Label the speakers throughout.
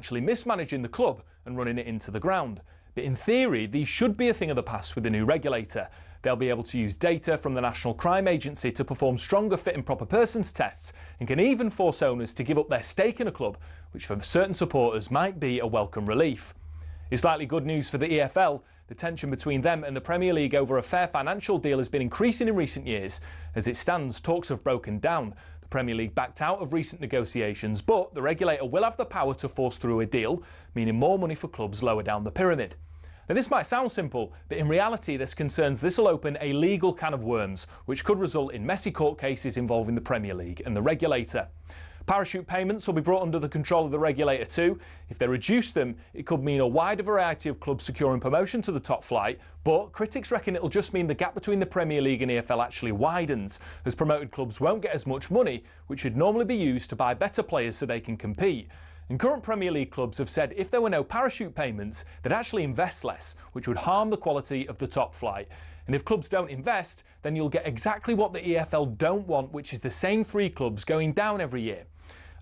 Speaker 1: actually mismanaging the club and running it into the ground. But in theory, these should be a thing of the past with the new regulator. They'll be able to use data from the National Crime Agency to perform stronger fit and proper persons tests, and can even force owners to give up their stake in a club, which for certain supporters might be a welcome relief. It's likely good news for the EFL. The tension between them and the Premier League over a fair financial deal has been increasing in recent years. As it stands, talks have broken down. The Premier League backed out of recent negotiations, but the regulator will have the power to force through a deal, meaning more money for clubs lower down the pyramid. Now, this might sound simple, but in reality there's concerns this will open a legal can of worms, which could result in messy court cases involving the Premier League and the regulator. Parachute payments will be brought under the control of the regulator too. If they reduce them, it could mean a wider variety of clubs securing promotion to the top flight, but critics reckon it'll just mean the gap between the Premier League and EFL actually widens, as promoted clubs won't get as much money, which should normally be used to buy better players so they can compete. And current Premier League clubs have said if there were no parachute payments, they'd actually invest less, which would harm the quality of the top flight. And if clubs don't invest, then you'll get exactly what the EFL don't want, which is the same 3 clubs going down every year.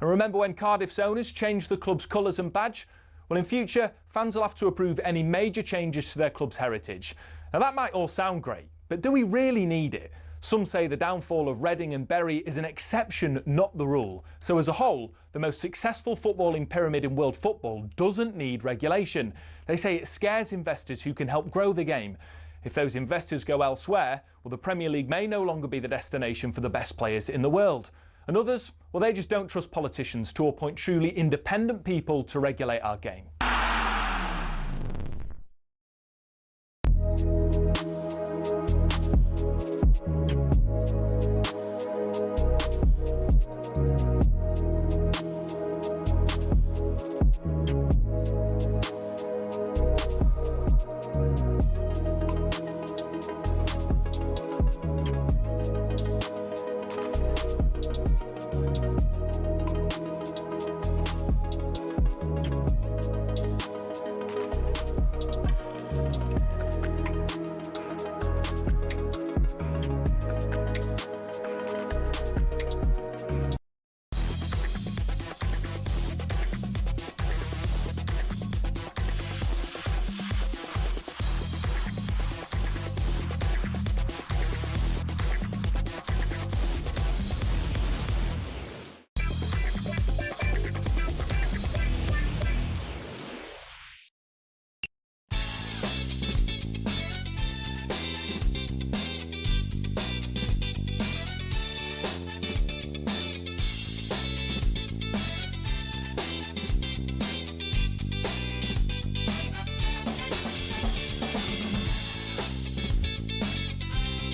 Speaker 1: And remember when Cardiff's owners changed the club's colours and badge? Well, in future, fans will have to approve any major changes to their club's heritage. Now that might all sound great, but do we really need it? Some say the downfall of Reading and Bury is an exception, not the rule. So as a whole, the most successful footballing pyramid in world football doesn't need regulation. They say it scares investors who can help grow the game. If those investors go elsewhere, well, the Premier League may no longer be the destination for the best players in the world. And others, well, they just don't trust politicians to appoint truly independent people to regulate our game.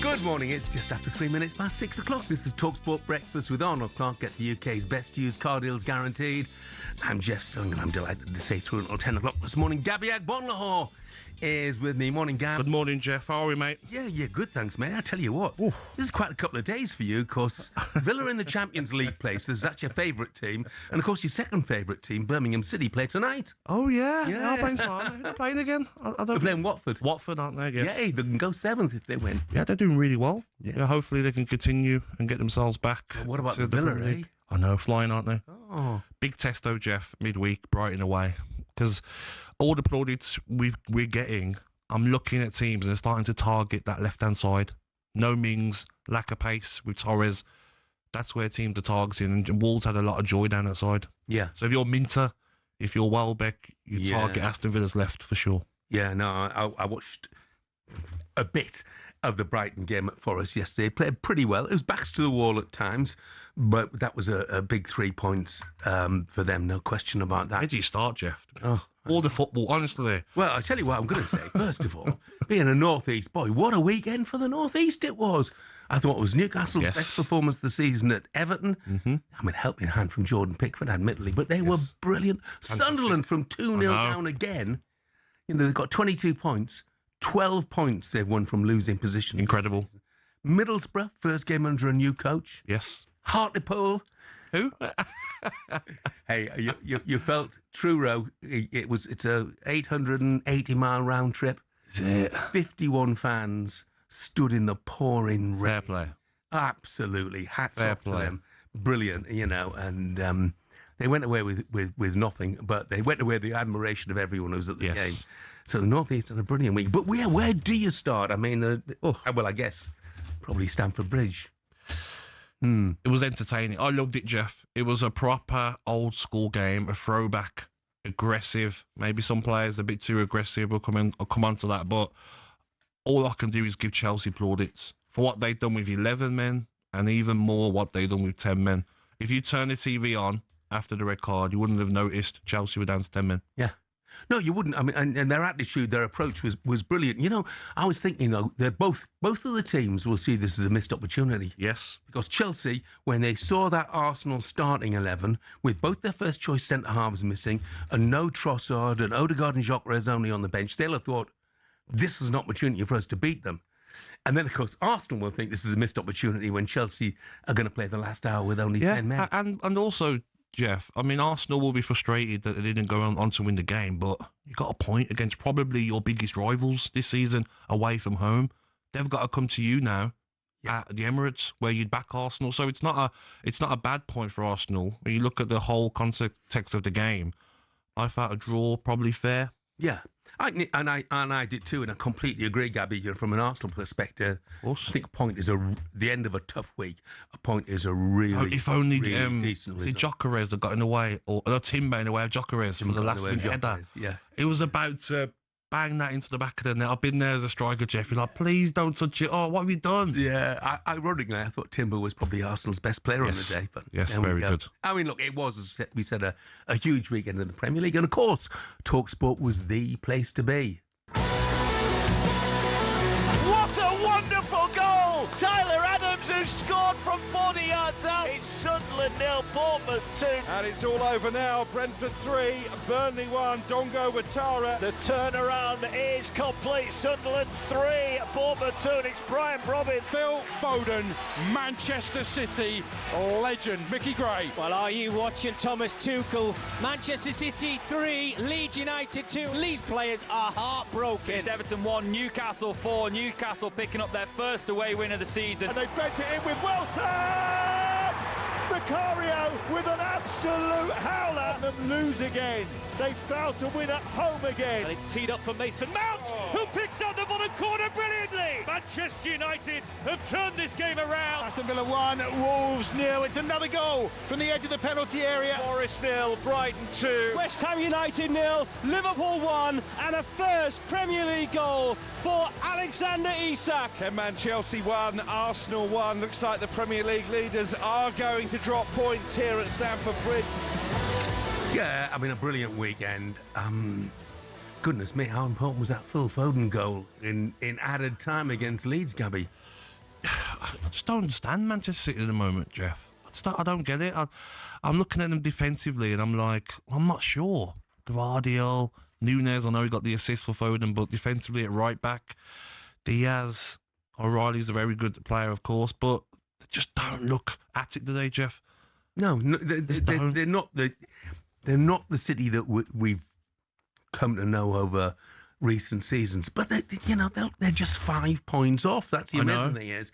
Speaker 2: Good morning, it's just after 3 minutes past 6 o'clock. This is talkSPORT Breakfast with Arnold Clark. Get the UK's best used car deals guaranteed. I'm Jeff Stelling and I'm delighted to say through until 10 o'clock this morning. Gabby Agbonlahor is with me. Morning, Gab.
Speaker 3: Good morning, Jeff. How are we, mate?
Speaker 2: Yeah, good, thanks, mate. I tell you what, This is quite a couple of days for you, because Villa in the Champions League places, that's your favourite team. And, of course, your second favourite team, Birmingham City, play tonight.
Speaker 3: Oh, yeah.
Speaker 2: Yeah.
Speaker 3: They're playing tonight. Who are they playing again? I don't
Speaker 2: They're playing Watford.
Speaker 3: Watford, aren't they? Yes.
Speaker 2: Yeah, they can go 7th if they win.
Speaker 3: Yeah, they're doing really well. Yeah, hopefully they can continue and get themselves back.
Speaker 2: What about
Speaker 3: to
Speaker 2: the Villa,
Speaker 3: Premier League.
Speaker 2: eh?
Speaker 3: I know, flying, aren't they?
Speaker 2: Oh.
Speaker 3: Big test, though, Jeff, midweek, Brighton away. Because all the plaudits we're getting, I'm looking at teams and they're starting to target that left-hand side. No Mings, lack of pace with Torres. That's where teams are targeting. And Wolves had a lot of joy down that side.
Speaker 2: Yeah.
Speaker 3: So if you're Minter, if you're Welbeck, you target Aston Villa's left for sure.
Speaker 2: Yeah, no, I watched a bit of the Brighton game at Forest yesterday. Played pretty well. It was backs to the wall at times, but that was a big 3 points for them, no question about that.
Speaker 3: Where do you start, Jeff?
Speaker 2: Oh,
Speaker 3: all the football, honestly.
Speaker 2: Well, I'll tell you what I'm going to say. First of all, being a North East boy, what a weekend for the North East it was. I thought it was Newcastle's best performance of the season at Everton.
Speaker 3: Mm-hmm.
Speaker 2: I mean, helping hand from Jordan Pickford, admittedly, but they were brilliant.
Speaker 3: Fantastic.
Speaker 2: Sunderland from 2-0 down again. You know, they've got 22 points. 12 points they've won from losing positions.
Speaker 3: Incredible.
Speaker 2: Middlesbrough, first game under a new coach.
Speaker 3: Yes.
Speaker 2: Hartlepool.
Speaker 3: Who?
Speaker 2: Hey, you felt Truro. It's a 880-mile round trip.
Speaker 3: Is it?
Speaker 2: 51 fans stood in the pouring rain.
Speaker 3: Fair play.
Speaker 2: Absolutely. Hats
Speaker 3: Fair
Speaker 2: off
Speaker 3: play.
Speaker 2: to them. Brilliant, you know, and They went away with nothing, but they went away with the admiration of everyone who was at the game. So the North East had a brilliant week. But where do you start? I mean, well, I guess probably Stamford Bridge.
Speaker 3: It was entertaining. I loved it, Jeff. It was a proper old school game, a throwback, aggressive. Maybe some players a bit too aggressive. I'll come on to that. But all I can do is give Chelsea plaudits for what they've done with 11 men and even more what they've done with 10 men. If you turn the TV on after the red card, you wouldn't have noticed Chelsea were down to 10 men.
Speaker 2: Yeah. No, you wouldn't. I mean, and their attitude, their approach was brilliant. You know, I was thinking, though, that both of the teams will see this as a missed opportunity.
Speaker 3: Yes.
Speaker 2: Because Chelsea, when they saw that Arsenal starting 11, with both their first choice centre-halves missing, and no Trossard, and Odegaard and Gyökeres only on the bench, they'll have thought, this is an opportunity for us to beat them. And then, of course, Arsenal will think this is a missed opportunity when Chelsea are going to play the last hour with only 10 men.
Speaker 3: And also, Jeff, I mean, Arsenal will be frustrated that they didn't go on to win the game, but you got a point against probably your biggest rivals this season away from home. They've got to come to you now at the Emirates, where you'd back Arsenal. So it's not a bad point for Arsenal. When you look at the whole context of the game, I felt a draw probably fair.
Speaker 2: Yeah. I did too, and I completely agree, Gabby. From an Arsenal perspective, I think a point is the end of a tough week. A point is a really,
Speaker 3: if only
Speaker 2: really decent result.
Speaker 3: Gyökeres that got in the way, or Timber in the way of Gyökeres for the last minute header.
Speaker 2: Yeah,
Speaker 3: it was about to bang that into the back of the net. I've been there as a striker, Jeff. You're like, please don't touch it. Oh, what have you done?
Speaker 2: Yeah, ironically, I thought Timber was probably Arsenal's best player on the day. But
Speaker 3: yes, very good.
Speaker 2: I mean, look, it was, as we said, a huge weekend in the Premier League. And, of course, talkSPORT was the place to be.
Speaker 4: What a wonderful goal! Tyler Adams, who scored from 40 yards out. It's Sunderland 0, Bournemouth 2.
Speaker 5: And it's all over now. Brentford 3, Burnley 1, Dongo Watara.
Speaker 4: The turnaround is complete. Sunderland 3, Bournemouth 2, and it's Brian Robin.
Speaker 5: Phil Foden, Manchester City legend, Mickey Gray.
Speaker 6: Well, are you watching Thomas Tuchel? Manchester City 3, Leeds United 2. Leeds players are heartbroken.
Speaker 7: It's Everton 1, Newcastle 4. Newcastle picking up their first away win of the season.
Speaker 4: And they bent it in with Wilson! Vicario with an absolute howler. And lose again. They failed to win at home again.
Speaker 6: And it's teed up for Mason Mount, who picks up the bottom corner brilliantly. Manchester United have turned this game around.
Speaker 5: Aston Villa 1, Wolves 0. It's another goal from the edge of the penalty area.
Speaker 4: Forest 0, Brighton 2.
Speaker 6: West Ham United 0, Liverpool 1, and a first Premier League goal for Alexander Isak.
Speaker 5: 10-man Chelsea 1, Arsenal 1. Looks like the Premier League leaders are going to drop points here at Stamford Bridge.
Speaker 2: Yeah, I mean, a brilliant weekend. Goodness me, how important was that Phil Foden goal in added time against Leeds, Gabby?
Speaker 3: I just don't understand Manchester City at the moment, Jeff. I don't get it. I'm looking at them defensively and I'm like, I'm not sure. Guardiola, Núñez, I know he got the assist for Foden, but defensively at right back, Diaz, O'Reilly's a very good player, of course, but they just don't look at it today, Jeff.
Speaker 2: No, they're not the. They're not the City that we've come to know over recent seasons, but they're just 5 points off. That's the amazing thing is,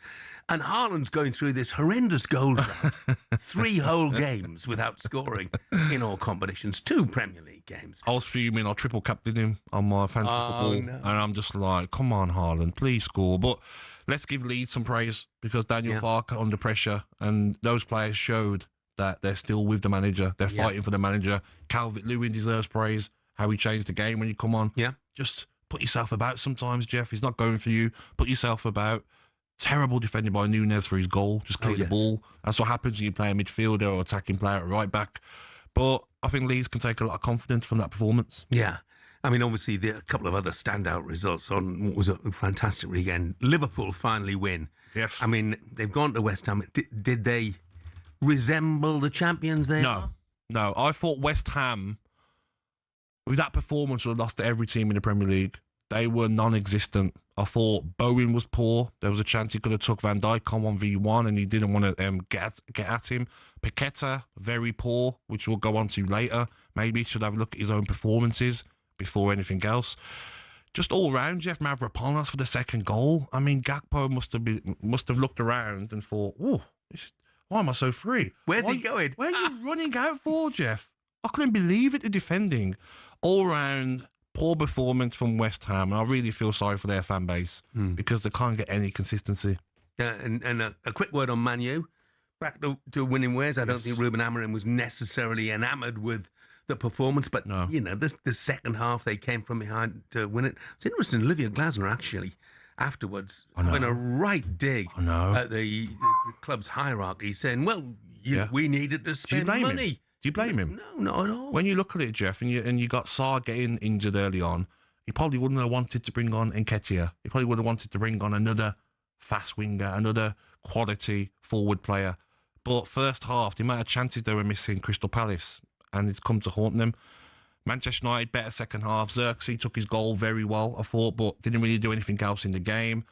Speaker 2: and Haaland's going through this horrendous goal drought. 3 whole games without scoring in all competitions, 2 Premier League games.
Speaker 3: I was fuming. I triple captained him on my fantasy football, and I'm just like, come on, Haaland, please score. But let's give Leeds some praise because Daniel Farke under pressure, and those players showed that they're still with the manager. They're fighting for the manager. Calvert-Lewin deserves praise. How he changed the game when you come on.
Speaker 2: Yeah.
Speaker 3: Just put yourself about sometimes, Jeff. He's not going for you. Put yourself about. Terrible defending by Núñez for his goal. Just clear the ball. That's what happens when you play a midfielder or attacking player at right back. But I think Leeds can take a lot of confidence from that performance.
Speaker 2: Yeah. I mean, obviously, there are a couple of other standout results on what was a fantastic weekend. Liverpool finally win.
Speaker 3: Yes.
Speaker 2: I mean, they've gone to West Ham. Did they resemble the champions there?
Speaker 3: No. I thought West Ham, with that performance, would have lost to every team in the Premier League. They were non-existent. I thought Bowen was poor. There was a chance he could have took Van Dijk on 1v1 and he didn't want to get at him. Paqueta, very poor, which we'll go on to later. Maybe he should have a look at his own performances before anything else. Just all round, Jeff Mavropanos for the second goal. I mean, Gakpo must have looked around and thought, Why am I so free?
Speaker 2: Where's he going?
Speaker 3: Where are you running out for, Jeff? I couldn't believe it, the defending. All round, poor performance from West Ham. And I really feel sorry for their fan base because they can't get any consistency.
Speaker 2: And a quick word on Man U. Back to winning ways. I don't think Ruben Amorim was necessarily enamoured with the performance, but, you know, the second half, they came from behind to win it. It's interesting, Olivia Glasner actually, afterwards, having a right dig at the club's hierarchy, saying, well, we needed to spend money.
Speaker 3: Do you blame him?
Speaker 2: No, not at all.
Speaker 3: When you look at it, Jeff, and you got Sarr getting injured early on, he probably wouldn't have wanted to bring on Nketiah. He probably would have wanted to bring on another fast winger, another quality forward player. But first half, the amount of chances they were missing, Crystal Palace, and it's come to haunt them. Manchester United, better second half. Xerxes took his goal very well, I thought, but didn't really do anything else in the game.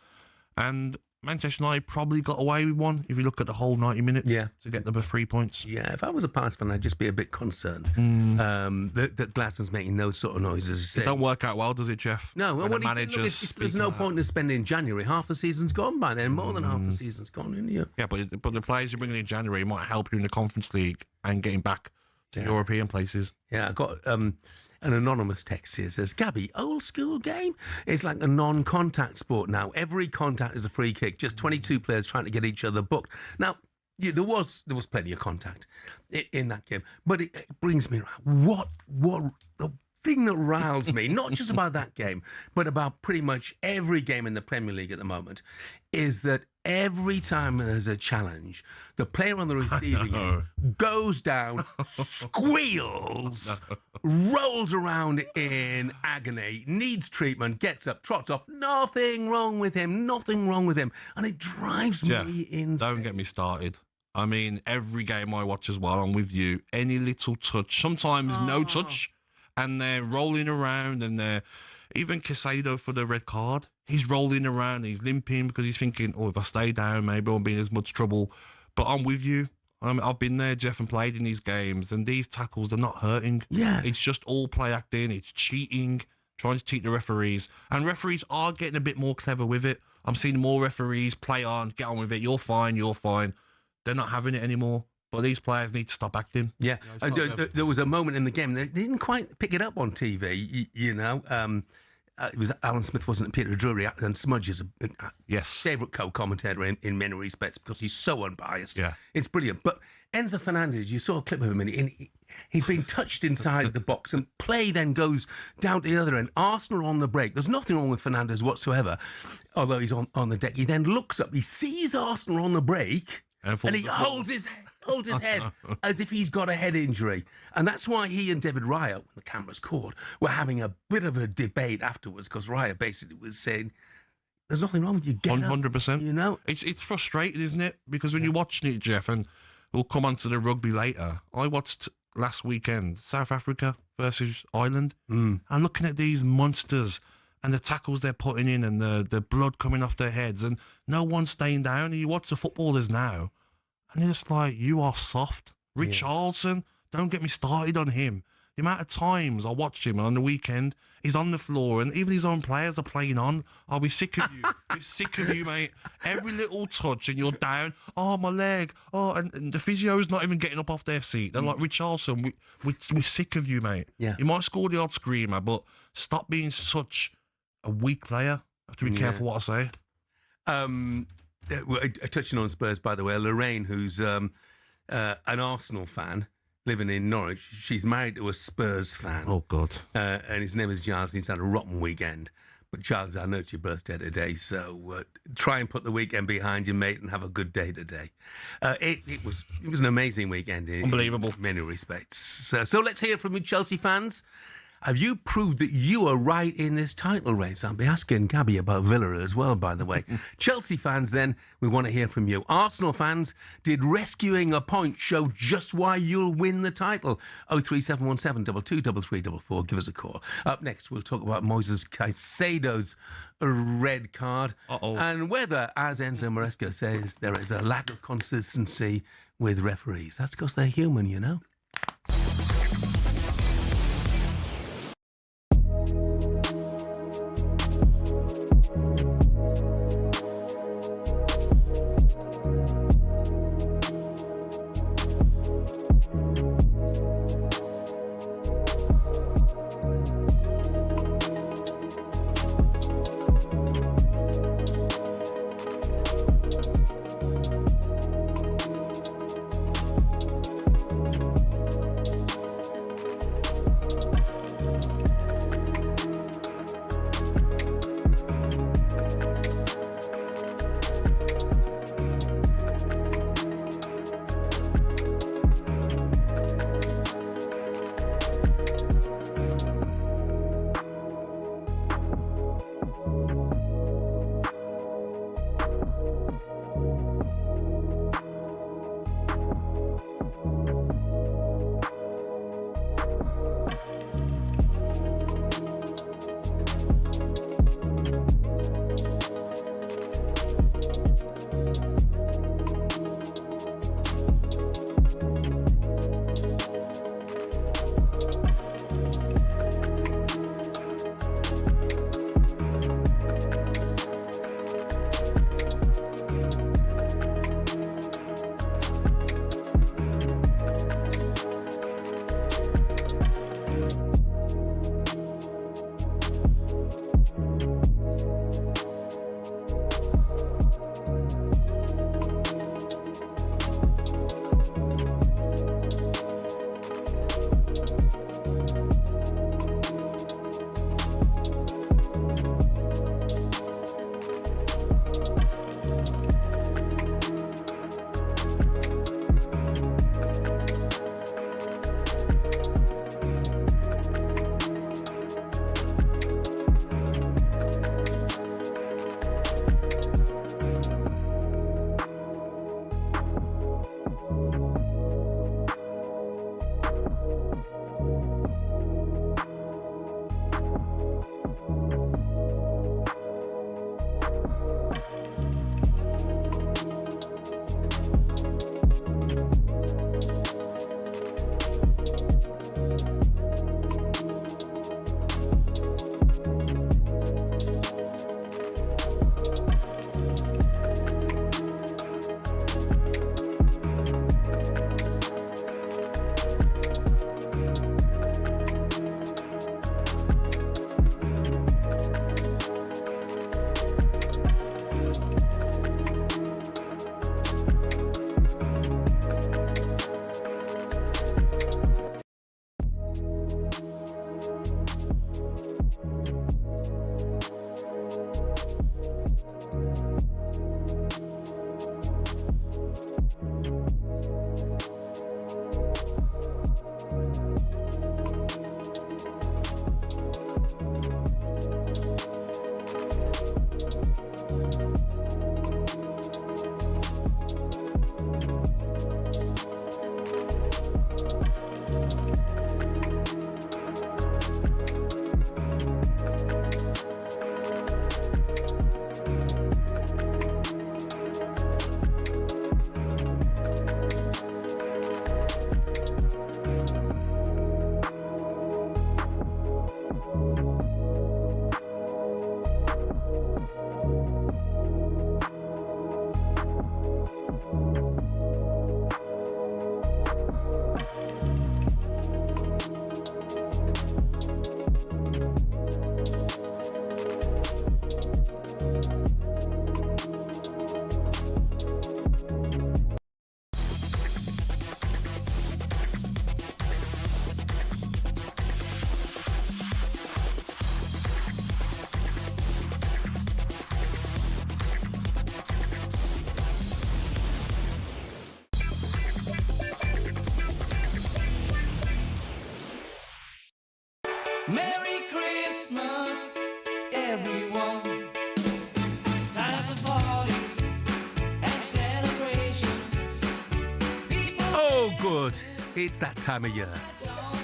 Speaker 3: And Manchester United probably got away with one, if you look at the whole 90 minutes, to get the 3 points.
Speaker 2: Yeah, if I was a Palace fan, I'd just be a bit concerned that Glasner's making those sort of noises.
Speaker 3: It don't work out well, does it, Jeff?
Speaker 2: No, well, there's no point in spending in January. Half the season's gone by then. More than half the season's gone, isn't it?
Speaker 3: Yeah, but the players you're bringing in January might help you in the Conference League and getting back to European places. Yeah,
Speaker 2: I got an anonymous text here says, Gabby, old school game? It's like a non-contact sport now. Every contact is a free kick. Just 22 players trying to get each other booked. Now, there was plenty of contact in that game, but it brings me around. What the thing that riles me, not just about that game, but about pretty much every game in the Premier League at the moment, is that every time there's a challenge, the player on the receiving end goes down, squeals, rolls around in agony, needs treatment, gets up, trots off. Nothing wrong with him. And it drives me insane.
Speaker 3: Don't get me started. I mean, every game I watch as well, I'm with you. Any little touch, sometimes no touch, and they're rolling around, and they're even Casado for the red card. He's rolling around, he's limping because he's thinking, if I stay down, maybe I won't be in as much trouble. But I'm with you. I've been there, Jeff, and played in these games, and these tackles, they're not hurting.
Speaker 2: Yeah.
Speaker 3: It's just all play acting, it's cheating, trying to cheat the referees. And referees are getting a bit more clever with it. I'm seeing more referees play on, get on with it, you're fine. They're not having it anymore. But these players need to stop acting.
Speaker 2: Yeah. There was a moment in the game, they didn't quite pick it up on TV, it was Alan Smith, wasn't it? Peter Drury, and Smudge is a favourite co-commentator in many respects because he's so unbiased.
Speaker 3: Yeah.
Speaker 2: It's brilliant. But Enzo Fernandez, you saw a clip of him, and he'd been touched inside the box, and play then goes down to the other end. Arsenal on the break. There's nothing wrong with Fernandez whatsoever, although he's on the deck. He then looks up, he sees Arsenal on the break, and he holds his head as if he's got a head injury. And that's why he and David Raya, when the cameras caught, were having a bit of a debate afterwards, because Raya basically was saying, there's nothing wrong with you. Get
Speaker 3: 100%.
Speaker 2: Up, you know?
Speaker 3: It's frustrating, isn't it? Because when you're watching it, Jeff, and we'll come on to the rugby later, I watched last weekend South Africa versus Ireland. I'm looking at these monsters and the tackles they're putting in and the blood coming off their heads, and no one's staying down. And you watch the footballers now, and they're just like, you are soft. Richarlison, don't get me started on him. The amount of times I watched him, and on the weekend, he's on the floor, and even his own players are playing on. I'll be sick of you. We're sick of you, mate. Every little touch, and you're down. Oh, my leg. Oh, and the physio's not even getting up off their seat. They're like, Richarlison, we're sick of you, mate.
Speaker 2: Yeah.
Speaker 3: You might score the odd screamer, but stop being such a weak player. I have to be careful what I say.
Speaker 2: Touching on Spurs, by the way, Lorraine, who's an Arsenal fan, living in Norwich, she's married to a Spurs fan.
Speaker 3: Oh, God.
Speaker 2: And his name is Giles, and he's had a rotten weekend. But Giles, I know it's your birthday today, so try and put the weekend behind you, mate, and have a good day today. It was an amazing weekend.
Speaker 3: Unbelievable.
Speaker 2: In many respects. So let's hear from you, Chelsea fans. Have you proved that you are right in this title race? I'll be asking Gabby about Villa as well, by the way. Chelsea fans, then, we want to hear from you. Arsenal fans, did rescuing a point show just why you'll win the title? 03717 223344. Give us a call. Up next, we'll talk about Moises Caicedo's red card and whether, as Enzo Maresca says, there is a lack of consistency with referees. That's because they're human, you know.
Speaker 8: Merry Christmas, everyone. Time for parties and celebrations.
Speaker 2: Oh, good. It's that time of year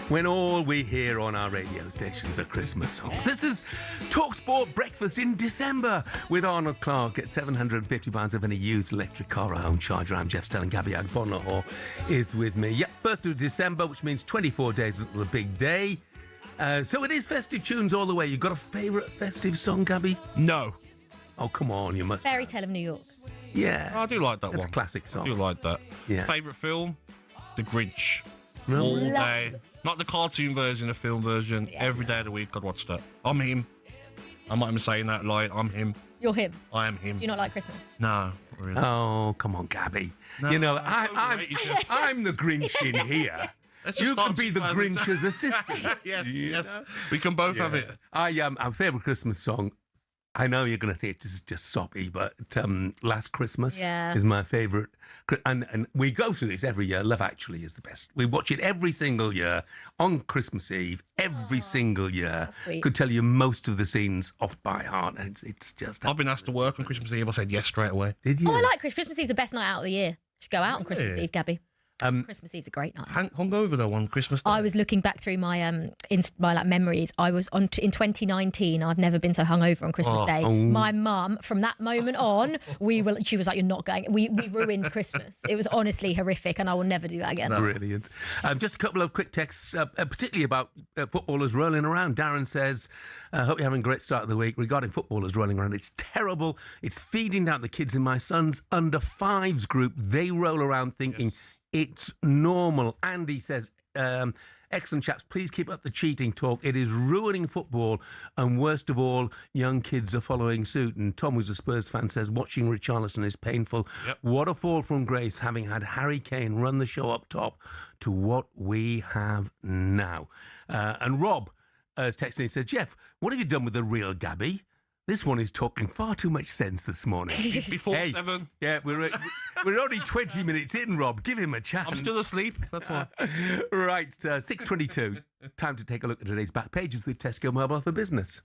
Speaker 2: when all we hear on our radio stations are Christmas songs. This is talkSPORT Breakfast in December with Arnold Clark at £750 of any used electric car or home charger. I'm Jeff Stelling Ally McCoist is with me. Yep, 1st of December, which means 24 days until the big day. So it is festive tunes all the way. You got a favourite festive song, Gabby?
Speaker 3: No.
Speaker 2: Oh, come on, you must.
Speaker 9: Fairy Tale of New York.
Speaker 2: Yeah.
Speaker 3: I do like that
Speaker 2: That's
Speaker 3: one.
Speaker 2: a classic song.
Speaker 3: I do like that.
Speaker 2: Yeah.
Speaker 3: Favourite film? The Grinch.
Speaker 2: Really?
Speaker 3: All day. Not the cartoon version, the film version.
Speaker 9: Yeah.
Speaker 3: Every day of the week I'd watch that. I'm him. I'm not even saying that lie. I'm him.
Speaker 9: You're him.
Speaker 3: I am him.
Speaker 9: Do you not like Christmas?
Speaker 3: No, not really.
Speaker 2: Oh, come on, Gabby.
Speaker 3: No,
Speaker 2: you know,
Speaker 3: no,
Speaker 2: I'm the Grinch in here.
Speaker 3: Let's
Speaker 2: You
Speaker 3: just
Speaker 2: can
Speaker 3: start
Speaker 2: be the
Speaker 3: together.
Speaker 2: Grinch's assistant.
Speaker 3: Yes,
Speaker 2: You
Speaker 3: yes.
Speaker 2: know?
Speaker 3: We can both have it.
Speaker 2: Our favourite Christmas song, I know you're going to think this is just soppy, but Last Christmas
Speaker 9: Yeah.
Speaker 2: is my favourite. And we go through this every year. Love Actually is the best. We watch it every single year on Christmas Eve, every single year.
Speaker 9: that's sweet.
Speaker 2: Could tell you most of the scenes off by heart. And it's just...
Speaker 3: I've been asked to work on Christmas Eve. I said yes straight away.
Speaker 2: Did you?
Speaker 9: Oh, I like Christmas Eve's the best night out of the year. Should go out on Christmas
Speaker 3: Really?
Speaker 9: Eve, Gabby. Christmas Eve's a great night.
Speaker 3: Hungover though on Christmas Day.
Speaker 9: I was looking back through my my memories. I was in 2019. I've never been so hungover on Christmas Day. My mum, from that moment on, she was like, "You're not going." We ruined Christmas. It was honestly horrific, and I will never do that again.
Speaker 2: Brilliant. Just a couple of quick texts, particularly about footballers rolling around. Darren says, hope you're having a great start of the week. Regarding footballers rolling around, it's terrible. It's feeding down the kids in my son's under fives group. They roll around thinking it's normal. Andy says, excellent chaps, please keep up the cheating talk. It is ruining football, and worst of all, young kids are following suit. And Tom, who's a Spurs fan, says watching Richarlison is painful.
Speaker 3: Yep.
Speaker 2: What a fall from grace, having had Harry Kane run the show up top to what we have now. And Rob is texting, he said, Jeff, what have you done with the real Gabby? This one is talking far too much sense this morning.
Speaker 3: Before 7.
Speaker 2: Yeah, we're only 20 minutes in, Rob. Give him a chance.
Speaker 3: I'm still asleep. That's why.
Speaker 2: Right, 6:22. Time to take a look at today's back pages with Tesco Mobile for Business.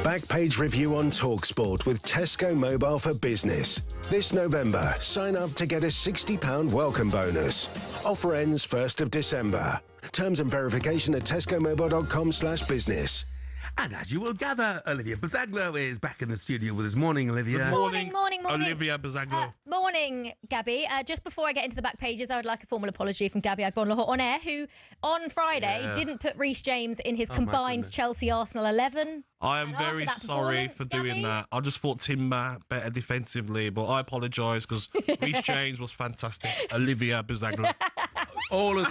Speaker 10: Back page review on talkSPORT with Tesco Mobile for Business. This November, sign up to get a £60 welcome bonus. Offer ends 1st of December. Terms and verification at tescomobile.com/business.
Speaker 2: And as you will gather, Olivia Bazaglo is back in the studio with us. Morning, Olivia.
Speaker 3: Good morning.
Speaker 9: Morning.
Speaker 3: Olivia Bazaglo.
Speaker 9: Morning, Gabby. Just before I get into the back pages, I would like a formal apology from Gabby Agbonlahor on air, who on Friday didn't put Reese James in his combined
Speaker 2: goodness.
Speaker 9: Chelsea-Arsenal 11.
Speaker 3: I am
Speaker 9: And after
Speaker 3: very
Speaker 9: that
Speaker 3: sorry for
Speaker 9: performance,
Speaker 3: doing
Speaker 9: Gabby?
Speaker 3: that. I just thought Timber better defensively, but I apologise because Reese James was fantastic. Olivia Bazaglo.
Speaker 2: All of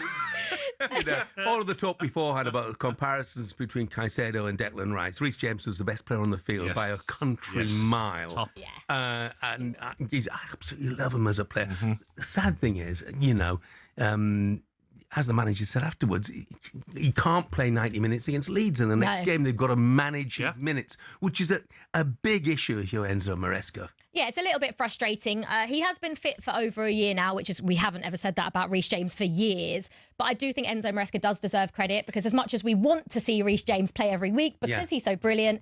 Speaker 2: the talk beforehand about comparisons between Caicedo and Declan Rice. Reese James was the best player on the field
Speaker 3: Yes.
Speaker 2: by a country
Speaker 3: Yes.
Speaker 2: mile.
Speaker 3: Top.
Speaker 9: Yeah.
Speaker 2: And I absolutely love him as a player.
Speaker 3: Mm-hmm.
Speaker 2: The sad thing is, as the manager said afterwards, he can't play 90 minutes against Leeds in the next
Speaker 9: No.
Speaker 2: game. They've got to manage his minutes, which is a big issue if you're Enzo Maresca.
Speaker 9: Yeah, it's a little bit frustrating. He has been fit for over a year now, which is, we haven't ever said that about Reese James for years. But I do think Enzo Maresca does deserve credit, because as much as we want to see Reese James play every week because he's so brilliant,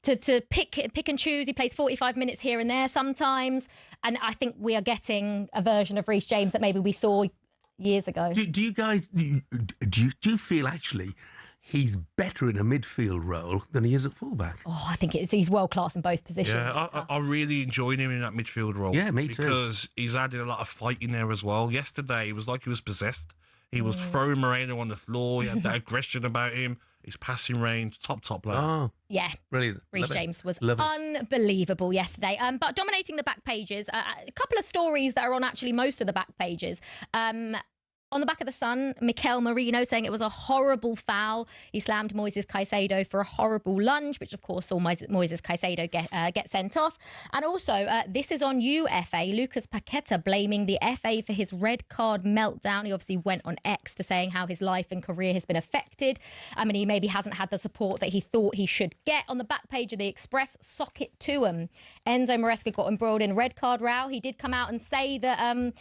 Speaker 9: to pick and choose, he plays 45 minutes here and there sometimes. And I think we are getting a version of Reese James that maybe we saw years ago.
Speaker 2: Do you guys do you feel actually he's better in a midfield role than he is at fullback?
Speaker 9: Oh, I think he's world class in both positions.
Speaker 3: Yeah, I really enjoyed him in that midfield role.
Speaker 2: Yeah, me too.
Speaker 3: Because he's added a lot of fight in there as well. Yesterday, it was like he was possessed. He was throwing Moreno on the floor. He had that aggression about him. His passing range, top player.
Speaker 2: Oh,
Speaker 9: Yeah.
Speaker 2: brilliant.
Speaker 9: Reese
Speaker 2: Love it.
Speaker 9: James was
Speaker 2: Love it.
Speaker 9: unbelievable yesterday. But dominating the back pages, a couple of stories that are on actually most of the back pages. On the back of the Sun, Mikel Merino saying it was a horrible foul. He slammed Moises Caicedo for a horrible lunge, which of course saw Moises Caicedo get sent off. And also, this is on you, FA. Lucas Paqueta blaming the FA for his red card meltdown. He obviously went on X to saying how his life and career has been affected. I mean, he maybe hasn't had the support that he thought he should get. On the back page of the Express, sock it to him. Enzo Maresca got embroiled in red card row. He did come out and say that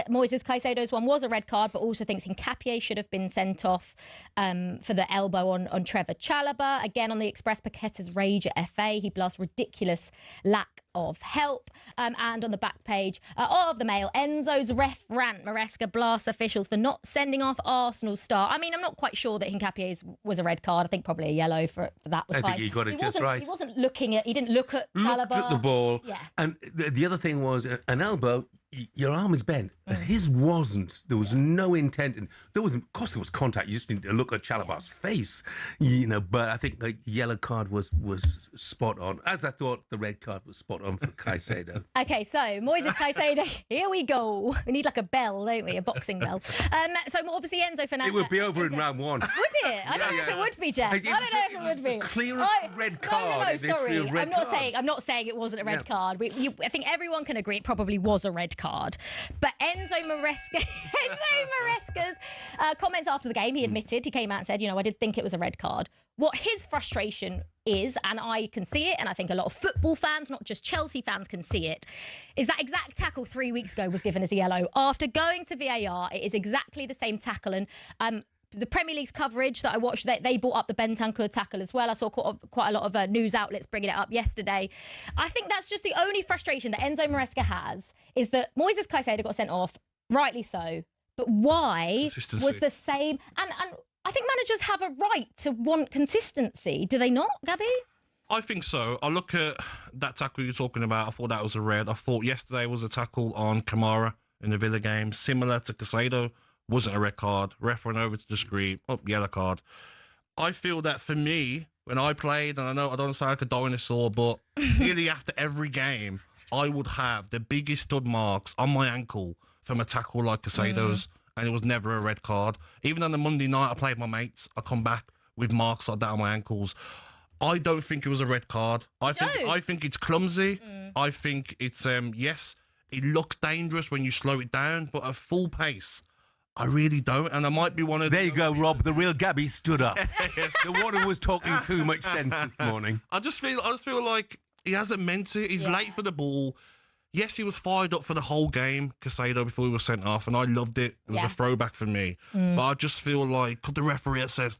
Speaker 9: Moises Caicedo's one was a red card, but also thinks Hincapié should have been sent off for the elbow on Trevor Chalobah. Again, on the Express, Paqueta's rage at FA. He blasts ridiculous lack of help. And on the back page of the Mail, Enzo's ref rant. Maresca blasts officials for not sending off Arsenal's star. I mean, I'm not quite sure that Hincapié's was a red card. I think probably a yellow for that was fine.
Speaker 2: I think you got it just right.
Speaker 9: He wasn't looking at... He didn't look at Chalobah.
Speaker 2: Looked at the ball.
Speaker 9: Yeah.
Speaker 2: And the other thing was an elbow. Your arm is bent. His wasn't. There was no intent. And there wasn't. Of course, there was contact. You just need to look at Chalobah's face, But I think the yellow card was spot on, as I thought the red card was spot on for Caicedo.
Speaker 9: Okay, so Moises Caicedo. Here we go. We need like a bell, don't we? A boxing bell. So obviously Enzo Fernandez.
Speaker 2: It would be over in round one.
Speaker 9: Would it? I don't know if it would be, Jeff. I don't know if it would be.
Speaker 2: The clearest red card.
Speaker 9: No, sorry. I'm not saying it wasn't a red card. I think everyone can agree it probably was a red card. But Enzo Maresca's comments after the game, he admitted, he came out and said, I did think it was a red card. What his frustration is, and I can see it, and I think a lot of football fans, not just Chelsea fans, can see it, is that exact tackle 3 weeks ago was given as a yellow. After going to VAR, it is exactly the same tackle. And the Premier League's coverage that I watched, they brought up the Bentancur tackle as well. I saw quite a lot of news outlets bringing it up yesterday. I think that's just the only frustration that Enzo Maresca has, is that Moises Caicedo got sent off, rightly so. But why was the same? And I think managers have a right to want consistency. Do they not, Gabby?
Speaker 3: I think so. I look at that tackle you're talking about. I thought that was a red. I thought yesterday was a tackle on Kamara in the Villa game, similar to Caicedo. Wasn't a red card. Ref went over to the screen. Yellow card. I feel that for me, when I played, and I know I don't sound like a dinosaur, but nearly after every game, I would have the biggest stud marks on my ankle from a tackle like Caicedo's, and it was never a red card. Even on the Monday night I played my mates, I come back with marks like that on my ankles. I don't think it was a red card. I think it's clumsy. I think it's yes, it looks dangerous when you slow it down, but at full pace, I really don't, and I might be one of...
Speaker 2: There you go, Rob. The real Gabby stood up. The one who was talking too much sense this morning.
Speaker 3: I just feel like he hasn't meant it. He's late for the ball. Yes, he was fired up for the whole game, Caicedo, before he was sent off, and I loved it. It was a throwback for me. But I just feel like, could the referee have said,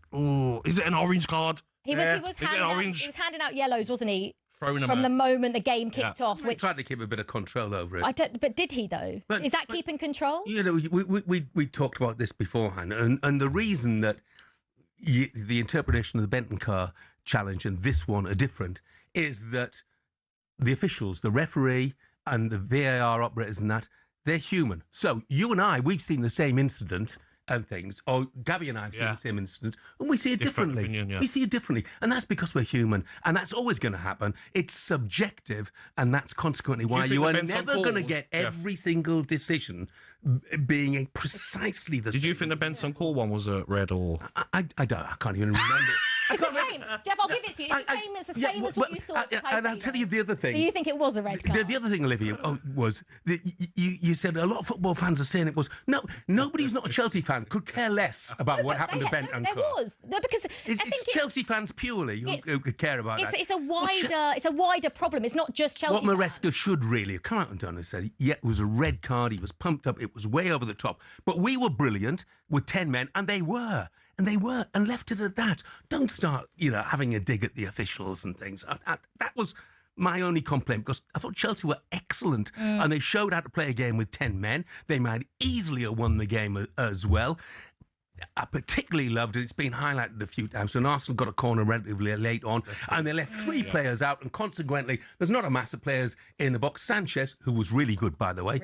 Speaker 3: is it an orange card?
Speaker 9: He was handing out yellows, wasn't he? From the moment the game kicked off.
Speaker 2: Which tried to keep a bit of control over it.
Speaker 9: But did he, though? Is that keeping control?
Speaker 2: We talked about this beforehand, and the reason that the interpretation of the Bentancur challenge and this one are different is that the officials, the referee and the VAR operators and that, they're human. So you and I, we've seen the same incident and things. Or Gabby and I have seen the same incident, and we see it differently. We see it differently, and that's because we're human, and that's always going to happen. It's subjective, and that's consequently why you are never going to get every single decision being precisely the same.
Speaker 3: Did you think the Bentancur one was a red or?
Speaker 2: I can't even remember.
Speaker 9: It's the same. Jeff, I'll give it to you. It's the same as what you saw.
Speaker 2: And I'll tell you the other thing.
Speaker 9: So you think it was a red card?
Speaker 2: The other thing, Olivia, was that you said a lot of football fans are saying it was. No, nobody who's not a Chelsea fan could care less about what happened to Bentancur.
Speaker 9: There was. No, because
Speaker 2: it's Chelsea fans purely who could care about that.
Speaker 9: It's a wider problem. It's not just Chelsea.
Speaker 2: What Maresca should really have come out and done and said, it was a red card. He was pumped up. It was way over the top. But we were brilliant with 10 men, and they were. And left it at that. Don't start, having a dig at the officials and things. That was my only complaint, because I thought Chelsea were excellent, and they showed how to play a game with 10 men. They might easily have won the game as well. I particularly loved it. It's been highlighted a few times. When Arsenal got a corner relatively late on, and they left 3 players out, and consequently, there's not a mass of players in the box. Sanchez, who was really good, by the way,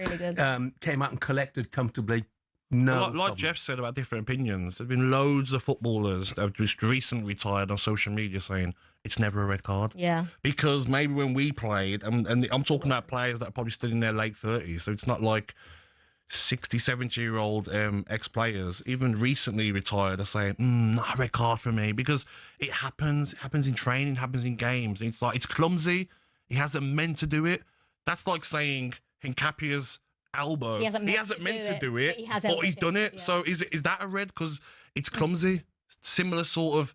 Speaker 2: came out and collected comfortably. No,
Speaker 3: like Jeff said about different opinions, there have been loads of footballers that have just recently retired on social media saying it's never a red card.
Speaker 9: Yeah.
Speaker 3: Because maybe when we played, and I'm talking about players that are probably still in their late 30s, so it's not like 60, 70-year-old ex-players, even recently retired, are saying, not a red card for me, because it happens. It happens in training, it happens in games. It's like, it's clumsy. He hasn't meant to do it. That's like saying Hincapié's elbow. He hasn't meant to do it, but he's done it. Yeah. So is that a red because it's clumsy? Similar sort of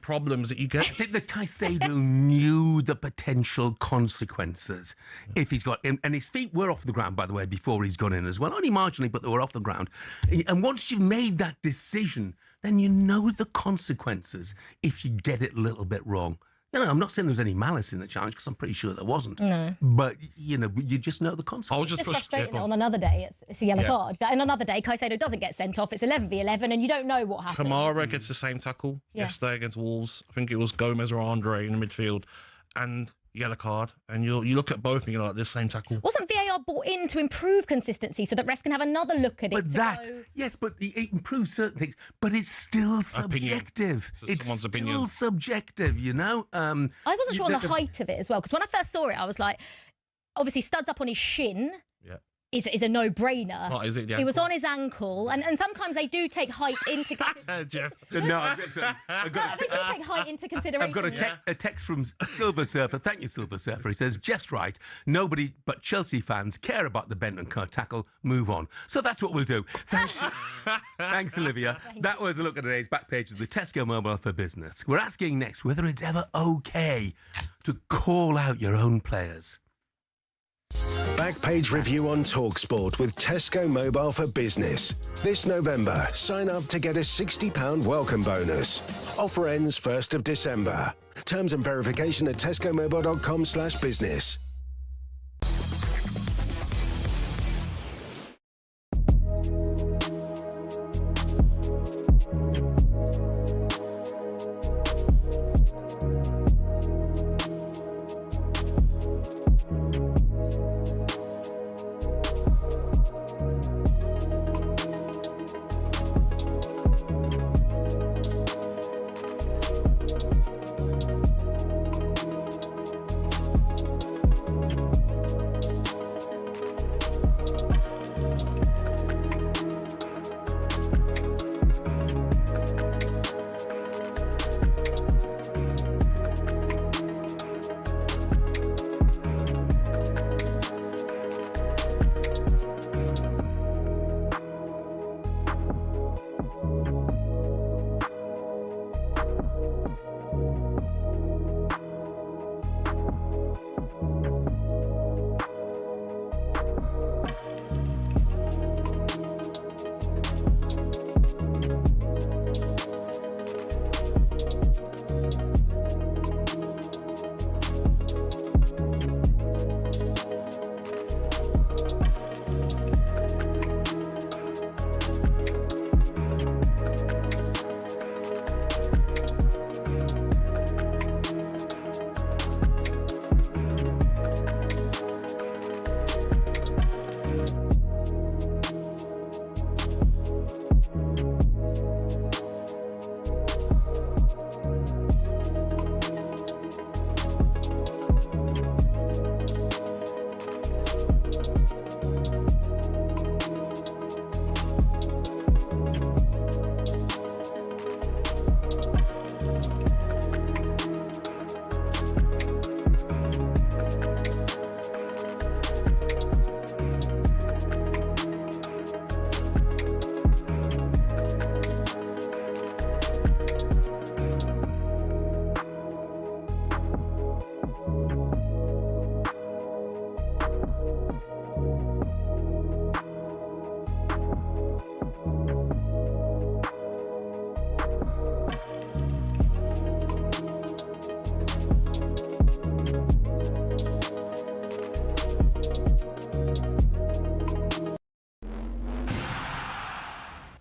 Speaker 3: problems that you get.
Speaker 2: I think that Caicedo knew the potential consequences if he's got... And his feet were off the ground, by the way, before he's gone in as well. Only marginally, but they were off the ground. And once you've made that decision, then you know the consequences if you get it a little bit wrong. I'm not saying there was any malice in the challenge, because I'm pretty sure there wasn't.
Speaker 9: No.
Speaker 2: But, you just know the consequences.
Speaker 9: It's just frustrating that on another day it's a yellow card. And another day, Caicedo doesn't get sent off. It's 11v11 and you don't know what happens.
Speaker 3: Kamara gets the same tackle yesterday against Wolves. I think it was Gomez or Andre in the midfield. And yellow card. And you look at both and you're like, this same tackle.
Speaker 9: Wasn't VAR brought in to improve consistency so that refs can have another look at it?
Speaker 2: Yes, but it improves certain things, but it's still subjective. It's still subjective, I
Speaker 9: wasn't sure on the height of it as well, because when I first saw it, I was like, obviously studs up on his shin. Yeah. Is a no-brainer.
Speaker 3: It's not, is it?
Speaker 9: It was on his ankle, and sometimes they do take height into consideration.
Speaker 2: Jeff.
Speaker 9: They do take height into consideration.
Speaker 2: I've got a text from Silver Surfer. Thank you, Silver Surfer. He says, Jeff's right. Nobody but Chelsea fans care about the bent and cut tackle. Move on. So that's what we'll do. Thanks, Olivia. That was a look at today's back page of the Tesco Mobile for Business. We're asking next whether it's ever okay to call out your own players.
Speaker 10: Backpage review on talkSPORT with Tesco Mobile for Business. This November, sign up to get a £60 welcome bonus. Offer ends 1st of December. Terms and verification at tescomobile.com/business.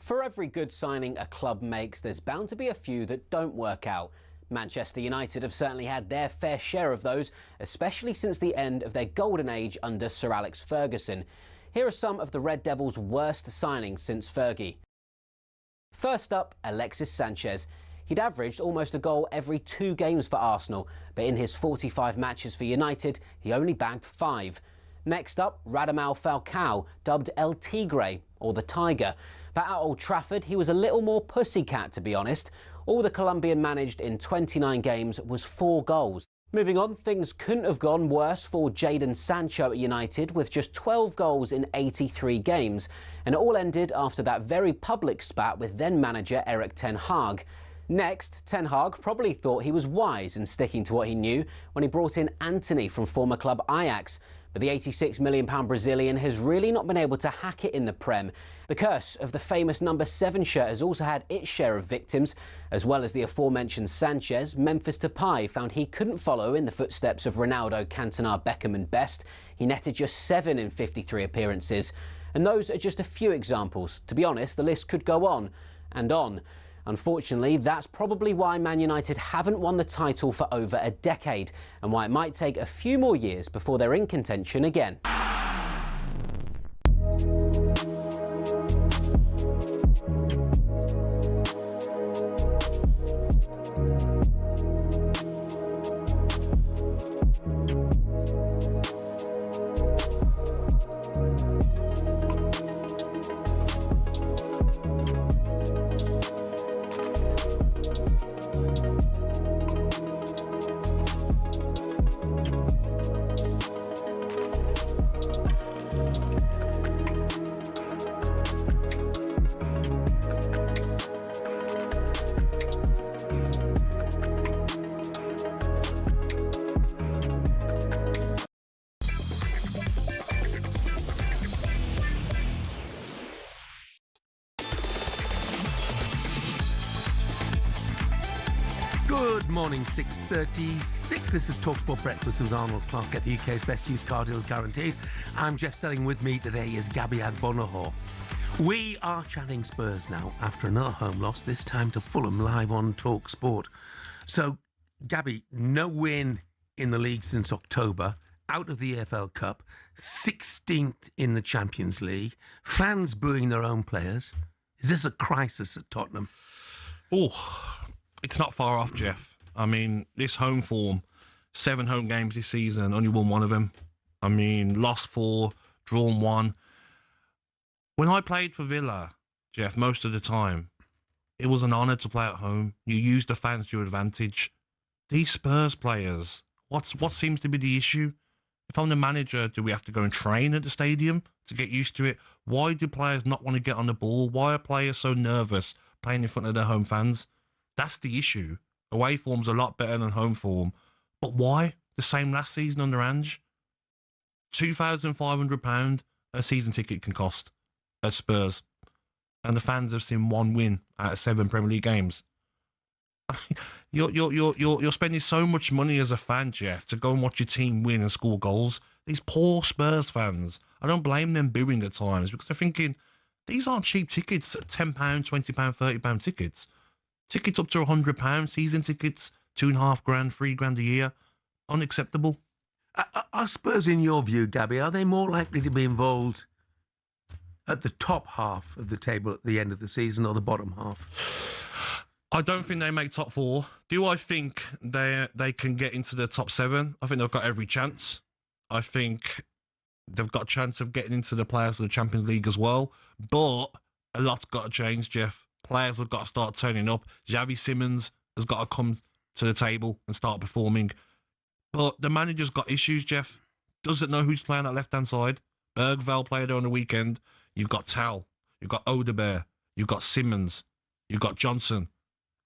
Speaker 11: For every good signing a club makes, there's bound to be a few that don't work out. Manchester United have certainly had their fair share of those, especially since the end of their golden age under Sir Alex Ferguson. Here are some of the Red Devils' worst signings since Fergie. First up, Alexis Sanchez. He'd averaged almost a goal every 2 games for Arsenal, but in his 45 matches for United, he only bagged 5. Next up, Radamel Falcao, dubbed El Tigre, or the Tiger. But at Old Trafford, he was a little more pussycat, to be honest. All the Colombian managed in 29 games was 4 goals. Moving on, things couldn't have gone worse for Jadon Sancho at United, with just 12 goals in 83 games. And it all ended after that very public spat with then-manager Erik ten Hag. Next, Ten Hag probably thought he was wise in sticking to what he knew when he brought in Antony from former club Ajax. But the £86 million Brazilian has really not been able to hack it in the Prem. The curse of the famous number 7 shirt has also had its share of victims. As well as the aforementioned Sanchez, Memphis Depay found he couldn't follow in the footsteps of Ronaldo, Cantona, Beckham and Best. He netted just 7 in 53 appearances. And those are just a few examples. To be honest, the list could go on and on. Unfortunately, that's probably why Man United haven't won the title for over a decade, and why it might take a few more years before they're in contention again.
Speaker 2: Good morning, 6:36. This is talkSPORT Breakfast with Arnold Clark at the UK's best used car deals guaranteed. I'm Jeff Stelling. With me today is Gabby Agbonaho. We are chatting Spurs now after another home loss, this time to Fulham, live on talkSPORT. So, Gabby, no win in the league since October, out of the EFL Cup, 16th in the Champions League, fans booing their own players. Is this a crisis at Tottenham?
Speaker 3: Oh, it's not far off, Jeff. I mean, this home form, 7 home games this season, only won 1 of them. I mean, lost 4, drawn 1. When I played for Villa, Jeff, most of the time, it was an honour to play at home. You used the fans to your advantage. These Spurs players, what seems to be the issue? If I'm the manager, do we have to go and train at the stadium to get used to it? Why do players not want to get on the ball? Why are players so nervous playing in front of their home fans? That's the issue. Away form's a lot better than home form. But why? The same last season under Ange. £2,500 a season ticket can cost at Spurs. And the fans have seen 1 win out of 7 Premier League games. You're spending so much money as a fan, Jeff, to go and watch your team win and score goals. These poor Spurs fans, I don't blame them booing at times because they're thinking, these aren't cheap tickets, £10, £20, £30 tickets. Tickets up to £100, season tickets, £2,500, £3,000 a year. Unacceptable.
Speaker 2: Are Spurs, in your view, Gabby, are they more likely to be involved at the top half of the table at the end of the season or the bottom half?
Speaker 3: I don't think they make top 4. Do I think they can get into the top 7? I think they've got every chance. I think they've got a chance of getting into the players of the Champions League as well. But a lot's got to change, Jeff. Players have got to start turning up. Xavi Simons has got to come to the table and start performing. But the manager's got issues, Jeff. Doesn't know who's playing that left-hand side. Bergvall played there on the weekend. You've got Tal. You've got Odebear. You've got Simmons. You've got Johnson.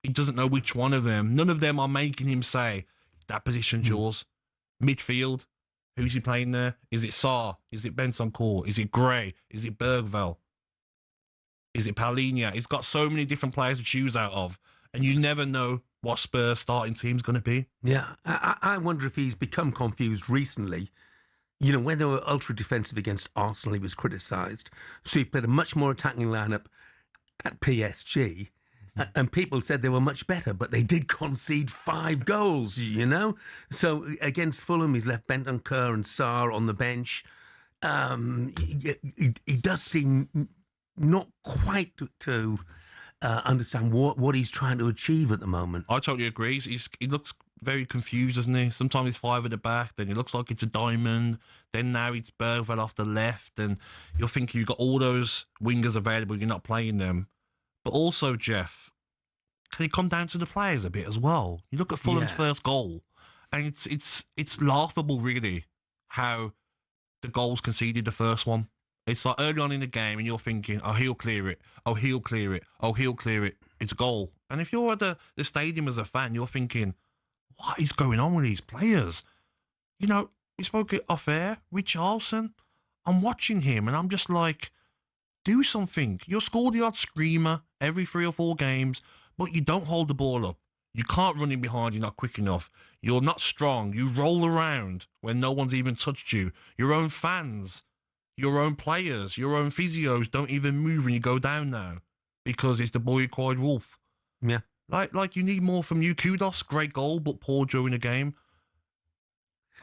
Speaker 3: He doesn't know which one of them. None of them are making him say, that position's yours. Midfield. Who's he playing there? Is it Sarr? Is it Bentancur? Is it Gray? Is it Bergvall? Is it Paulinho? He's got so many different players to choose out of, and you never know what Spurs starting team's going to be.
Speaker 2: Yeah, I wonder if he's become confused recently. You know, when they were ultra defensive against Arsenal, he was criticised. So he played a much more attacking lineup at PSG, and people said they were much better, but they did concede 5 goals, you know? So against Fulham, he's left Bentancur and Sarr on the bench. He does seem not quite to understand what he's trying to achieve at the moment.
Speaker 3: I totally agree. He looks very confused, doesn't he? Sometimes he's 5 at the back, then it looks like it's a diamond, then now it's Bergvall off the left, and you're thinking you've got all those wingers available, you're not playing them. But also, Jeff, can it come down to the players a bit as well? You look at Fulham's first goal, and it's laughable, really, how the goals conceded the first one. It's like early on in the game and you're thinking, oh, he'll clear it. Oh, he'll clear it. Oh, he'll clear it. it's a goal. And if you're at the stadium as a fan, you're thinking, what is going on with these players? You know, we spoke it off air, Richarlison. I'm watching him and I'm just like, do something. You're scored the odd screamer every 3 or 4 games, but you don't hold the ball up. You can't run in behind, you're not quick enough. You're not strong. You roll around when no one's even touched you. Your own fans, your own players, your own physios don't even move when you go down now because it's the boy who cried wolf.
Speaker 2: Yeah.
Speaker 3: Like you need more from you. Kudos, great goal, but poor during the game.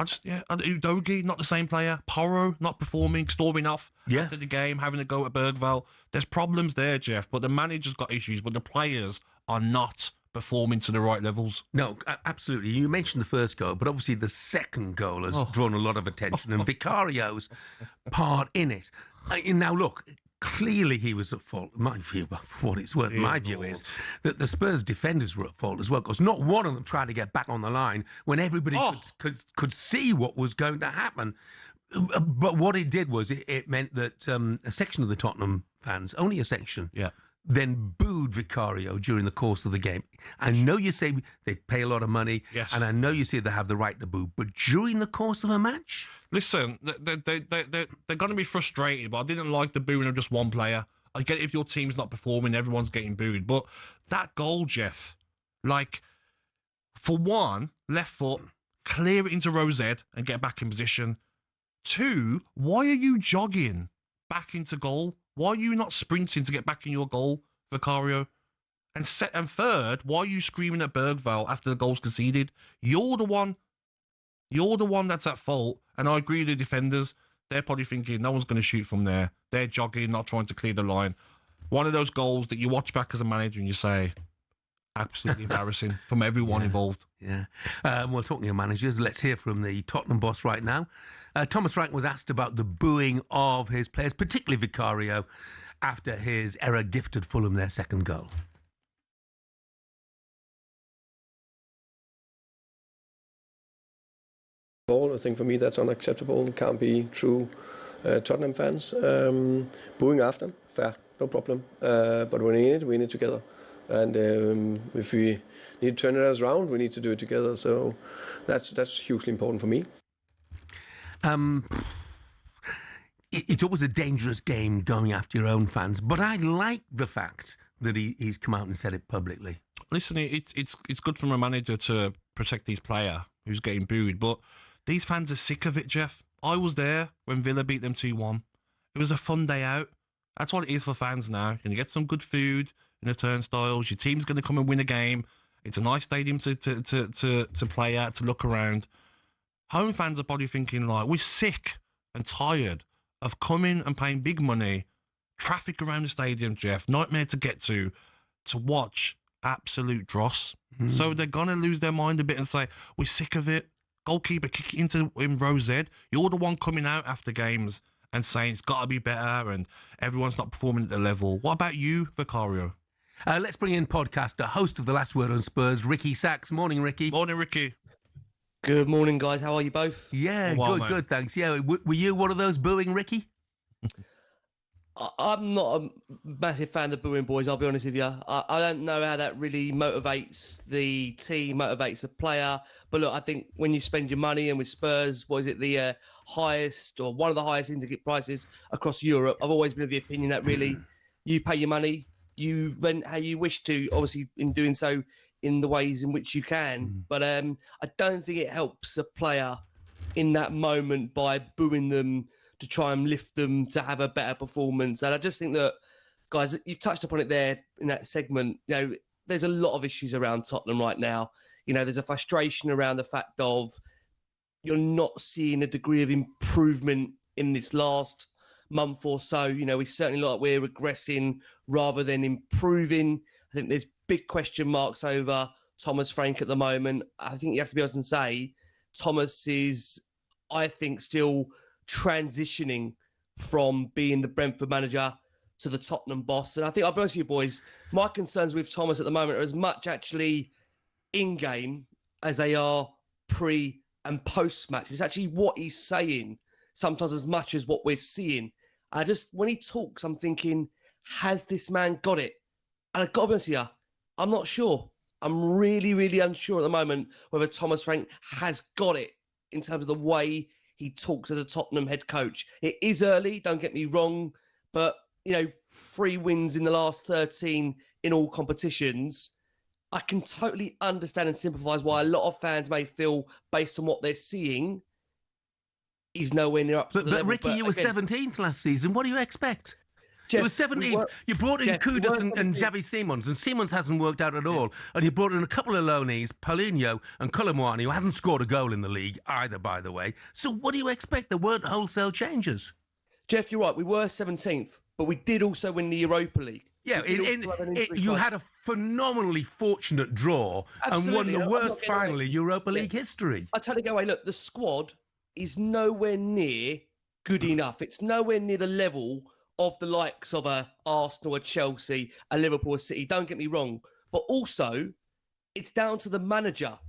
Speaker 3: Udogie, not the same player. Porro, not performing, storming off after the game, having to go at Bergvall. There's problems there, Jeff, but the manager's got issues, but the players are not performing to the right levels.
Speaker 2: No, absolutely. You mentioned the first goal, but obviously the second goal has drawn a lot of attention, and Vicario's part in it. Now, look, clearly he was at fault. My view, for what it's worth, my view is that the Spurs defenders were at fault as well, because not one of them tried to get back on the line when everybody could see what was going to happen. But what it did was it meant that a section of the Tottenham fans, only a section, then booed Vicario during the course of the game. I know you say they pay a lot of money, and I know you say they have the right to boo, but during the course of a match?
Speaker 3: Listen, they're going to be frustrated, but I didn't like the booing of just one player. I get it if your team's not performing, everyone's getting booed. But that goal, Jeff, like, for one, left foot, clear it into Rosette and get back in position. 2, why are you jogging back into goal? Why are you not sprinting to get back in your goal, Vicario? And 3rd, why are you screaming at Bergvall after the goal's conceded? You're the one that's at fault. And I agree with the defenders. They're probably thinking no one's going to shoot from there. They're jogging, not trying to clear the line. One of those goals that you watch back as a manager and you say, absolutely embarrassing from everyone involved.
Speaker 2: Yeah. Well, talking of managers, let's hear from the Tottenham boss right now. Thomas Frank was asked about the booing of his players, particularly Vicario, after his error gifted Fulham their second goal.
Speaker 12: I think for me that's unacceptable. It can't be true. Tottenham fans booing after, fair, no problem. But when we need it together. And if we need to turn it around, we need to do it together. So that's hugely important for me.
Speaker 2: It's always a dangerous game going after your own fans, but I like the fact that he's come out and said it publicly.
Speaker 3: Listen, it's good from a manager to protect his player who's getting booed, but these fans are sick of it, Jeff. I was there when Villa beat them 2-1. It was a fun day out. That's what it is for fans now. You're going to get some good food in the turnstiles. Your team's going to come and win a game. It's a nice stadium to play at, to look around. Home fans are probably thinking, like, we're sick and tired of coming and paying big money, traffic around the stadium, Jeff, nightmare to get to watch absolute dross. So they're going to lose their mind a bit and say, we're sick of it. Goalkeeper, kick it in Rosette. You're the one coming out after games and saying it's got to be better and everyone's not performing at the level. What about you, Vicario?
Speaker 2: Let's bring in podcaster, host of The Last Word on Spurs, Ricky Sachs. Morning, Ricky.
Speaker 3: Morning, Ricky.
Speaker 13: Good morning, guys. How are you both?
Speaker 2: Yeah, good, thanks. Yeah, were you one of those booing, Ricky?
Speaker 13: I'm not a massive fan of the booing boys, I'll be honest with you. I don't know how that really motivates the team, motivates the player. But look, I think when you spend your money, and with Spurs, what is it, the highest or one of the highest ticket prices across Europe, I've always been of the opinion that really you pay your money, you rent how you wish to, obviously in doing so in the ways in which you can. But I don't think it helps a player in that moment by booing them to try and lift them to have a better performance. And I just think that, guys, you've touched upon it there in that segment. You know, there's a lot of issues around Tottenham right now. You know, there's a frustration around the fact of you're not seeing a degree of improvement in this last month or so. You know, we certainly look like we're regressing rather than improving. I think there's big question marks over Thomas Frank at the moment. I think you have to be able to say Thomas is, I think, still transitioning from being the Brentford manager to the Tottenham boss. And I think, I'll be honest with you boys, my concerns with Thomas at the moment are as much actually in-game as they are pre and post-match. It's actually what he's saying sometimes as much as what we're seeing. When he talks, I'm thinking, has this man got it? And I've got to be honest with you, I'm not sure. I'm really, really unsure at the moment whether Thomas Frank has got it in terms of the way he talks as a Tottenham head coach. It is early, don't get me wrong, but, 3 wins in the last 13 in all competitions. I can totally understand and sympathise why a lot of fans may feel, based on what they're seeing, he's nowhere near up to the level.
Speaker 2: Ricky, you were 17th last season. What do you expect?
Speaker 13: Jeff,
Speaker 2: you were 17th. You brought in Kudus and Xavi Simons, and Simons hasn't worked out at all. And you brought in a couple of loanees, Paulinho and Colomwani, who hasn't scored a goal in the league either, by the way. So what do you expect? There weren't wholesale changes.
Speaker 13: Jeff, you're right. We were 17th, but we did also win the Europa League.
Speaker 2: Yeah, you had a phenomenally fortunate draw and won the worst final in Europa League history.
Speaker 13: I tell you, go away. Look, the squad is nowhere near good enough. It's nowhere near the level of the likes of a Arsenal, a Chelsea, a Liverpool, a City. Don't get me wrong. But also, it's down to the manager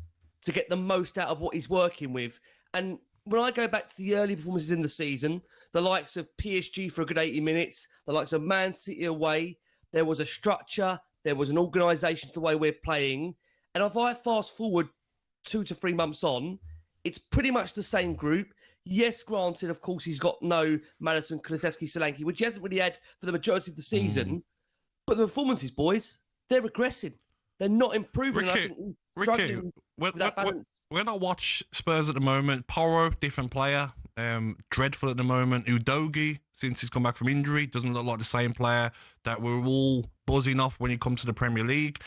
Speaker 13: to get the most out of what he's working with. And when I go back to the early performances in the season, the likes of PSG for a good 80 minutes, the likes of Man City away, there was a structure, there was an organisation to the way we're playing. And if I fast forward 2 to 3 months on, it's pretty much the same group. Yes, granted, of course, he's got no Maddison, Kulusevski, Solanke, which he hasn't really had for the majority of the season. But the performances, boys, they're regressing. They're not improving.
Speaker 3: Ricky, when I watch Spurs at the moment, Porro, different player, dreadful at the moment. Udogie, since he's come back from injury, doesn't look like the same player that we're all buzzing off when he comes to the Premier League.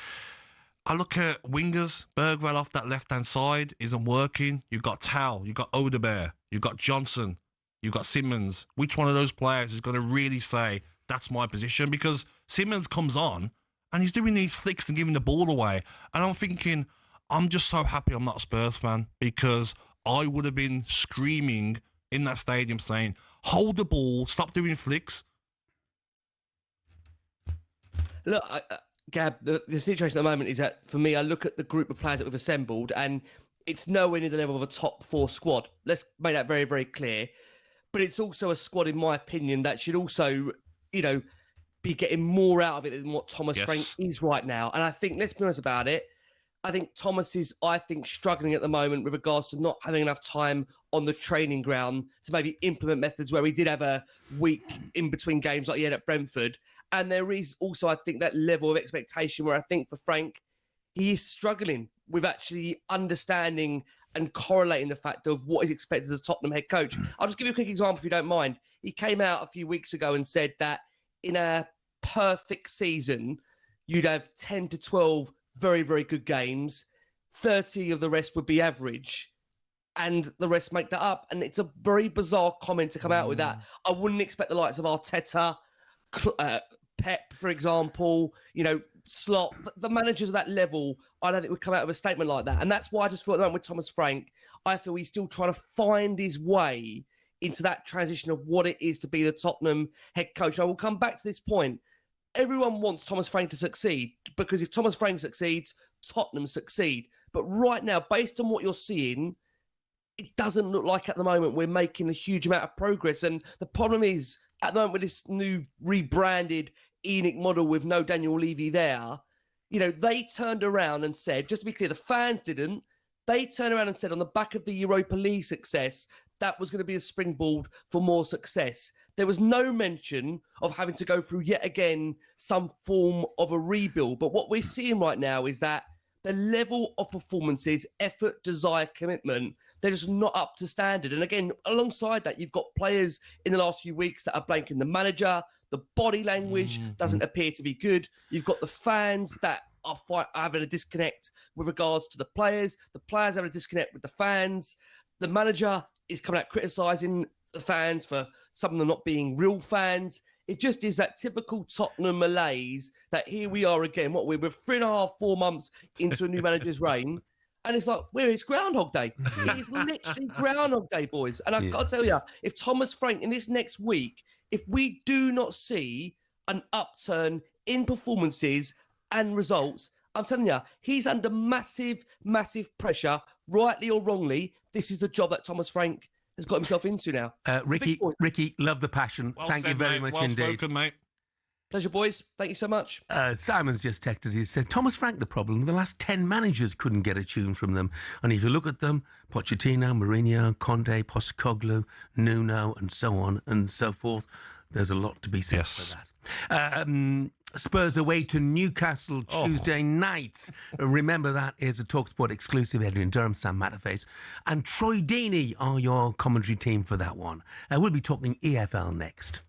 Speaker 3: I look at wingers. Bergwell off that left-hand side isn't working. You've got Tal, you've got Odebear, you've got Johnson, you've got Simmons. Which one of those players is going to really say, that's my position? Because Simmons comes on and he's doing these flicks and giving the ball away. And I'm thinking, I'm just so happy I'm not a Spurs fan, because I would have been screaming in that stadium saying, hold the ball, stop doing flicks.
Speaker 13: Look, Gab, the situation at the moment is that, for me, I look at the group of players that we've assembled and it's nowhere near the level of a top 4 squad. Let's make that very, very clear. But it's also a squad, in my opinion, that should also, be getting more out of it than what Thomas Frank is right now. And I think, let's be honest about it, I think Thomas is, struggling at the moment with regards to not having enough time on the training ground to maybe implement methods where he did have a week in between games like he had at Brentford. And there is also, I think, that level of expectation where I think for Frank, he is struggling with actually understanding and correlating the fact of what is expected as a Tottenham head coach. I'll just give you a quick example, if you don't mind. He came out a few weeks ago and said that in a perfect season, you'd have 10 to 12 very, very good games. 30 of the rest would be average, and the rest make that up. And it's a very bizarre comment to come out with that. I wouldn't expect the likes of Arteta, Pep, for example, Slot, the managers of that level, I don't think would come out with a statement like that. And that's why I just feel at the moment with Thomas Frank, I feel he's still trying to find his way into that transition of what it is to be the Tottenham head coach. And I will come back to this point. Everyone wants Thomas Frank to succeed, because if Thomas Frank succeeds, Tottenham succeed. But right now, based on what you're seeing, it doesn't look like at the moment we're making a huge amount of progress. And the problem is, at the moment with this new rebranded ENIC model with no Daniel Levy there, they turned around and said, just to be clear, the fans didn't, they turned around and said on the back of the Europa League success, that was going to be a springboard for more success. There was no mention of having to go through yet again some form of a rebuild. But what we're seeing right now is that the level of performances, effort, desire, commitment, they're just not up to standard. And again, alongside that, you've got players in the last few weeks that are blanking the manager. The body language doesn't appear to be good. You've got the fans that are having a disconnect with regards to the players. The players having a disconnect with the fans. The manager is coming out criticising the fans for some of them not being real fans. It just is that typical Tottenham malaise that here we are again. We're 3.5, 4 months into a new manager's reign. And it's like, it's Groundhog Day. It is literally Groundhog Day, boys. And I've got to tell you, if Thomas Frank in this next week, if we do not see an upturn in performances and results, I'm telling you, he's under massive, massive pressure, rightly or wrongly. This is the job that Thomas Frank has got himself into now.
Speaker 2: Ricky, love the passion.
Speaker 3: Well
Speaker 2: Thank
Speaker 3: said,
Speaker 2: you very
Speaker 3: mate.
Speaker 2: much indeed.
Speaker 3: Spoken, mate.
Speaker 13: Pleasure, boys. Thank you so much.
Speaker 2: Simon's just texted. He said, Thomas Frank, the problem, the last 10 managers couldn't get a tune from them. And if you look at them, Pochettino, Mourinho, Conte, Postecoglou, Nuno, and so on and so forth, there's a lot to be said for that. Spurs away to Newcastle Tuesday night. Remember, that is a talkSPORT exclusive. Adrian Durham, Sam Matterface, and Troy Deeney are your commentary team for that one. We'll be talking EFL next.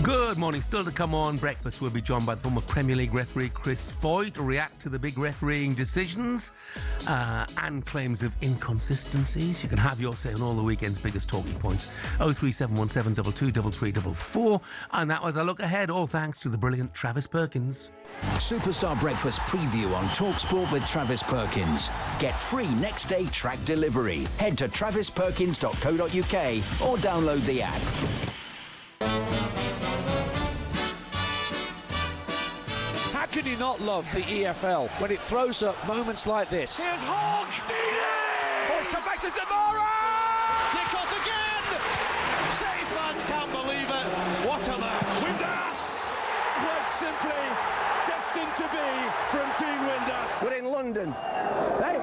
Speaker 2: Good morning. Still to come on breakfast, we'll be joined by the former Premier League referee Chris Foy to react to the big refereeing decisions and claims of inconsistencies. You can have your say on all the weekend's biggest talking points. 03717223344. And that was a look ahead, all thanks to the brilliant Travis Perkins.
Speaker 14: Superstar Breakfast preview on talkSPORT with Travis Perkins. Get free next day track delivery. Head to travisperkins.co.uk or download the app.
Speaker 6: How can you not love the EFL when it throws up moments like this?
Speaker 4: Here's Hawk! Oh, it's come back to Zamora!
Speaker 6: Tick off again! City fans can't believe it. What a match!
Speaker 4: Windass! Quite simply destined to be from Team Windass.
Speaker 15: We're in London. Hey,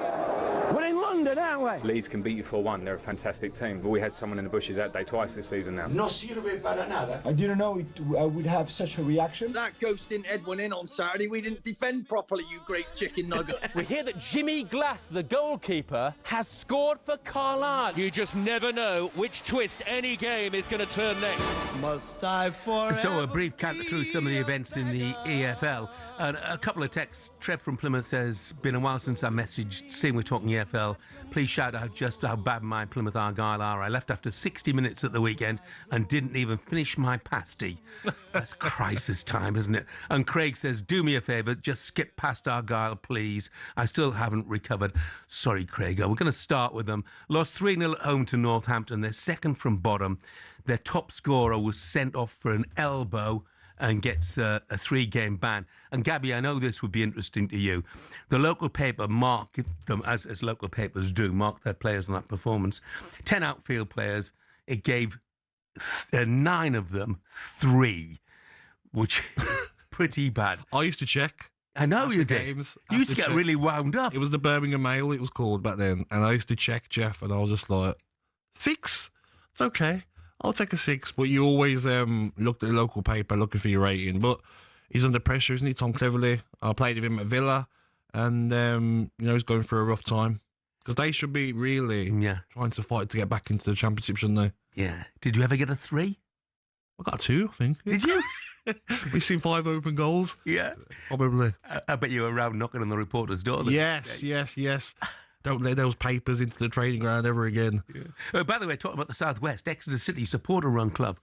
Speaker 15: we're in London, aren't we?
Speaker 16: Leeds can beat you 4-1. They're a fantastic team. But we had someone in the bushes that day twice this season now.
Speaker 15: No sirve para nada.
Speaker 17: I didn't know I would have such a reaction.
Speaker 18: That ghost didn't head one in on Saturday. We didn't defend properly, you great chicken nuggets.
Speaker 6: We hear that Jimmy Glass, the goalkeeper, has scored for Carlisle.
Speaker 5: You just never know which twist any game is going to turn next.
Speaker 15: Must I forever
Speaker 2: So a brief cut through some of the events in the EFL. And a couple of texts. Trev from Plymouth says, been a while since I messaged, seeing we're talking EFL. Please shout out just how bad my Plymouth Argyle are. I left after 60 minutes at the weekend and didn't even finish my pasty. That's crisis time, isn't it? And Craig says, do me a favour, just skip past Argyle, please. I still haven't recovered. Sorry, Craig. We're going to start with them. Lost 3-0 at home to Northampton. They're second from bottom. Their top scorer was sent off for an elbow and gets a 3-game ban. And Gabby, I know this would be interesting to you. The local paper marked them, as local papers do, mark their players on that performance. 10 outfield players, it gave 9 of them 3, which is pretty bad.
Speaker 3: I used to check.
Speaker 2: I know you did.
Speaker 3: Games,
Speaker 2: you used to get really wound up.
Speaker 3: It was the Birmingham Mail, it was called back then. And I used to check, Jeff, and I was just like, 6? It's okay. I'll take a 6, but you always looked at the local paper looking for your rating. But he's under pressure, isn't he, Tom Cleverley? I played with him at Villa, and he's going through a rough time because they should be really trying to fight to get back into the Championship, shouldn't they?
Speaker 2: Yeah. Did you ever get a 3?
Speaker 3: I got a 2, I think.
Speaker 2: Did you?
Speaker 3: We've seen 5 open goals.
Speaker 2: Yeah,
Speaker 3: probably.
Speaker 2: I bet you were around knocking on the reporter's door.
Speaker 3: Yes. Don't let those papers into the training ground ever again.
Speaker 2: Yeah. By the way, talking about the Southwest, Exeter City supporter-run club.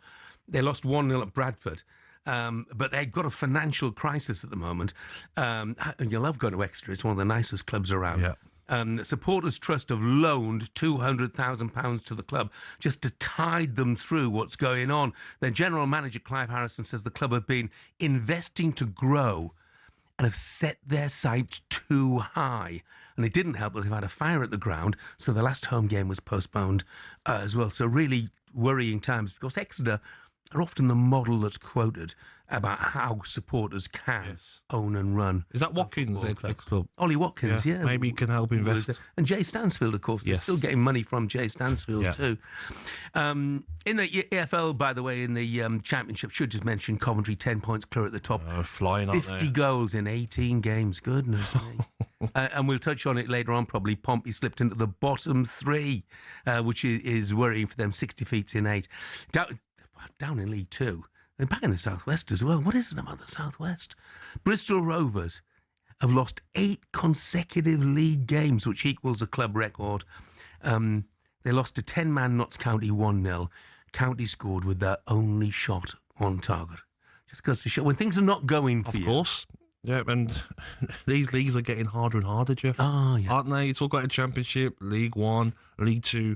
Speaker 2: They lost 1-0 at Bradford, but they've got a financial crisis at the moment. And you love going to Exeter. It's one of the nicest clubs around.
Speaker 3: Yeah.
Speaker 2: The Supporters Trust have loaned £200,000 to the club just to tide them through what's going on. Their general manager, Clive Harrison, says the club have been investing to grow and have set their sights too high. And it didn't help that they've had a fire at the ground, so the last home game was postponed as well. So really worrying times, because Exeter are often the model that's quoted about how supporters can own and run.
Speaker 3: Is that Watkins' ex-club?
Speaker 2: Ollie Watkins, yeah.
Speaker 3: Maybe he can help invest.
Speaker 2: And Jay Stansfield, of course. They're still getting money from Jay Stansfield too. In the EFL, by the way, in the Championship, should just mention Coventry 10 points clear at the top.
Speaker 3: Flying up
Speaker 2: 50 goals in 18 games. Goodness me. And we'll touch on it later on, probably. Pompey slipped into the bottom 3, which is worrying for them. 60 defeats in 8. Down in League 2. They're back in the Southwest as well. What is it about the Southwest? Bristol Rovers have lost 8 consecutive league games, which equals a club record. They lost to 10-man Notts County 1-0. County scored with their only shot on target. Just goes to show when things are not going for you.
Speaker 3: Of course. Yeah, and these leagues are getting harder and harder, Jeff.
Speaker 2: Oh, yeah.
Speaker 3: Aren't they? You talk about a Championship, League 1, League 2.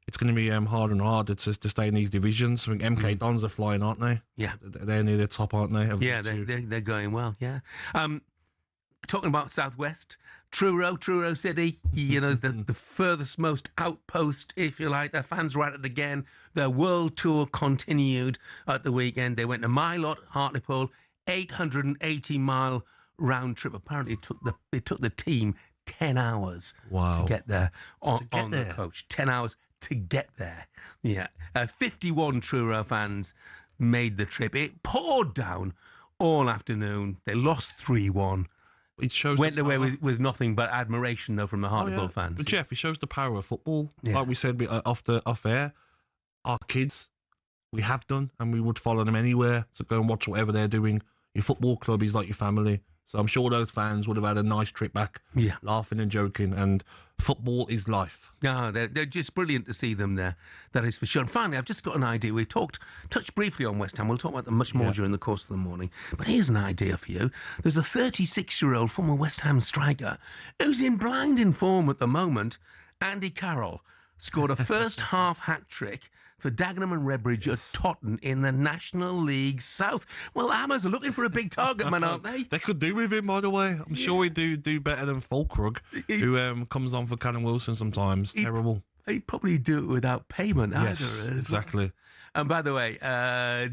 Speaker 3: It's going to be harder and harder to stay in these divisions. I think MK Dons are flying, aren't they?
Speaker 2: Yeah.
Speaker 3: They're near the top, aren't they?
Speaker 2: Yeah, they're going well, yeah. Talking about Southwest, Truro City, the furthest most outpost, if you like. Their fans were at it again. Their world tour continued at the weekend. They went to Milot, Hartlepool, 880-mile round trip. Apparently it took the team 10 hours to get there on the coach. 10 hours to get there. Yeah. 51 Truro fans made the trip. It poured down all afternoon. They lost 3-1.
Speaker 3: It shows
Speaker 2: went away with nothing but admiration, though, from the Hartlepool fans.
Speaker 3: But Jeff, it shows the power of football. Like we said off air, our kids We have done, and we would follow them anywhere to go and watch whatever they're doing. Your football club is like your family. So I'm sure those fans would have had a nice trip back, laughing and joking, and football is life.
Speaker 2: Yeah, they're just brilliant to see them there, that is for sure. And finally, I've just got an idea. We touched briefly on West Ham. We'll talk about them much more during the course of the morning. But here's an idea for you. There's a 36-year-old former West Ham striker who's in blinding form at the moment. Andy Carroll scored a first-half hat-trick for Dagenham and Redbridge at Tottenham in the National League South. Well, the Hammers are looking for a big target man, aren't they?
Speaker 3: They could do with him, by the way. I'm sure we do better than Fulkrug, who comes on for Callum Wilson sometimes. Terrible.
Speaker 2: He'd probably do it without payment either.
Speaker 3: Yes, exactly.
Speaker 2: And by the way,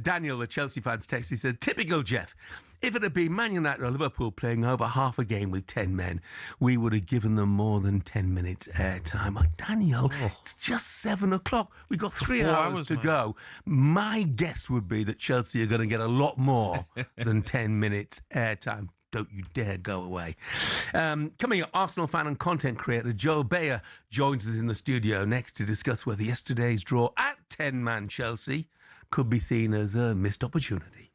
Speaker 2: Daniel, the Chelsea fans text, he said, typical Jeff. If it had been Man United or Liverpool playing over half a game with 10 men, we would have given them more than 10 minutes airtime. Oh, Daniel, it's just 7 o'clock. We've got 3 hours to go. My guess would be that Chelsea are going to get a lot more than 10 minutes airtime. Don't you dare go away. Coming up, Arsenal fan and content creator Joel Bayer joins us in the studio next to discuss whether yesterday's draw at 10-man Chelsea could be seen as a missed opportunity.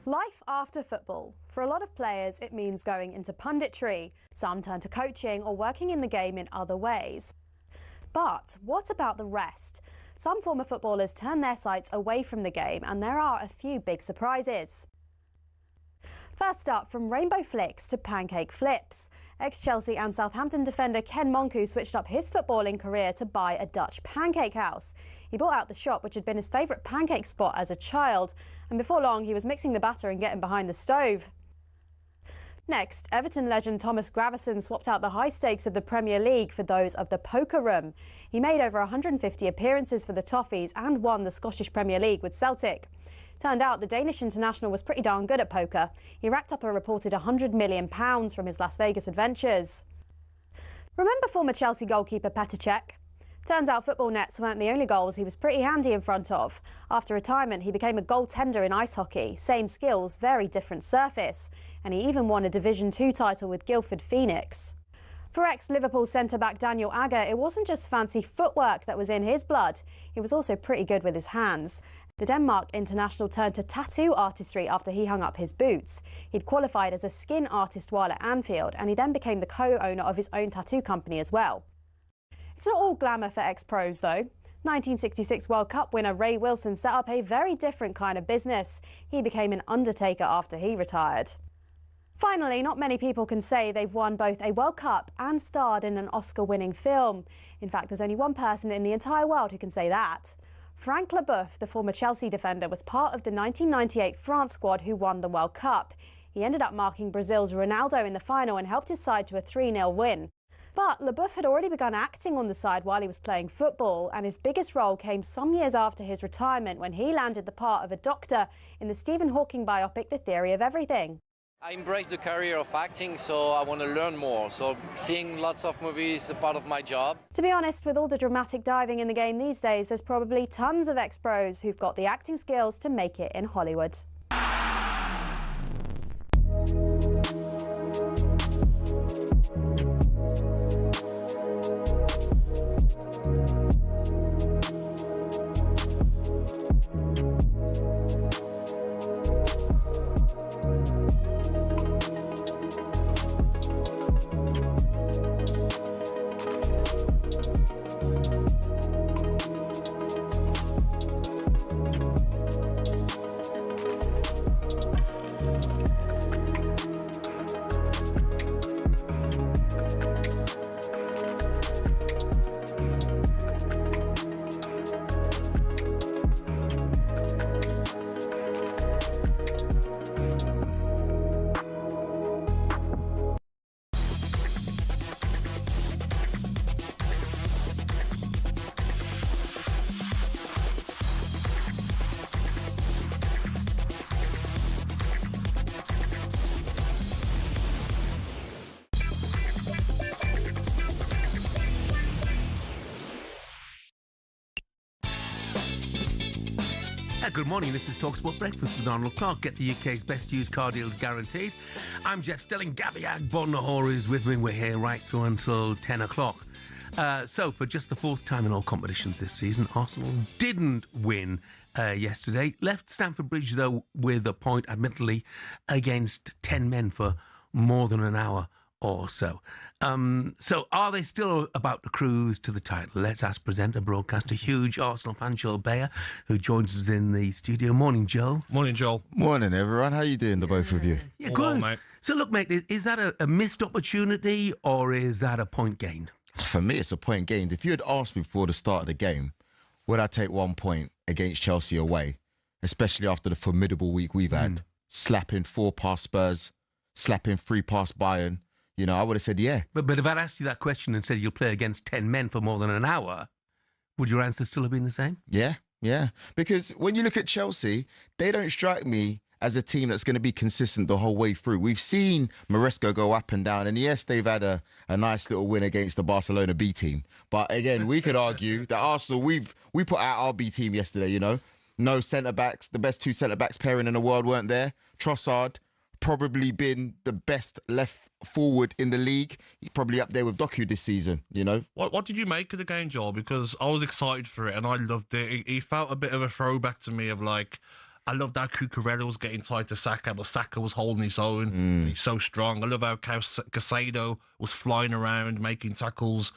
Speaker 19: Life after football. For a lot of players, it means going into punditry. Some turn to coaching or working in the game in other ways. But what about the rest? Some former footballers turn their sights away from the game, and there are a few big surprises. First up, from rainbow flicks to pancake flips. Ex-Chelsea and Southampton defender Ken Monku switched up his footballing career to buy a Dutch pancake house. He bought out the shop, which had been his favourite pancake spot as a child, and before long he was mixing the batter and getting behind the stove. Next, Everton legend Thomas Gravesen swapped out the high stakes of the Premier League for those of the poker room. He made over 150 appearances for the Toffees and won the Scottish Premier League with Celtic. Turned out the Danish international was pretty darn good at poker. He racked up a reported £100 million from his Las Vegas adventures. Remember former Chelsea goalkeeper Petr Cech? Turns out football nets weren't the only goals he was pretty handy in front of. After retirement, he became a goaltender in ice hockey. Same skills, very different surface. And he even won a Division 2 title with Guildford Phoenix. For ex-Liverpool centre-back Daniel Agger, it wasn't just fancy footwork that was in his blood. He was also pretty good with his hands. The Denmark international turned to tattoo artistry after he hung up his boots. He'd qualified as a skin artist while at Anfield, and he then became the co-owner of his own tattoo company as well. It's not all glamour for ex-pros, though. 1966 World Cup winner Ray Wilson set up a very different kind of business. He became an undertaker after he retired. Finally, not many people can say they've won both a World Cup and starred in an Oscar-winning film. In fact, there's only one person in the entire world who can say that. Frank Leboeuf, the former Chelsea defender, was part of the 1998 France squad who won the World Cup. He ended up marking Brazil's Ronaldo in the final and helped his side to a 3-0 win. But Leboeuf had already begun acting on the side while he was playing football, and his biggest role came some years after his retirement when he landed the part of a doctor in the Stephen Hawking biopic The Theory of Everything.
Speaker 20: I embrace the career of acting, so I want to learn more. So seeing lots of movies is a part of my job.
Speaker 19: To be honest, with all the dramatic diving in the game these days, there's probably tons of ex-pros who've got the acting skills to make it in Hollywood.
Speaker 2: Good morning, this is talkSPORT Breakfast with Arnold Clark. Get the UK's best used car deals guaranteed. I'm Jeff Stelling. Gabby Agbon is with me. We're here right through until 10 o'clock. So, for just the fourth time in all competitions this season, Arsenal didn't win yesterday. Left Stamford Bridge, though, with a point, admittedly, against 10 men for more than an hour or so. So are they still about to cruise to the title? Let's ask presenter, broadcaster, huge Arsenal fan, Joel Bayer, who joins us in the studio. Morning, Joel.
Speaker 3: Morning, Joel.
Speaker 21: Morning, everyone. How you doing, the both of you?
Speaker 2: Yeah, good. Well, mate. So look, mate, is that a missed opportunity or is that a point gained?
Speaker 21: For me, it's a point gained. If you had asked me before the start of the game, would I take 1 point against Chelsea away, especially after the formidable week we've had, slapping 4 past Spurs, slapping 3 past Bayern, you know, I would have said yeah.
Speaker 2: But if I'd asked you that question and said you'll play against 10 men for more than an hour, would your answer still have been the same?
Speaker 21: Yeah. Because when you look at Chelsea, they don't strike me as a team that's going to be consistent the whole way through. We've seen Maresco go up and down, and yes, they've had a nice little win against the Barcelona B team. But again, we could argue that Arsenal, we put out our B team yesterday, you know. No centre-backs, the best 2 centre-backs pairing in the world weren't there. Trossard, probably been the best left forward in the league. He's probably up there with Doku this season, you know.
Speaker 3: What did you make of the game, Joel? Because I was excited for it and I loved it. It felt a bit of a throwback to me of like, I loved how Cucurella was getting tied to Saka, but Saka was holding his own. He's so strong. I love how Casado was flying around, making tackles.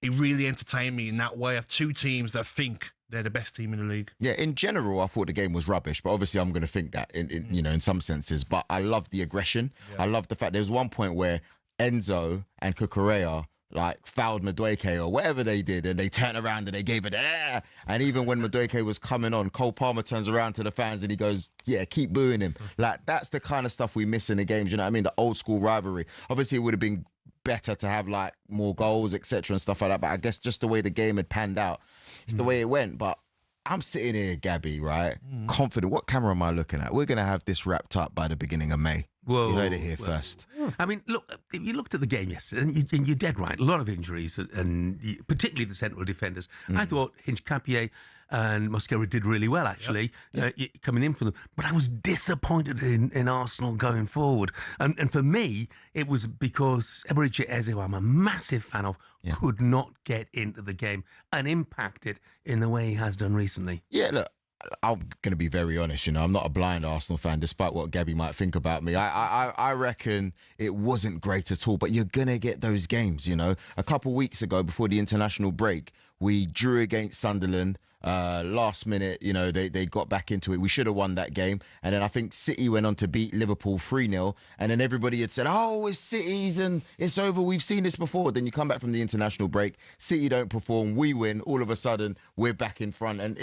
Speaker 3: It really entertained me in that way of 2 teams that think they're the best team in the league.
Speaker 21: Yeah, in general, I thought the game was rubbish, but obviously I'm going to think that in you know, in some senses. But I love the aggression. Yeah. I love the fact there was one point where Enzo and Cucurella like fouled Madueke or whatever they did, and they turned around and they gave it air. And even when Madueke was coming on, Cole Palmer turns around to the fans and he goes, yeah, keep booing him. Like, that's the kind of stuff we miss in the games, you know what I mean? The old school rivalry. Obviously, it would have been better to have like more goals, etc. and stuff like that. But I guess just the way the game had panned out, it's the way it went. But I'm sitting here, Gabby, right? Confident. What camera am I looking at? We're going to have this wrapped up by the beginning of May.
Speaker 2: Whoa,
Speaker 21: you heard it here first.
Speaker 2: I mean, look, if you looked at the game yesterday, and you're dead right, a lot of injuries, and particularly the central defenders. I thought Hinch-Capier and Mosquera did really well, actually, coming in for them. But I was disappointed in Arsenal going forward. And for me, it was because Eberechi Eze, who I'm a massive fan of, could not get into the game and impact it in the way he has done recently.
Speaker 21: Yeah, look, I'm going to be very honest, I'm not a blind Arsenal fan, despite what Gabby might think about me. I reckon it wasn't great at all, but you're going to get those games, A couple of weeks ago, before the international break, we drew against Sunderland. Last minute, they got back into it. We should have won that game. And then I think City went on to beat Liverpool 3-0. And then everybody had said, oh, it's City's and it's over. We've seen this before. Then you come back from the international break. City don't perform. We win. All of a sudden, we're back in front. And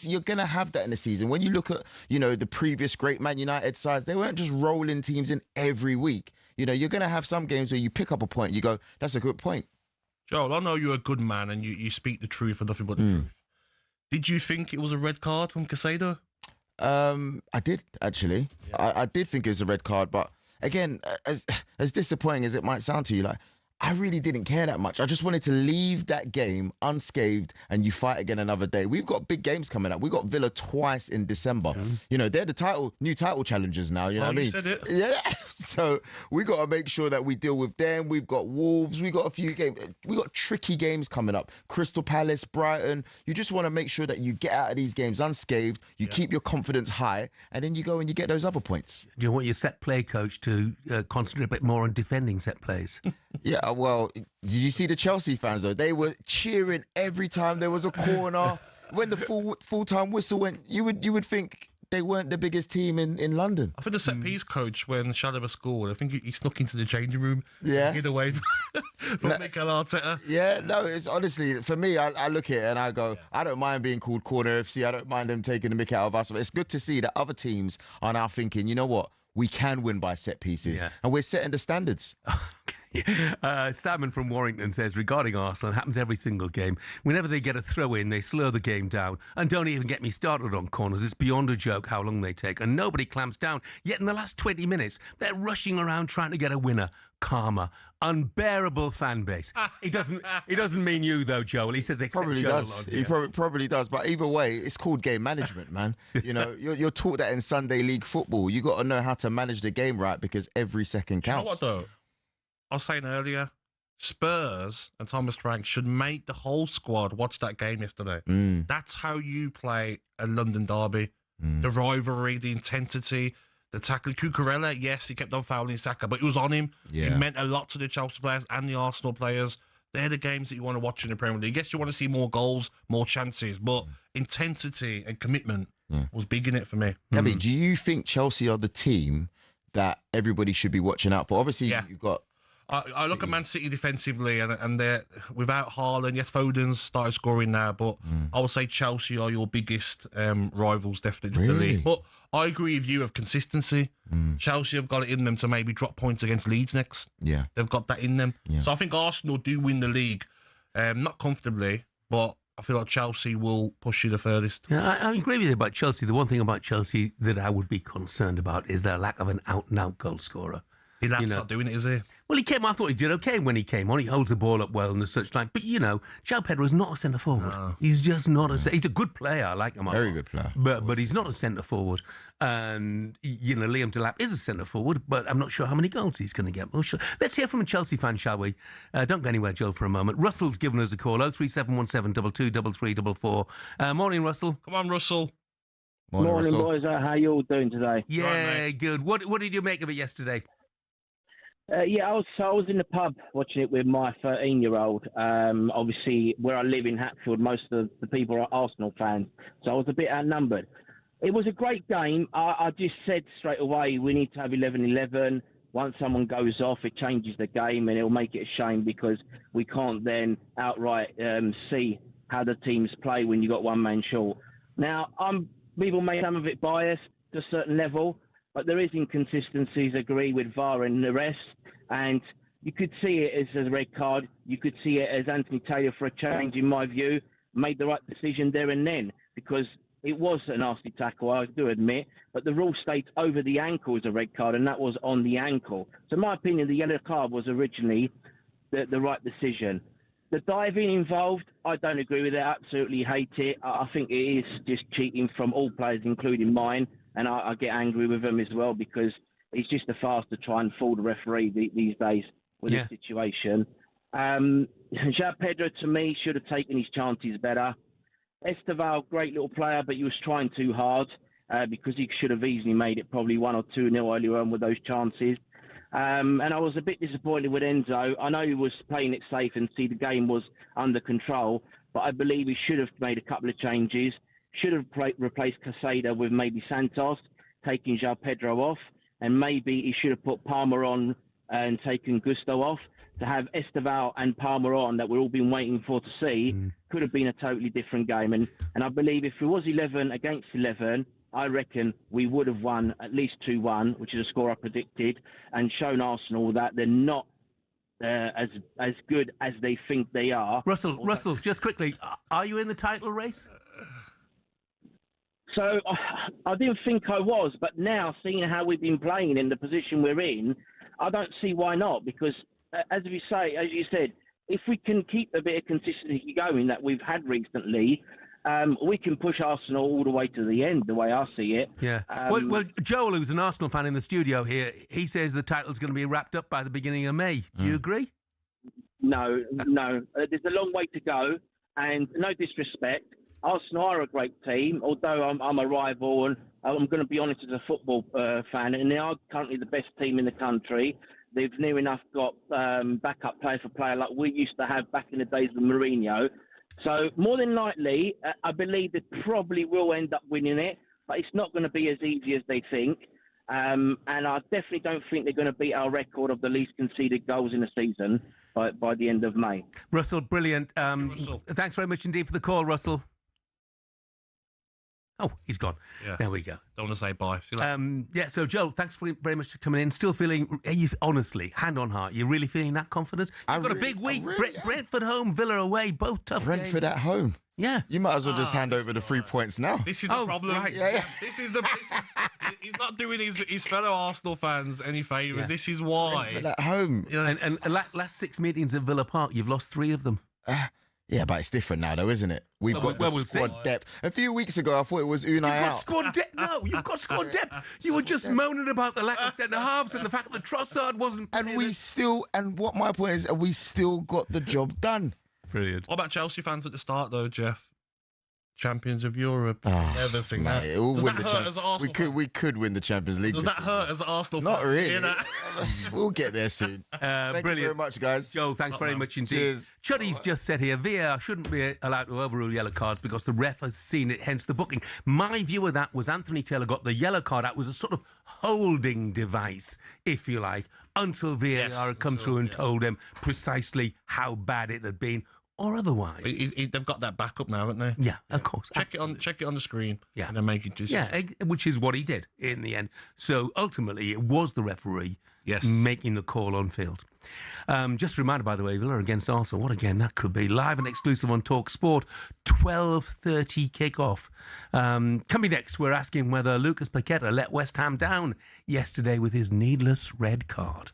Speaker 21: you're going to have that in the season. When you look at, the previous great Man United sides, they weren't just rolling teams in every week. You're going to have some games where you pick up a point. You go, that's a good point.
Speaker 3: Joel, I know you're a good man and you speak the truth and nothing but the truth. Did you think it was a red card from Caicedo?
Speaker 21: I did, actually. Yeah. I did think it was a red card, but again, as disappointing as it might sound to you, I really didn't care that much. I just wanted to leave that game unscathed and you fight again another day. We've got big games coming up. We've got Villa twice in December. They're the new title challengers now, you know what I mean?
Speaker 3: You said it.
Speaker 21: Yeah. So we got to make sure that we deal with them. We've got Wolves. We've got a few games. We've got tricky games coming up. Crystal Palace, Brighton. You just want to make sure that you get out of these games unscathed. You keep your confidence high and then you go and you get those other points.
Speaker 2: Do you want your set play coach to concentrate a bit more on defending set plays?
Speaker 21: Yeah, well, did you see the Chelsea fans, though? They were cheering every time there was a corner. When the full-time whistle went, you would think they weren't the biggest team in London.
Speaker 3: I think the set-piece coach, when Chalobah scored, I think he snuck into the changing room.
Speaker 21: Yeah.
Speaker 3: Get away from Mikel Arteta.
Speaker 21: Yeah, no, it's honestly, for me, I look at it and I go, I don't mind being called Corner FC. I don't mind them taking the mick out of us. But it's good to see that other teams are now thinking, you know what? We can win by set pieces. And we're setting the standards.
Speaker 2: Simon from Warrington says, regarding Arsenal, it happens every single game. Whenever they get a throw in, they slow the game down. And don't even get me started on corners. It's beyond a joke how long they take. And nobody clamps down. Yet in the last 20 minutes, they're rushing around trying to get a winner. Karma. Unbearable fan base. He doesn't mean you, though, Joel. He says except
Speaker 21: probably
Speaker 2: Joel.
Speaker 21: does. He probably does. But either way, it's called game management, man. You're taught that in Sunday League football. You got to know how to manage the game right because every second counts.
Speaker 3: You know what, though? I was saying earlier, Spurs and Thomas Frank should make the whole squad watch that game yesterday. That's how you play a London derby. The rivalry, the intensity, the tackle. Cucurella, yes, he kept on fouling Saka, but it was on him.
Speaker 21: Yeah.
Speaker 3: It meant a lot to the Chelsea players and the Arsenal players. They're the games that you want to watch in the Premier League. Yes, you want to see more goals, more chances, but intensity and commitment was big in it for me.
Speaker 21: Gabby, do you think Chelsea are the team that everybody should be watching out for? Obviously, you've got...
Speaker 3: I look at Man City defensively, and they're without Haaland. Yes, Foden's started scoring now, but I would say Chelsea are your biggest rivals, definitely.
Speaker 21: Really?
Speaker 3: The league. But I agree with you of consistency. Chelsea have got it in them to maybe drop points against Leeds next.
Speaker 21: Yeah,
Speaker 3: they've got that in them. Yeah. So I think Arsenal do win the league, not comfortably, but I feel like Chelsea will push you the furthest.
Speaker 2: Yeah, I agree with you about Chelsea. The one thing about Chelsea that I would be concerned about is their lack of an out-and-out goal scorer.
Speaker 3: He's not doing it, is he?
Speaker 2: Well, he came. I thought he did okay when he came on. He holds the ball up well and such like. But João Pedro is not a centre forward. No. He's just not a. He's a good player. I like him.
Speaker 21: Very good player.
Speaker 2: But he's not a centre forward. And Liam Delap is a centre forward. But I'm not sure how many goals he's going to get. Well, sure. Let's hear from a Chelsea fan, shall we? Don't go anywhere, Joel, for a moment. Russell's given us a call. 03717 223344. Morning, Russell.
Speaker 3: Come on, Russell.
Speaker 1: Morning, Russell. Boys. How you all doing today?
Speaker 2: Yeah, right, good. What did you make of it yesterday?
Speaker 1: I was in the pub watching it with my 13-year-old. Obviously, where I live in Hatfield, most of the people are Arsenal fans, so I was a bit outnumbered. It was a great game. I just said straight away, we need to have 11-11. Once someone goes off, it changes the game, and it'll make it a shame because we can't then outright see how the teams play when you've got one man short. Now, people may some of it biased to a certain level, but there is inconsistencies, agree with VAR and the rest. And you could see it as a red card. You could see it as Anthony Taylor, for a change, in my view, made the right decision there and then, because it was a nasty tackle, I do admit, but the rule states over the ankle is a red card, and that was on the ankle. So in my opinion, the yellow card was originally the right decision. The diving involved, I don't agree with it. Absolutely hate it. I think it is just cheating from all players, including mine. And I get angry with them as well because it's just a farce to try and fool the referee these days with this situation. João Pedro, to me, should have taken his chances better. Esteval, great little player, but he was trying too hard because he should have easily made it probably 1 or 2-0 earlier on with those chances. And I was a bit disappointed with Enzo. I know he was playing it safe and see the game was under control, but I believe he should have made a couple of changes. Should have replaced Casada with maybe Santos, taking João Pedro off, and maybe he should have put Palmer on and taken Gusto off. To have Esteval and Palmer on that we've all been waiting for to see could have been a totally different game. And I believe if it was 11 against 11, I reckon we would have won at least 2-1, which is a score I predicted, and shown Arsenal that they're not as good as they think they are.
Speaker 2: Russell, just quickly, are you in the title race?
Speaker 1: So I didn't think I was, but now seeing how we've been playing in the position we're in, I don't see why not, because as you said, if we can keep a bit of consistency going that we've had recently, we can push Arsenal all the way to the end, the way I see it.
Speaker 2: Yeah. Well, Joel, who's an Arsenal fan in the studio here, he says the title's going to be wrapped up by the beginning of May. Do you agree?
Speaker 1: No. There's a long way to go, and no disrespect, Arsenal are a great team, although I'm a rival, and I'm going to be honest as a football fan, and they are currently the best team in the country. They've near enough got backup player for player like we used to have back in the days with Mourinho. So more than likely, I believe they probably will end up winning it, but it's not going to be as easy as they think. And I definitely don't think they're going to beat our record of the least conceded goals in the season by the end of May.
Speaker 2: Russell, brilliant. Thanks very much indeed for the call, Russell. Oh, he's gone.
Speaker 3: Yeah.
Speaker 2: There we go.
Speaker 3: Don't want to say bye. See you later.
Speaker 2: Yeah, so Joel, thanks very much for coming in. Still feeling, honestly, hand on heart, you're really feeling that confident? You've got a big week. Brentford home, Villa away, both tough
Speaker 21: Brentford
Speaker 2: games.
Speaker 21: at home.
Speaker 2: Yeah.
Speaker 21: You might as well just hand over the 3 points now.
Speaker 3: This is the problem.
Speaker 21: Right, yeah.
Speaker 3: This is he's not doing his fellow Arsenal fans any favours.
Speaker 2: Yeah.
Speaker 3: This is why.
Speaker 21: Brentford at home.
Speaker 2: And last 6 meetings at Villa Park, you've lost 3 of them.
Speaker 21: Yeah, but it's different now, though, isn't it? We'll squad depth. A few weeks ago, I thought it was Unai out.
Speaker 2: Squad depth. No, you've got squad depth. You were just moaning about the lack of centre halves and the fact that Trossard wasn't.
Speaker 21: And what my point is, we still got the job done.
Speaker 2: Brilliant.
Speaker 3: What about Chelsea fans at the start, though, Jeff? Champions of Europe.
Speaker 21: Never
Speaker 3: sing that. Does that hurt as Arsenal?
Speaker 21: We could win the Champions League.
Speaker 3: Does that hurt as Arsenal?
Speaker 21: Not really.
Speaker 3: You know?
Speaker 21: We'll get there soon. Thank you very much, guys.
Speaker 2: Joel, thanks very much indeed.
Speaker 21: Cheers.
Speaker 2: Chuddy's just said here, VAR shouldn't be allowed to overrule yellow cards because the ref has seen it, hence the booking. My view of that was Anthony Taylor got the yellow card out. It was a sort of holding device, if you like, until VAR had come through and told him precisely how bad it had been. Or otherwise,
Speaker 3: they've got that backup now, haven't they?
Speaker 2: Yeah, of course.
Speaker 3: Check it on the screen.
Speaker 2: Yeah,
Speaker 3: and then make it just.
Speaker 2: Yeah, which is what he did in the end. So ultimately, it was the referee making the call on field. Just a reminder, by the way, Villa against Arsenal. What a game that could be! Live and exclusive on talkSPORT. 12:30 kickoff. Coming next, we're asking whether Lucas Paqueta let West Ham down yesterday with his needless red card.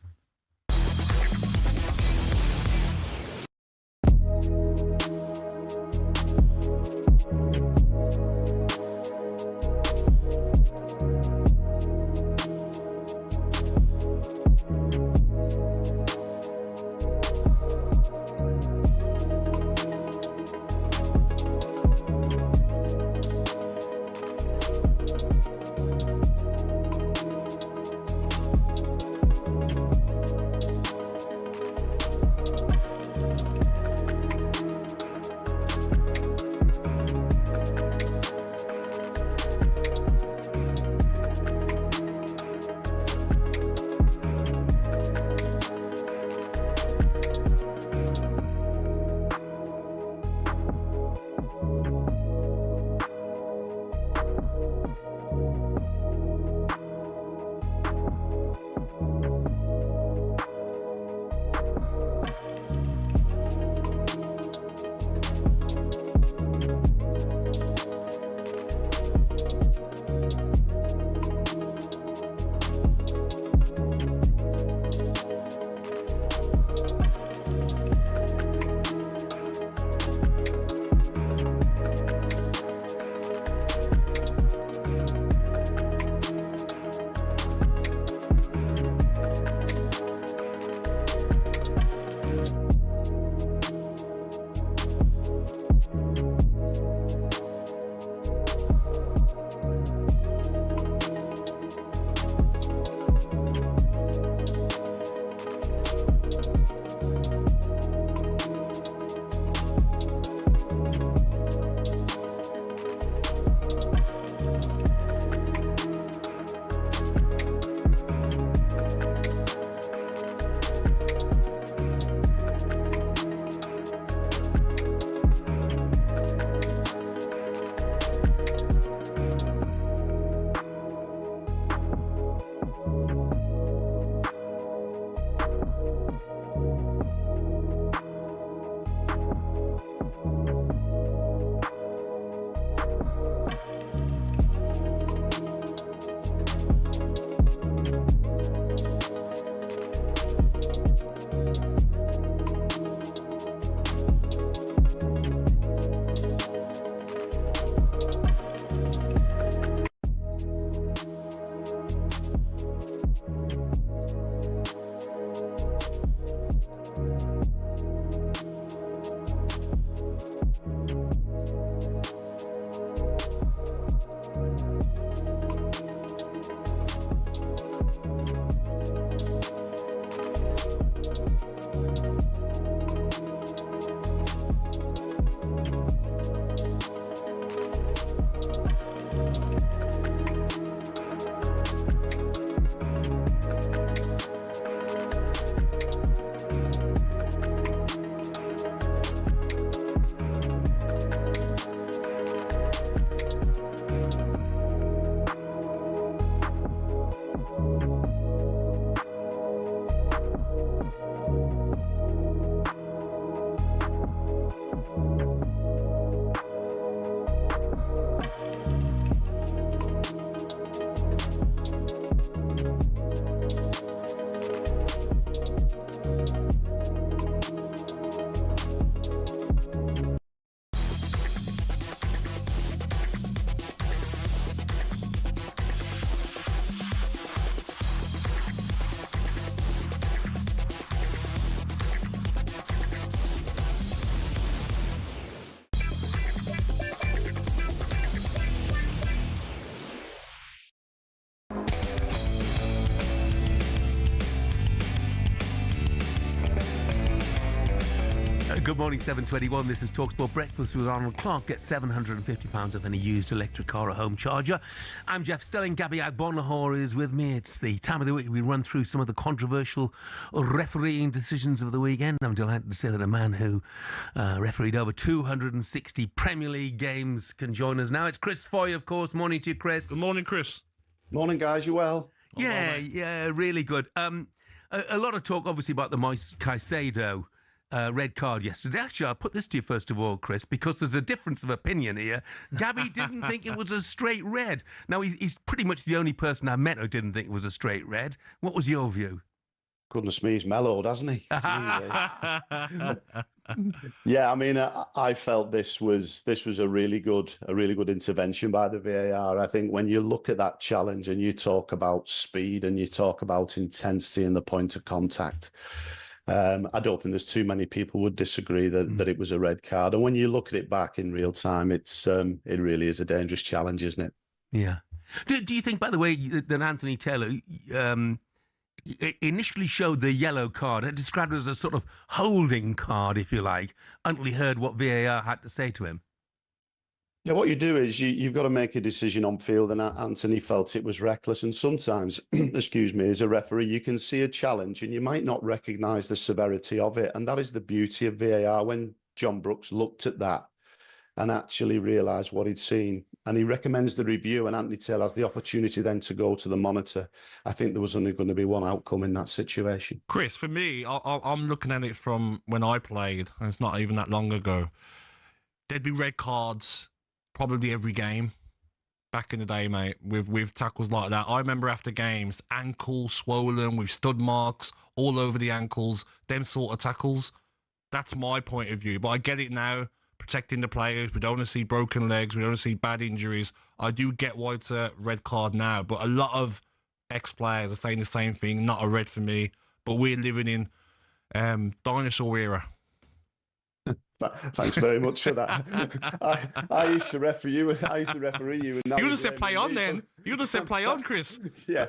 Speaker 2: Good morning, 7:21. This is talkSPORT Breakfast with Arnold Clark. Get £750 off any used electric car or home charger. I'm Jeff Stelling. Gabby Agbonlahor is with me. It's the time of the week we run through some of the controversial refereeing decisions of the weekend. I'm delighted to say that a man who refereed over 260 Premier League games can join us now. It's Chris Foy, of course. Morning to you, Chris.
Speaker 3: Good morning, Chris.
Speaker 7: Morning, guys. You well?
Speaker 2: Yeah, really good. A lot of talk, obviously, about the Moise Caicedo red card yesterday. Actually, I'll put this to you first of all, Chris, because there's a difference of opinion here. Gabby didn't think it was a straight red. Now, he's pretty much the only person I've met who didn't think it was a straight red. What was your view?
Speaker 7: Goodness me, he's mellowed, hasn't he? Yeah, I mean, I felt this was a really good intervention by the VAR. I think when you look at that challenge and you talk about speed and you talk about intensity and the point of contact, I don't think there's too many people would disagree that it was a red card. And when you look at it back in real time, it really is a dangerous challenge, isn't it?
Speaker 2: Yeah. Do you think, by the way, that Anthony Taylor initially showed the yellow card, it described it as a sort of holding card, if you like, until he heard what VAR had to say to him?
Speaker 7: Yeah, what you do is you've got to make a decision on field, and Anthony felt it was reckless. And sometimes, excuse me, as a referee, you can see a challenge and you might not recognise the severity of it. And that is the beauty of VAR. When John Brooks looked at that and actually realised what he'd seen, and he recommends the review, and Anthony Taylor has the opportunity then to go to the monitor, I think there was only going to be one outcome in that situation.
Speaker 3: Chris, for me, I'm looking at it from when I played, and it's not even that long ago. There'd be red cards probably every game back in the day, mate, with tackles like that. I remember after games, ankles swollen with stud marks all over the ankles, them sort of tackles. That's my point of view. But I get it now, protecting the players. We don't want to see broken legs. We don't want to see bad injuries. I do get why it's a red card now, but a lot of ex-players are saying the same thing, not a red for me. But we're living in dinosaur era.
Speaker 7: Thanks very much for that. I used to referee you. And
Speaker 3: you would have said play on then. You would have said play on, Chris.
Speaker 7: Yeah,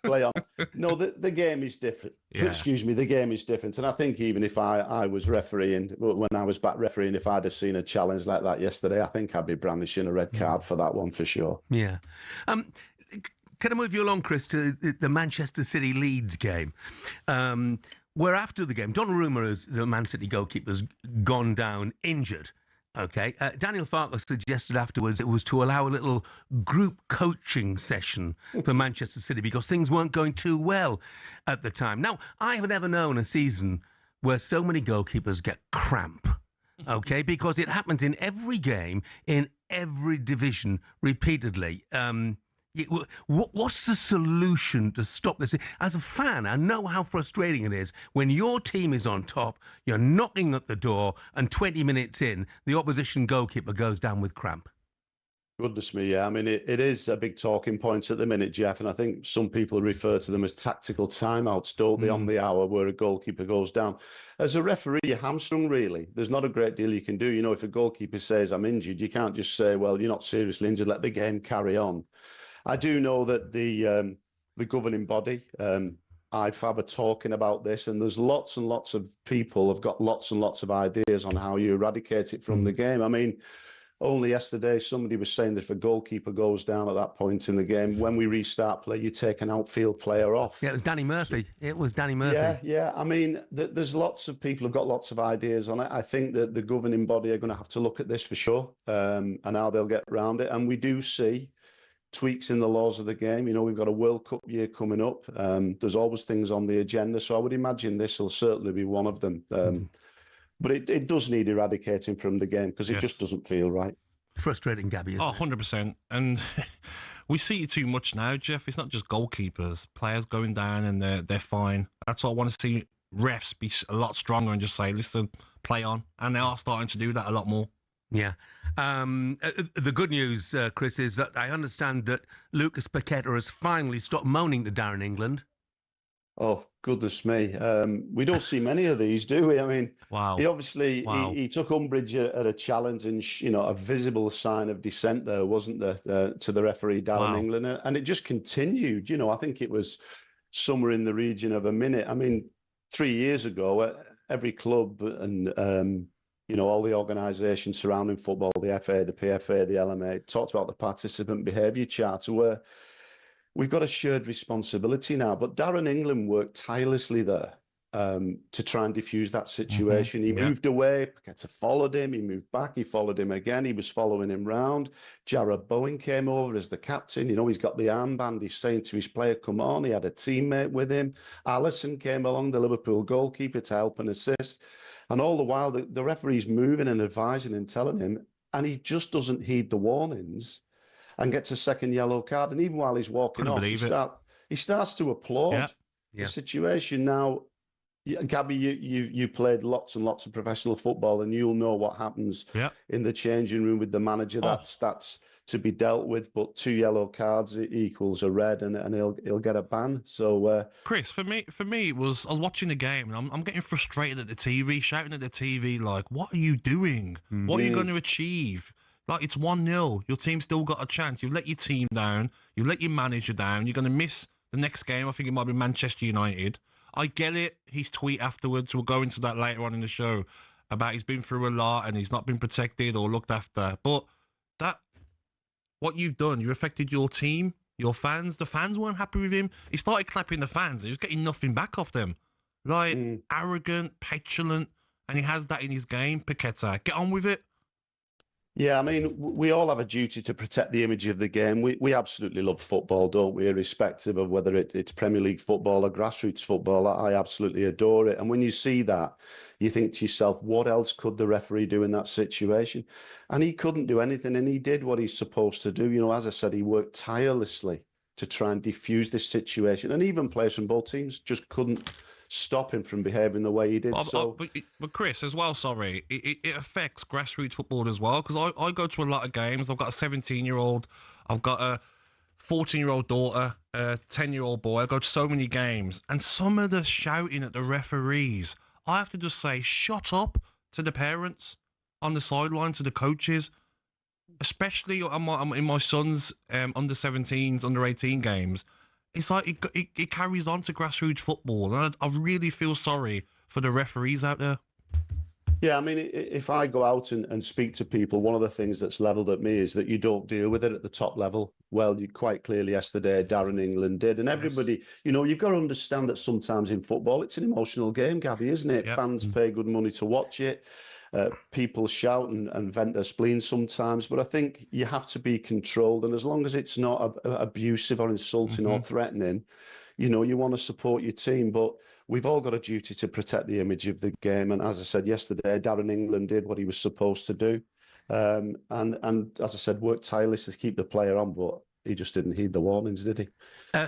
Speaker 7: play on. No, the game is different. Yeah. Excuse me, the game is different. And I think even if I was refereeing, when I was back refereeing, if I'd have seen a challenge like that yesterday, I think I'd be brandishing a red card for that one for sure.
Speaker 2: Yeah. Can I move you along, Chris, to the Manchester City Leeds game? Where after the game, Donnarumma, the Man City goalkeeper, has gone down injured. Okay, Daniel Farker suggested afterwards it was to allow a little group coaching session for Manchester City because things weren't going too well at the time. Now, I have never known a season where so many goalkeepers get cramp. Okay, because it happens in every game, in every division, repeatedly. What's the solution to stop this? As a fan, I know how frustrating it is when your team is on top, you're knocking at the door, and 20 minutes in, the opposition goalkeeper goes down with cramp.
Speaker 7: Goodness me, yeah. I mean, it is a big talking point at the minute, Jeff, and I think some people refer to them as tactical timeouts, don't they, on the hour where a goalkeeper goes down. As a referee, you're hamstrung, really. There's not a great deal you can do. You know, if a goalkeeper says, I'm injured, you can't just say, well, you're not seriously injured, let the game carry on. I do know that the governing body, IFAB, are talking about this, and there's lots and lots of people have got lots and lots of ideas on how you eradicate it from the game. I mean, only yesterday, somebody was saying that if a goalkeeper goes down at that point in the game, when we restart play, you take an outfield player off.
Speaker 2: Yeah, it was Danny Murphy. It was Danny Murphy.
Speaker 7: Yeah. I mean, there's lots of people who've got lots of ideas on it. I think that the governing body are going to have to look at this for sure, and how they'll get around it. And we do see tweaks in the laws of the game. You know, we've got a World Cup year coming up. There's always things on the agenda. So I would imagine this will certainly be one of them. But it does need eradicating from the game because it just doesn't feel right.
Speaker 2: Frustrating, Gabby, isn't it?
Speaker 3: 100%. And we see it too much now, Jeff. It's not just goalkeepers. Players going down and they're fine. That's why I want to see refs be a lot stronger and just say, listen, play on. And they are starting to do that a lot more.
Speaker 2: Yeah. The good news, Chris, is that I understand that Lucas Paqueta has finally stopped moaning to Darren England.
Speaker 7: Oh, goodness me. We don't see many of these, do we? I mean,
Speaker 3: wow.
Speaker 7: He obviously, he took umbrage at a challenge and, a visible sign of dissent there, wasn't there, to the referee, Darren England. And it just continued. I think it was somewhere in the region of a minute. I mean, 3 years ago, every club and, all the organisations surrounding football, the FA, the PFA, the LMA, talked about the participant behaviour charter where we've got a shared responsibility now. But Darren England worked tirelessly there to try and diffuse that situation. He moved away, Paqueta followed him, he moved back, he followed him again, he was following him round. Jared Bowen came over as the captain. He's got the armband, he's saying to his player, come on. He had a teammate with him. Alisson came along, the Liverpool goalkeeper, to help and assist. And all the while, the referee's moving and advising and telling him, and he just doesn't heed the warnings and gets a second yellow card. And even while he's walking off, he starts to applaud the situation. Now, Gabby, you played lots and lots of professional football, and you'll know what happens in the changing room with the manager. That's to be dealt with. But 2 yellow cards equals a red, and he'll get a ban. So,
Speaker 3: Chris, for me, it was I was watching the game, and I'm getting frustrated at the TV, shouting at the TV like, "What are you doing? What are you going to achieve?" Like, it's 1-0. Your team's still got a chance. You've let your team down. You've let your manager down. You're going to miss the next game. I think it might be Manchester United. I get it. His tweet afterwards, we'll go into that later on in the show, about he's been through a lot and he's not been protected or looked after. But what you've done, you affected your team, your fans. The fans weren't happy with him. He started clapping the fans. He was getting nothing back off them. Like, arrogant, petulant, and he has that in his game. Paqueta, get on with it.
Speaker 7: Yeah, I mean, we all have a duty to protect the image of the game. We absolutely love football, don't we? Irrespective of whether it's Premier League football or grassroots football, I absolutely adore it. And when you see that, you think to yourself, what else could the referee do in that situation? And he couldn't do anything, and he did what he's supposed to do. As I said, he worked tirelessly to try and diffuse this situation. And even players from both teams just couldn't stop him from behaving the way he did.
Speaker 3: But Chris, as well, sorry, it affects grassroots football as well, because I go to a lot of games. I've got a 17-year-old, I've got a 14-year-old daughter, a 10-year-old boy. I go to so many games, and some of the shouting at the referees, I have to just say, shut up to the parents on the sideline, to the coaches, especially in my son's under-17s, under-18 games. It's like it carries on to grassroots football, and I really feel sorry for the referees out there.
Speaker 7: Yeah, I mean, if I go out and speak to people, one of the things that's levelled at me is that you don't deal with it at the top level. Well, you quite clearly yesterday, Darren England did. And everybody, you've got to understand that sometimes in football, it's an emotional game, Gabby, isn't it? Yep. Fans pay good money to watch it. People shout and vent their spleen sometimes, but I think you have to be controlled. And as long as it's not abusive or insulting or threatening, you want to support your team. But we've all got a duty to protect the image of the game. And as I said yesterday, Darren England did what he was supposed to do. And as I said, worked tirelessly to keep the player on. But he just didn't heed the warnings, did he?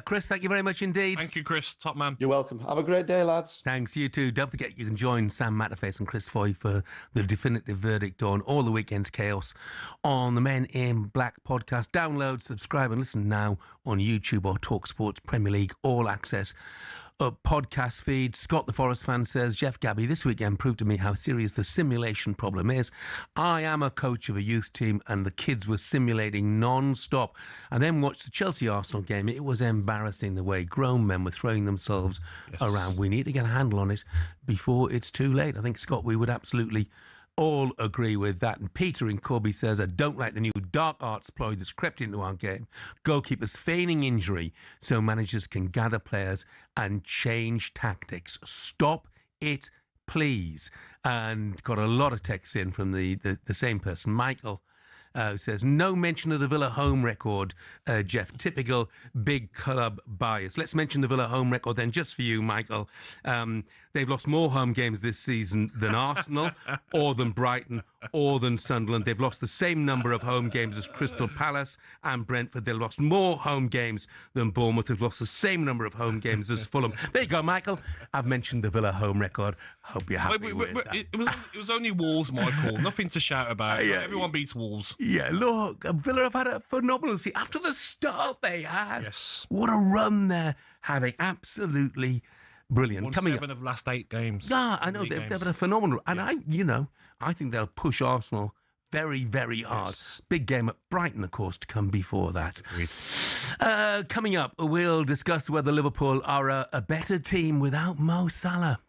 Speaker 2: Chris, thank you very much indeed.
Speaker 3: Thank you, Chris. Top man.
Speaker 7: You're welcome. Have a great day, lads.
Speaker 2: Thanks, you too. Don't forget you can join Sam Matterface and Chris Foy for the definitive verdict on all the weekend's chaos on the Men in Black podcast. Download, subscribe and listen now on YouTube or talkSPORT's Premier League All Access podcast feed. Scott the Forest fan says, Jeff Gabby, this weekend proved to me how serious the simulation problem is. I am a coach of a youth team and the kids were simulating non-stop. I then watched the Chelsea-Arsenal game. It was embarrassing the way grown men were throwing themselves around. We need to get a handle on it before it's too late. I think, Scott, we would absolutely all agree with that. And Peter in Corby says, I don't like the new dark arts ploy that's crept into our game. Goalkeepers feigning injury so managers can gather players and change tactics. Stop it, please. And got a lot of texts in from the same person. Michael says, no mention of the Villa home record, Jeff. Typical big club bias. Let's mention the Villa home record then, just for you, Michael. They've lost more home games this season than Arsenal, or than Brighton, or than Sunderland. They've lost the same number of home games as Crystal Palace and Brentford. They've lost more home games than Bournemouth. They've lost the same number of home games as Fulham. There you go, Michael. I've mentioned the Villa home record. Hope you're happy with that.
Speaker 3: It was only Wolves, Michael. Nothing to shout about.
Speaker 2: Yeah.
Speaker 3: Everyone beats Wolves.
Speaker 2: Yeah, look, Villa have had a phenomenal season. After the start they had.
Speaker 3: Yes.
Speaker 2: What a run they're having. Absolutely brilliant.
Speaker 3: Won
Speaker 2: Coming
Speaker 3: 7 of the last 8 games.
Speaker 2: Yeah, I know. They've had a phenomenal... And I think they'll push Arsenal very, very hard.
Speaker 3: Yes.
Speaker 2: Big game at Brighton, of course, to come before that. Coming up, we'll discuss whether Liverpool are a better team without Mo Salah.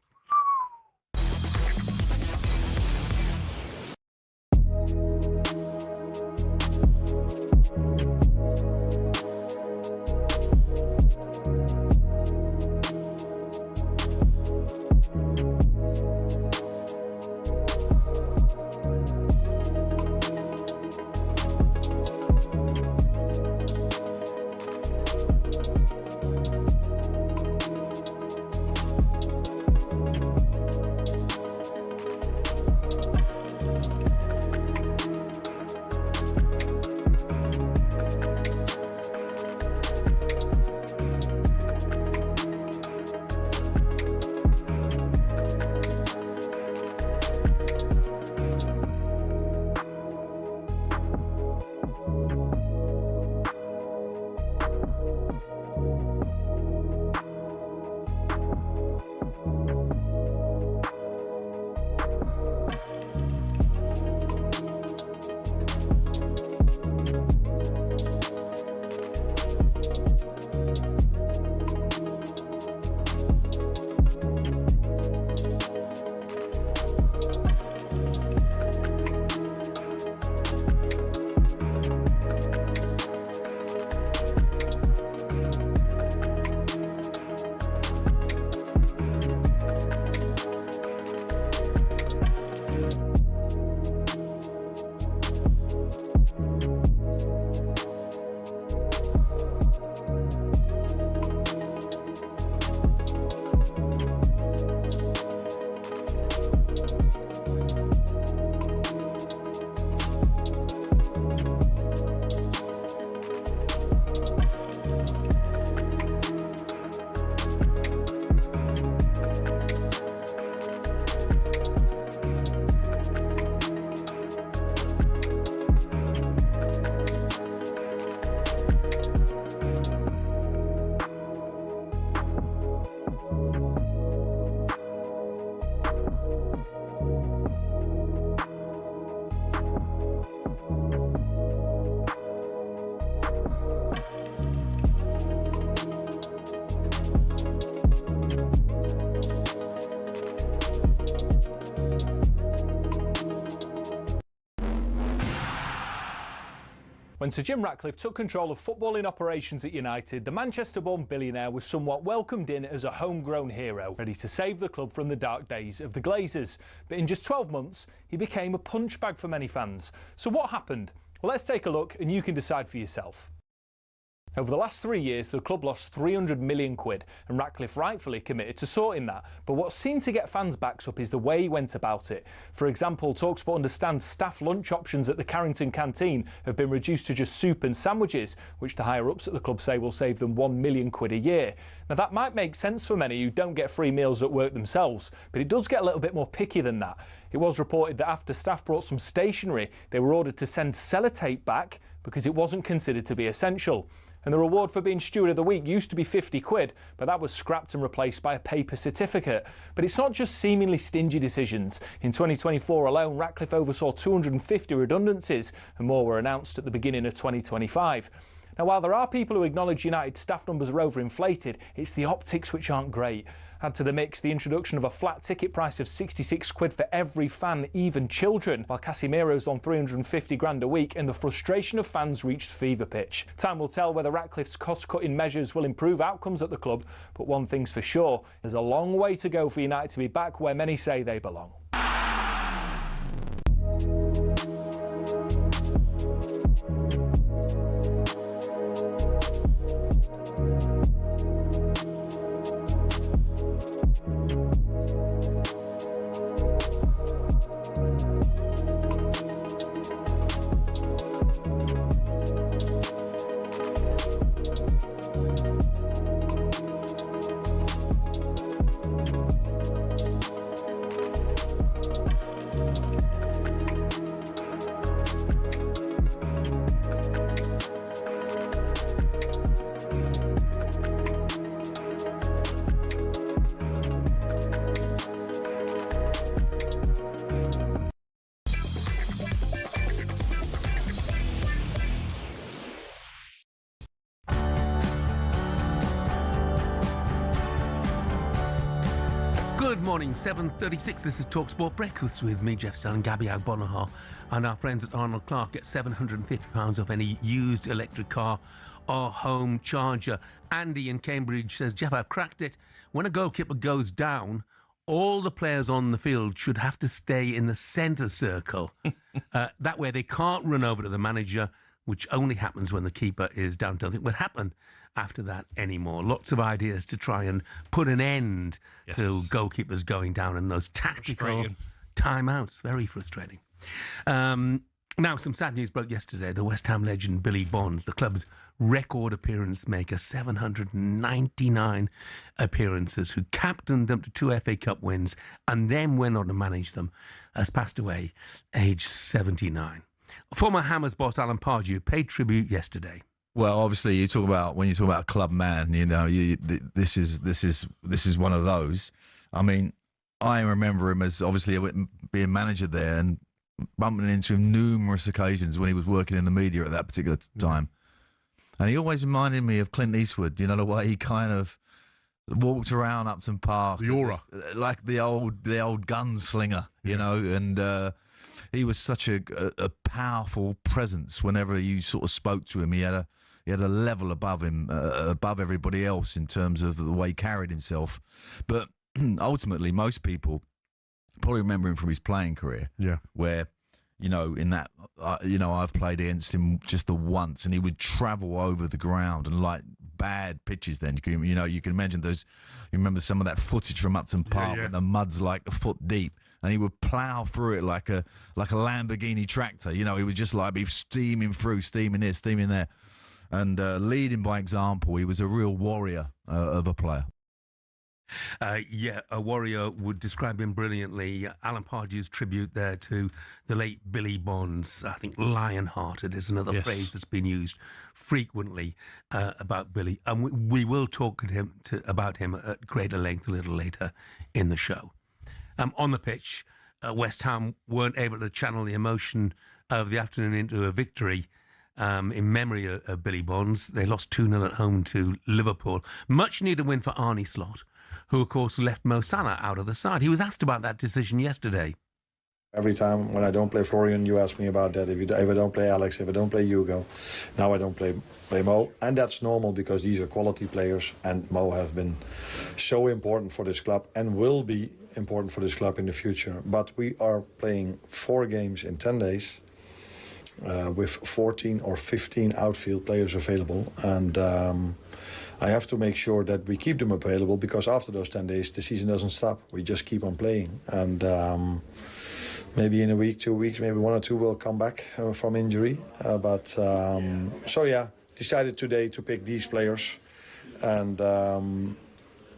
Speaker 8: When Sir Jim Ratcliffe took control of footballing operations at United, the Manchester-born billionaire was somewhat welcomed in as a homegrown hero, ready to save the club from the dark days of the Glazers. But in just 12 months, he became a punchbag for many fans. So what happened? Well, let's take a look and you can decide for yourself. Over the last 3 years, the club lost 300 million quid, and Ratcliffe rightfully committed to sorting that. But what seemed to get fans' backs up is the way he went about it. For example, talkSPORT understands staff lunch options at the Carrington canteen have been reduced to just soup and sandwiches, which the higher-ups at the club say will save them 1 million quid a year. Now, that might make sense for many who don't get free meals at work themselves, but it does get a little bit more picky than that. It was reported that after staff brought some stationery, they were ordered to send sellotape back because it wasn't considered to be essential. And the reward for being Steward of the Week used to be 50 quid, but that was scrapped and replaced by a paper certificate. But it's not just seemingly stingy decisions. In 2024 alone, Ratcliffe oversaw 250 redundancies, and more were announced at the beginning of 2025. Now, while there are people who acknowledge United staff numbers are overinflated, it's the optics which aren't great. Add to the mix the introduction of a flat ticket price of 66 quid for every fan, even children, while Casemiro's on 350 grand a week, and the frustration of fans reached fever pitch. Time will tell whether Ratcliffe's cost-cutting measures will improve outcomes at the club, but one thing's for sure, there's a long way to go for United to be back where many say they belong.
Speaker 2: Good morning, 7:36. This is talkSPORT Breakfast with me, Jeff Stelling, Gabby Agbonahar, and our friends at Arnold Clark get £750 off any used electric car or home charger. Andy in Cambridge says, Jeff, I've cracked it. When a goalkeeper goes down, all the players on the field should have to stay in the centre circle. That way they can't run over to the manager, which only happens when the keeper is down. Don't think it will happen after that anymore. Lots of ideas to try and put an end to goalkeepers going down and those tactical timeouts. Very frustrating. Now, some sad news broke yesterday. The West Ham legend Billy Bonds, the club's record appearance maker, 799 appearances, who captained them to 2 FA Cup wins and then went on to manage them, has passed away, aged 79. Former Hammers boss Alan Pardew paid tribute yesterday.
Speaker 9: Well, obviously, when you talk about a club man, you know, this is one of those. I mean, I remember him as obviously being manager there and bumping into him numerous occasions when he was working in the media at that particular time. And he always reminded me of Clint Eastwood, you know, the way he kind of walked around Upton Park.
Speaker 3: The aura.
Speaker 9: Like the old gunslinger, you know, and he was such a powerful presence whenever you sort of spoke to him. He had a level above him, above everybody else in terms of the way he carried himself. But ultimately, most people probably remember him from his playing career.
Speaker 3: Yeah.
Speaker 9: Where, you know, in that, I've played against him just the once, and he would travel over the ground and like bad pitches. Then you can imagine those. You remember some of that footage from Upton Park when the mud's like a foot deep, and he would plough through it like a Lamborghini tractor. You know, he would just like be steaming through, steaming here, steaming there. And leading by example, he was a real warrior of a player.
Speaker 2: A warrior would describe him brilliantly. Alan Pardew's tribute there to the late Billy Bonds. I think lion-hearted is another phrase that's been used frequently about Billy. And we will talk about him at greater length a little later in the show. On the pitch, West Ham weren't able to channel the emotion of the afternoon into a victory. In memory of Billy Bonds. They lost 2-0 at home to Liverpool. Much needed win for Arne Slot, who, of course, left Mo Salah out of the side. He was asked about that decision yesterday.
Speaker 22: Every time when I don't play Florian, you ask me about that. If I don't play Alex, if I don't play Hugo, now I don't play Mo. And that's normal because these are quality players, and Mo has been so important for this club and will be important for this club in the future. But we are playing 4 games in 10 days. with 14 or 15 outfield players available. And I have to make sure that we keep them available, because after those 10 days, the season doesn't stop. We just keep on playing. And maybe in a week, 2 weeks, maybe 1 or 2 will come back from injury. Decided today to pick these players. And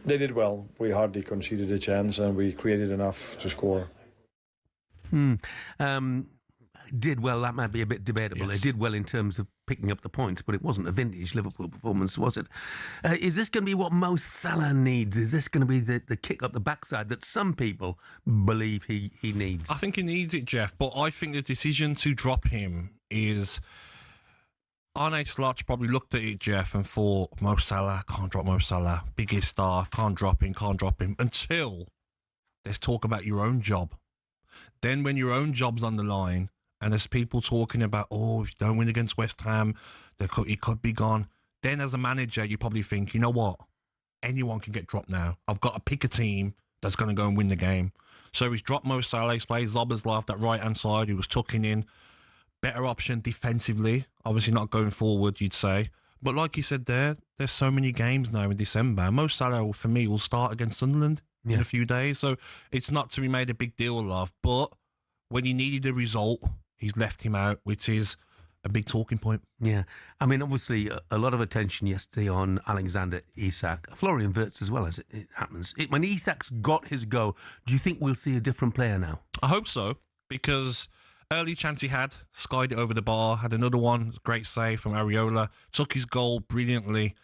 Speaker 22: they did well. We hardly conceded a chance, and we created enough to score.
Speaker 2: Did well, that might be a bit debatable.
Speaker 3: Yes.
Speaker 2: They did well in terms of picking up the points, but it wasn't a vintage Liverpool performance, was it? Is this going to be what Mo Salah needs? Is this going to be the kick up the backside that some people believe he needs?
Speaker 3: I think he needs it, Jeff, but I think the decision to drop him is... Arne Slot's probably looked at it, Jeff, and thought, Mo Salah, can't drop Mo Salah, biggest star, can't drop him, until there's talk about your own job. Then when your own job's on the line, and there's people talking about, if you don't win against West Ham, he could be gone. Then as a manager, you probably think, you know what? Anyone can get dropped now. I've got to pick a team that's going to go and win the game. So he's dropped Mo Salah, he's played Zoboslai that right-hand side, who was tucking in. Better option defensively. Obviously not going forward, you'd say. But like you said there's so many games now in December. Mo Salah, for me, will start against Sunderland in a few days. So it's not to be made a big deal of. But when he needed a result, he's left him out, which is a big talking point.
Speaker 2: Yeah. I mean, obviously, a lot of attention yesterday on Alexander Isak. Florian Wirtz as well, as it happens. When Isak's got his go, do you think we'll see a different player now?
Speaker 3: I hope so, because... early chance he had, skied it over the bar, had another one, great save from Areola, took his goal brilliantly,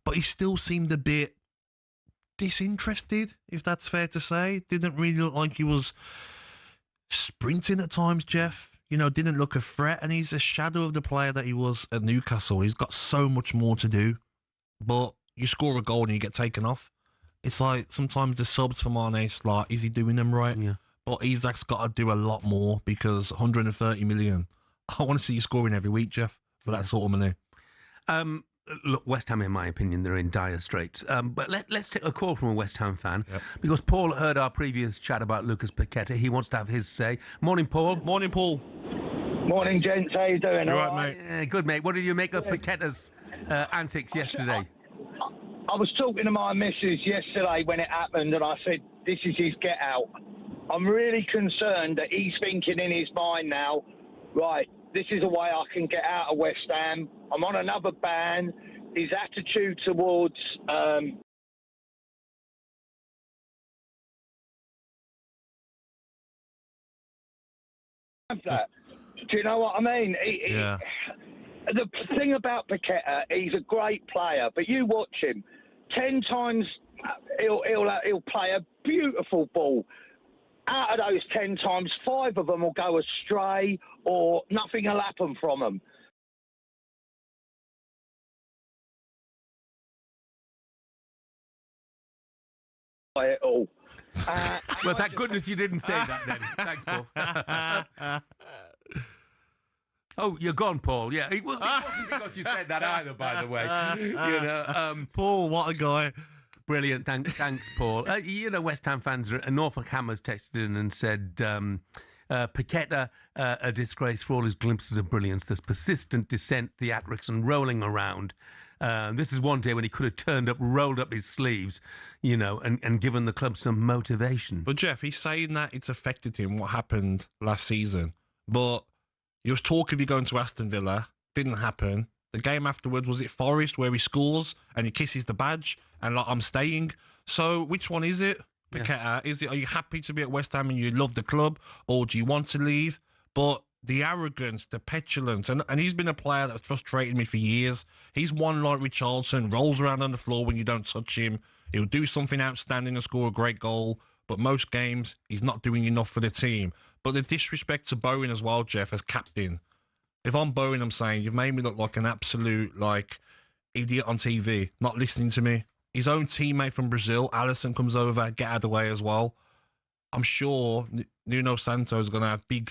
Speaker 3: but he still seemed a bit disinterested, if that's fair to say. Didn't really look like he was sprinting at times, Jeff. Didn't look a threat, and he's a shadow of the player that he was at Newcastle. He's got so much more to do, but you score a goal and you get taken off. It's like sometimes the subs from Arne Slot, is he doing them right?
Speaker 2: Yeah.
Speaker 3: But Isak's got to do a lot more, because 130 million. I want to see you scoring every week, Jeff, for that sort of money.
Speaker 2: Look, West Ham, in my opinion, they're in dire straits. But let's take a call from a West Ham fan, because Paul heard our previous chat about Lucas Paqueta. He wants to have his say. Morning, Paul.
Speaker 3: Morning, Paul.
Speaker 10: Morning, gents. How you doing?
Speaker 3: All right, mate.
Speaker 2: Good, mate. What did you make of Paqueta's antics yesterday?
Speaker 10: I was talking to my missus yesterday when it happened, and I said, this is his get out. I'm really concerned that he's thinking in his mind now, right, this is a way I can get out of West Ham. I'm on another ban. His attitude towards that. Do you know what I mean? The thing about Paqueta, he's a great player, but you watch him. 10 times he'll play a beautiful ball. Out of those 10 times, 5 of them will go astray, or nothing will happen from them. It all.
Speaker 2: Well, thank goodness you didn't say that then. Thanks, Paul. Oh, you're gone, Paul. Yeah, it wasn't because you said that either, by the way.
Speaker 3: Paul, what a guy.
Speaker 2: Brilliant. Thanks, Paul. West Ham fans, Norfolk Hammers texted in and said, Paqueta, a disgrace for all his glimpses of brilliance. There's persistent dissent, theatrics and rolling around. This is one day when he could have turned up, rolled up his sleeves, and given the club some motivation.
Speaker 3: But Jeff, he's saying that it's affected him, what happened last season. But he was talking of you going to Aston Villa. Didn't happen. The game afterwards, was it Forest, where he scores and he kisses the badge and I'm staying? So which one is it, Paqueta? Are you happy to be at West Ham and you love the club, or do you want to leave? But the arrogance, the petulance, and he's been a player that's frustrated me for years. He's one like Richarlison, rolls around on the floor when you don't touch him. He'll do something outstanding and score a great goal, but most games he's not doing enough for the team. But the disrespect to Bowen as well, Jeff, as captain. If I'm Bowen, I'm saying, you've made me look like an absolute, idiot on TV, not listening to me. His own teammate from Brazil, Alisson, comes over, get out of the way as well. I'm sure Nuno Santo is going to have big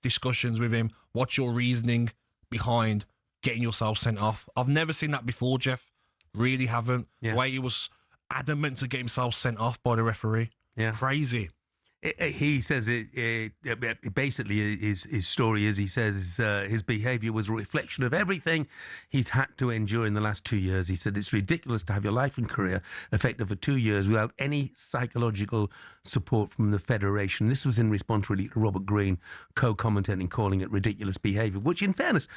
Speaker 3: discussions with him. What's your reasoning behind getting yourself sent off? I've never seen that before, Jeff. Really haven't.
Speaker 2: Yeah.
Speaker 3: The way he was adamant to get himself sent off by the referee.
Speaker 2: Yeah.
Speaker 3: Crazy.
Speaker 2: He says basically his story is, he says his behaviour was a reflection of everything he's had to endure in the last 2 years. He said it's ridiculous to have your life and career affected for 2 years without any psychological support from the Federation. This was in response really to Robert Green co-commentating, calling it ridiculous behaviour, which in fairness,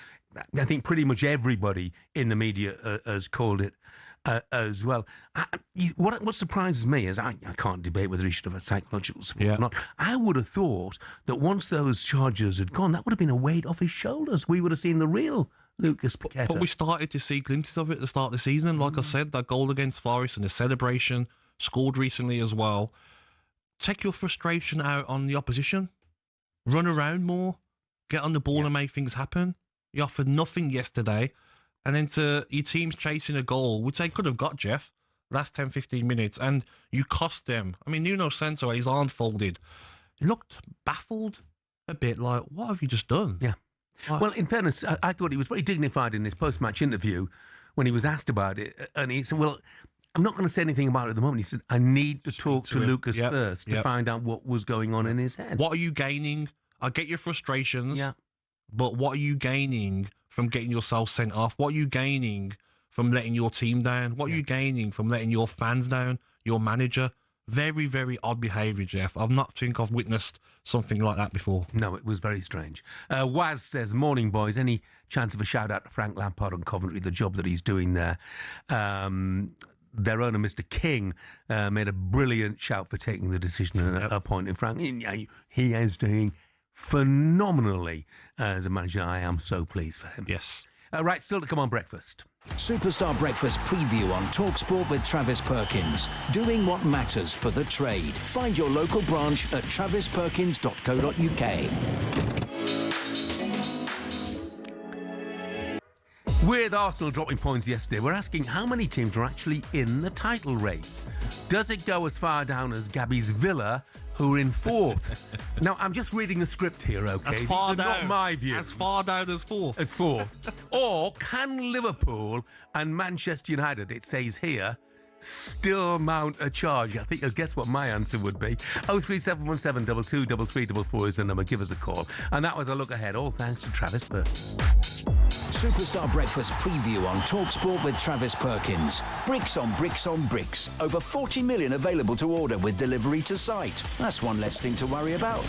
Speaker 2: I think pretty much everybody in the media has called it as well. What surprises me is I can't debate whether he should have a psychological support or not. I would have thought that once those charges had gone, that would have been a weight off his shoulders. We would have seen the real Lucas Paqueta.
Speaker 3: But we started to see glimpses of it at the start of the season. Like I said, that goal against Forest and the celebration, scored recently as well. Take your frustration out on the opposition. Run around more. Get on the ball and make things happen. You offered nothing yesterday. And then to your team's chasing a goal, which they could have got, Jeff, last 10, 15 minutes, and you cost them. I mean, Nuno Santo, his arm folded, looked baffled a bit, like, what have you just done?
Speaker 2: Yeah. Well, in fairness, I thought he was very dignified in his post-match interview when he was asked about it. And he said, well, I'm not going to say anything about it at the moment. He said, I need to talk to Lucas first to find out what was going on in his head.
Speaker 3: What are you gaining? I get your frustrations, but what are you gaining from getting yourself sent off? What are you gaining from letting your team down? What are you gaining from letting your fans down, your manager? Very, very odd behaviour, Jeff. I've not think I've witnessed something like that before.
Speaker 2: No, it was very strange. Waz says, morning, boys. Any chance of a shout-out to Frank Lampard and Coventry, the job that he's doing there? Their owner, Mr. King, made a brilliant shout for taking the decision and appointing Frank. He is doing phenomenally as a manager. I am so pleased for him.
Speaker 3: Yes.
Speaker 2: Right, still to come on breakfast.
Speaker 14: Superstar Breakfast preview on talkSPORT with Travis Perkins. Doing what matters for the trade. Find your local branch at travisperkins.co.uk.
Speaker 2: With Arsenal dropping points yesterday, we're asking how many teams are actually in the title race. Does it go as far down as Gabby's Villa, who are in fourth? Now, I'm just reading the script here, okay?
Speaker 3: As far down.
Speaker 2: Not my view.
Speaker 3: As far down as fourth.
Speaker 2: As fourth. Or can Liverpool and Manchester United, it says here, still mount a charge? I guess what my answer would be. 03717 22 3344 is the number. Give us a call. And that was a look ahead, all thanks to Travis Perkins.
Speaker 14: Superstar Breakfast preview on talkSPORT with Travis Perkins. Bricks on bricks on bricks. Over 40 million available to order with delivery to site. That's one less thing to worry about.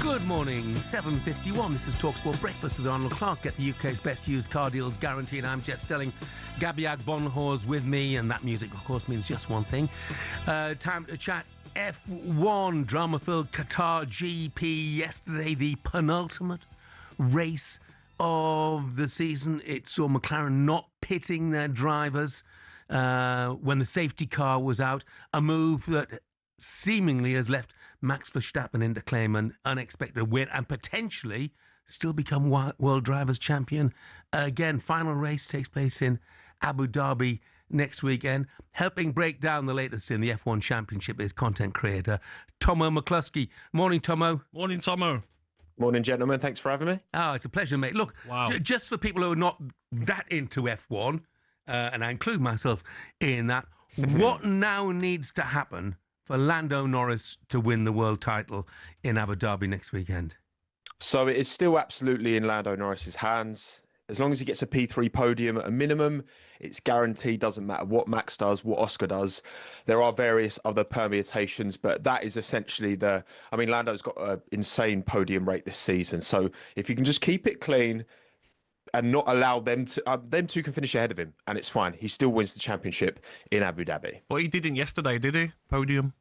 Speaker 2: Good morning, 7:51. This is talkSPORT Breakfast with Arnold Clark. Get the UK's best used car deals guaranteed. I'm Jeff Stelling. Gabiag Bonhor's with me, and that music, of course, means just one thing. Time to chat F1, drama-filled Qatar GP yesterday, the penultimate race of the season. It saw McLaren not pitting their drivers when the safety car was out, a move that seemingly has left Max Verstappen in to claim an unexpected win and potentially still become World Drivers' Champion. Again, final race takes place in Abu Dhabi next weekend. Helping break down the latest in the F1 Championship is content creator Tomo McCluskey. Morning, Tomo.
Speaker 3: Morning, Tomo.
Speaker 11: Morning, gentlemen. Thanks for having me.
Speaker 2: Oh, it's a pleasure, mate. Look, just for people who are not that into F1, and I include myself in that, what now needs to happen for Lando Norris to win the world title in Abu Dhabi next weekend?
Speaker 11: So it is still absolutely in Lando Norris's hands. As long as he gets a P3 podium at a minimum, it's guaranteed. Doesn't matter what Max does, what Oscar does. There are various other permutations, but that is essentially Lando's got an insane podium rate this season. So if you can just keep it clean and not allow them two can finish ahead of him, and it's fine. He still wins the championship in Abu Dhabi.
Speaker 3: But he didn't yesterday, did he? Podium.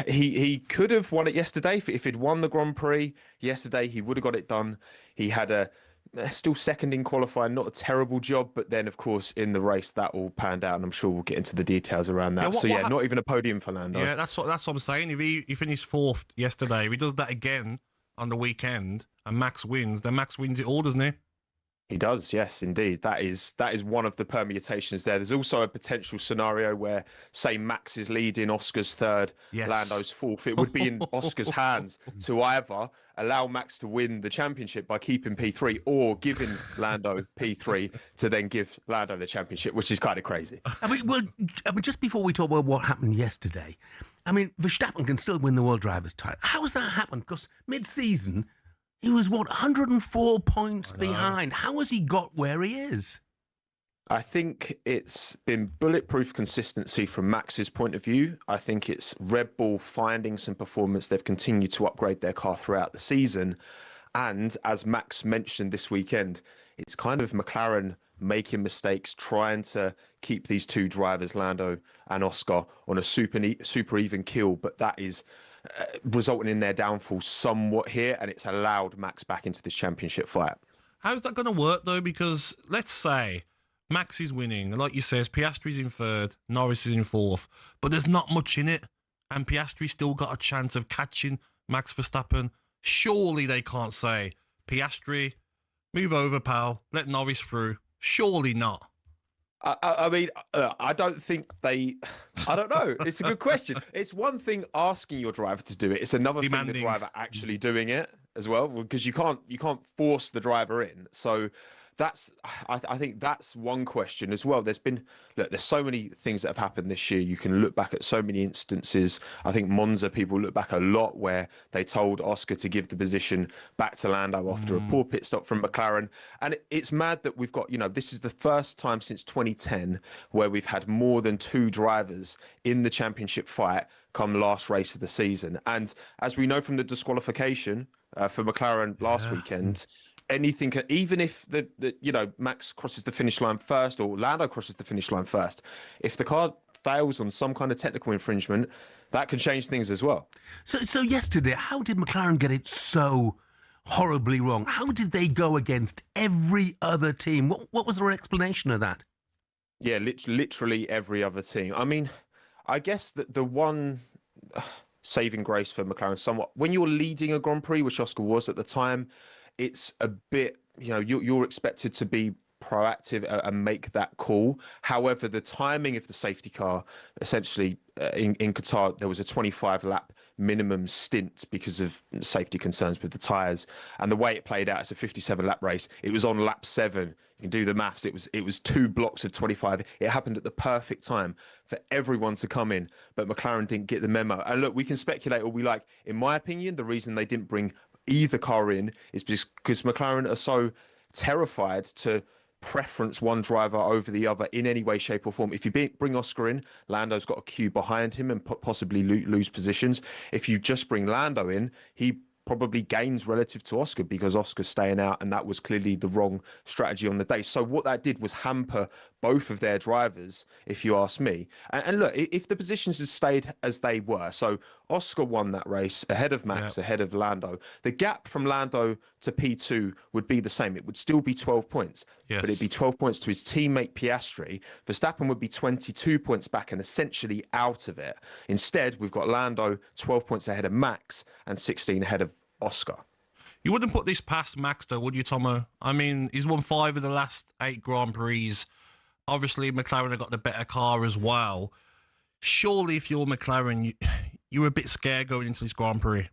Speaker 11: He could have won it yesterday. If he'd won the Grand Prix yesterday, he would have got it done. He had still second in qualifying, not a terrible job, but then of course in the race that all panned out, and I'm sure we'll get into the details around that. Not even a podium for Lando.
Speaker 3: Yeah, that's what I'm saying. If he finished fourth yesterday, if he does that again on the weekend and Max wins, then Max wins it all, doesn't he?
Speaker 11: He does, yes, indeed. That is one of the permutations there. There's also a potential scenario where, say, Max is leading, Oscar's third, Lando's fourth. It would be in Oscar's hands to either allow Max to win the championship by keeping P3 or giving Lando P3 to then give Lando the championship, which is kind of crazy.
Speaker 2: Just before we talk about what happened yesterday, Verstappen can still win the World Drivers' title. How has that happened? Because mid-season, he was, 104 points behind. How has he got where he is?
Speaker 11: I think it's been bulletproof consistency from Max's point of view. I think it's Red Bull finding some performance. They've continued to upgrade their car throughout the season. And as Max mentioned this weekend, it's kind of McLaren making mistakes, trying to keep these two drivers, Lando and Oscar, on a super even kill. But that is resulting in their downfall somewhat here, and it's allowed Max back into this championship fight.
Speaker 3: How's that going to work, though? Because let's say Max is winning, and like you says, Piastri's in third, Norris is in fourth, but there's not much in it, and Piastri still got a chance of catching Max Verstappen. Surely they can't say, Piastri, move over, pal, let Norris through. Surely not.
Speaker 11: I mean, I don't think they. I don't know. It's a good question. It's one thing asking your driver to do it. It's another thing the driver actually doing it as well, because you can't force the driver in. So I think that's one question as well. There's so many things that have happened this year. You can look back at so many instances. I think Monza, people look back a lot where they told Oscar to give the position back to Lando after a poor pit stop from McLaren. And it's mad that we've got, this is the first time since 2010 where we've had more than 2 drivers in the championship fight come last race of the season. And as we know from the disqualification for McLaren last weekend, anything, even if Max crosses the finish line first or Lando crosses the finish line first, if the car fails on some kind of technical infringement, that can change things as well.
Speaker 2: So yesterday, how did McLaren get it so horribly wrong? How did they go against every other team? What was their explanation of that?
Speaker 11: Yeah, literally every other team. I mean, I guess that the one saving grace for McLaren somewhat, when you're leading a Grand Prix, which Oscar was at the time, it's a bit, you're expected to be proactive and make that call. However, the timing of the safety car, essentially in Qatar, there was a 25-lap minimum stint because of safety concerns with the tyres. And the way it played out, it's a 57-lap race. It was on lap 7. You can do the maths. It was 2 blocks of 25. It happened at the perfect time for everyone to come in, but McLaren didn't get the memo. And look, we can speculate all we like. In my opinion, the reason they didn't bring either car in is because McLaren are so terrified to preference one driver over the other in any way, shape or form. If you bring Oscar in, Lando's got a queue behind him and possibly lose positions. If you just bring Lando in, he probably gains relative to Oscar because Oscar's staying out, and that was clearly the wrong strategy on the day. So what that did was hamper both of their drivers, if you ask me. And look, if the positions had stayed as they were, so Oscar won that race ahead of Max, ahead of Lando, the gap from Lando to P2 would be the same. It would still be 12 points, but it'd be 12 points to his teammate Piastri. Verstappen would be 22 points back and essentially out of it. Instead, we've got Lando 12 points ahead of Max and 16 ahead of Oscar.
Speaker 3: You wouldn't put this past Max, though, would you, Tomo? I mean, he's won 5 of the last 8 Grand Prix. Obviously, McLaren have got the better car as well. Surely, if you're McLaren, you're a bit scared going into this Grand Prix.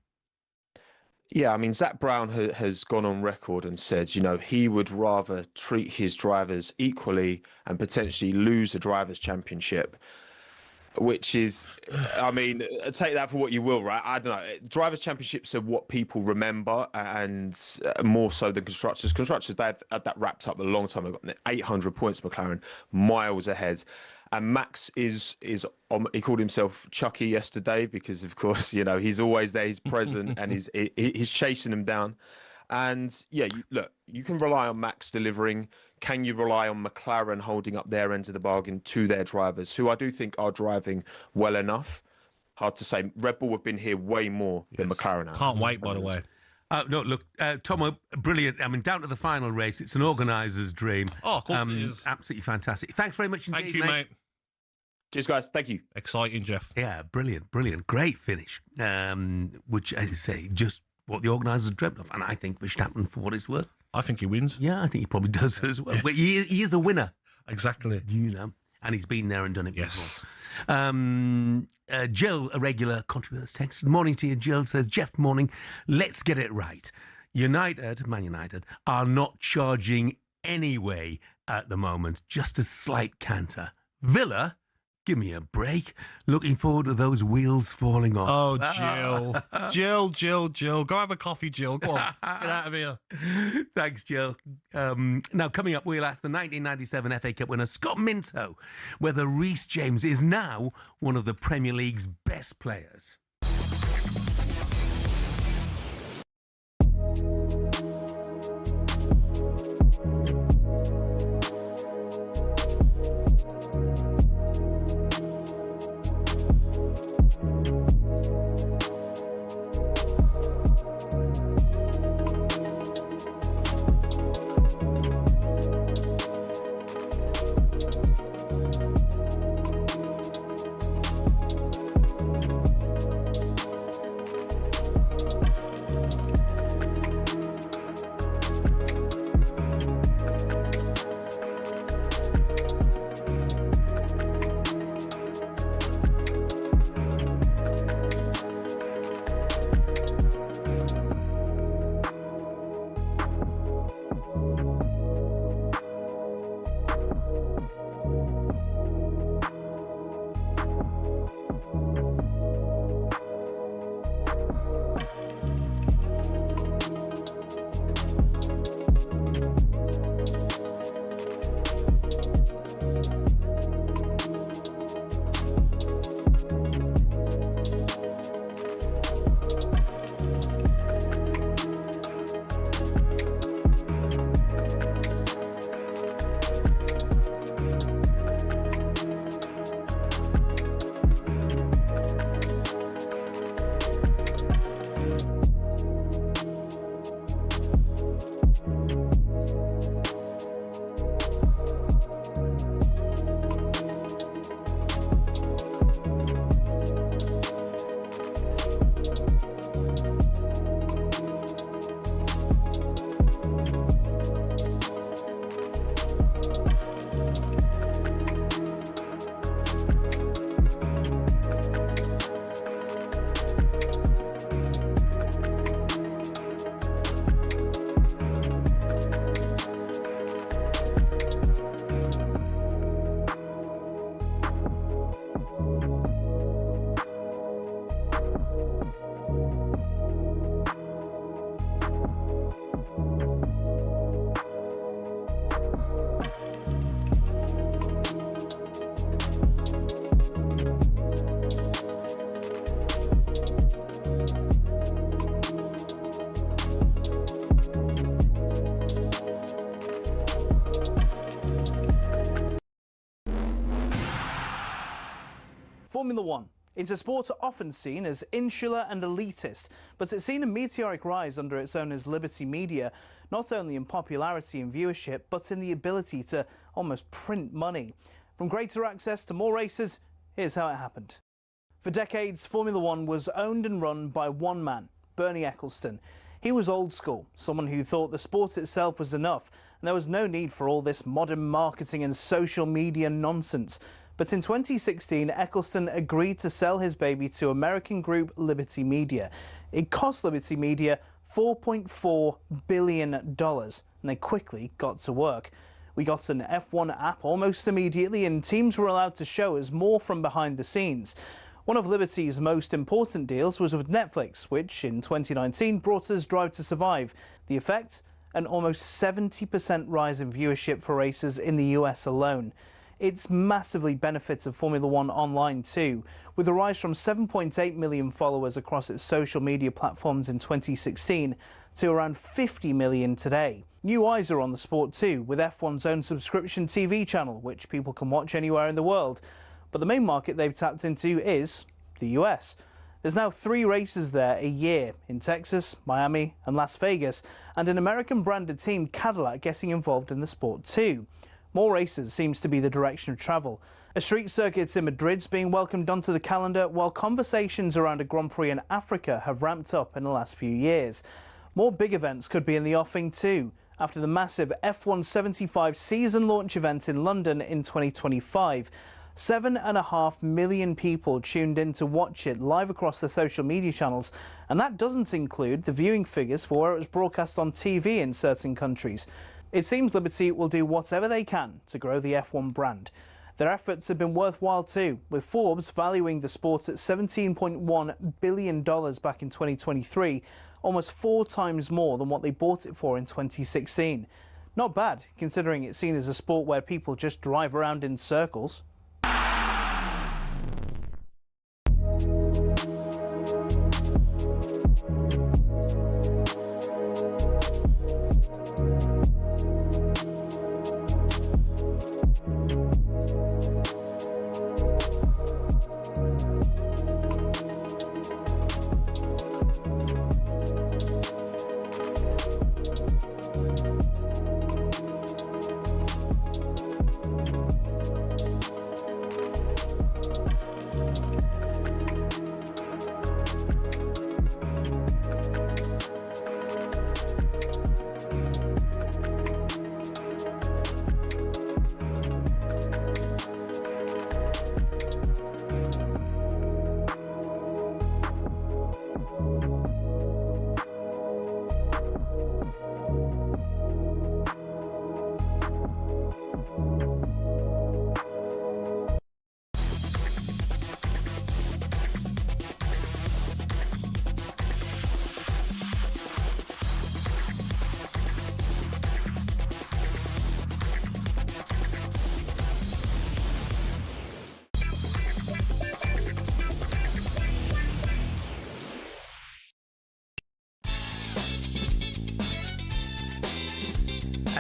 Speaker 11: Yeah, I mean, Zach Brown has gone on record and said, he would rather treat his drivers equally and potentially lose a drivers' championship, which is, I mean, take that for what you will, right? I don't know. Drivers' championships are what people remember, and more so than constructors. Constructors, they had that wrapped up a long time ago. 800 points, McLaren, miles ahead. And Max is he called himself Chucky yesterday because, of course, he's always there, he's present, and he's chasing him down. And yeah, you can rely on Max delivering. Can you rely on McLaren holding up their end of the bargain to their drivers, who I do think are driving well enough? Hard to say. Red Bull have been here way more than McLaren have.
Speaker 3: Can't wait, by the way.
Speaker 2: No, look, Tomo, brilliant. I mean, down to the final race. It's an organiser's dream.
Speaker 3: Oh, of course it is.
Speaker 2: Absolutely fantastic. Thanks very much indeed,
Speaker 3: Thank you, mate.
Speaker 11: Cheers, guys. Thank you.
Speaker 3: Exciting, Jeff.
Speaker 2: Yeah, brilliant. Great finish. Which, as I say, just what the organisers dreamt of. And I think Verstappen, for what it's worth.
Speaker 3: I think he wins.
Speaker 2: Yeah, I think he probably does as well. But he is a winner.
Speaker 3: Exactly.
Speaker 2: And he's been there and done it before. Jill, a regular contributor's text. Morning to you, Jill, says, Jeff, morning. Let's get it right. Man United, are not charging anyway at the moment. Just a slight canter. Villa, give me a break. Looking forward to those wheels falling off.
Speaker 3: Oh, Jill. Jill. Go have a coffee, Jill. Go on. Get out of here.
Speaker 2: Thanks, Jill. Now, coming up, we'll ask the 1997 FA Cup winner, Scott Minto, whether Reese James is now one of the Premier League's best players.
Speaker 12: Formula One. It's a sport often seen as insular and elitist, but it's seen a meteoric rise under its owners Liberty Media, not only in popularity and viewership, but in the ability to almost print money. From greater access to more races, here's how it happened. For decades, Formula One was owned and run by one man, Bernie Ecclestone. He was old school, someone who thought the sport itself was enough, and there was no need for all this modern marketing and social media nonsense. But in 2016, Ecclestone agreed to sell his baby to American group Liberty Media. It cost Liberty Media $4.4 billion, and they quickly got to work. We got an F1 app almost immediately, and teams were allowed to show us more from behind the scenes. One of Liberty's most important deals was with Netflix, which in 2019 brought us Drive to Survive. The effect? An almost 70% rise in viewership for races in the US alone. It's massively benefited Formula One online too, with a rise from 7.8 million followers across its social media platforms in 2016 to around 50 million today. New eyes are on the sport too, with F1's own subscription TV channel, which people can watch anywhere in the world. But the main market they've tapped into is the US. There's now 3 races there a year, in Texas, Miami and Las Vegas, and an American-branded team, Cadillac, getting involved in the sport too. More races seems to be the direction of travel. A street circuit in Madrid's being welcomed onto the calendar, while conversations around a Grand Prix in Africa have ramped up in the last few years. More big events could be in the offing too, after the massive F1 75 season launch event in London in 2025. 7.5 million people tuned in to watch it live across the social media channels, and that doesn't include the viewing figures for where it was broadcast on TV in certain countries. It seems Liberty will do whatever they can to grow the F1 brand. Their efforts have been worthwhile too, with Forbes valuing the sport at $17.1 billion back in 2023, almost 4 times more than what they bought it for in 2016. Not bad, considering it's seen as a sport where people just drive around in circles.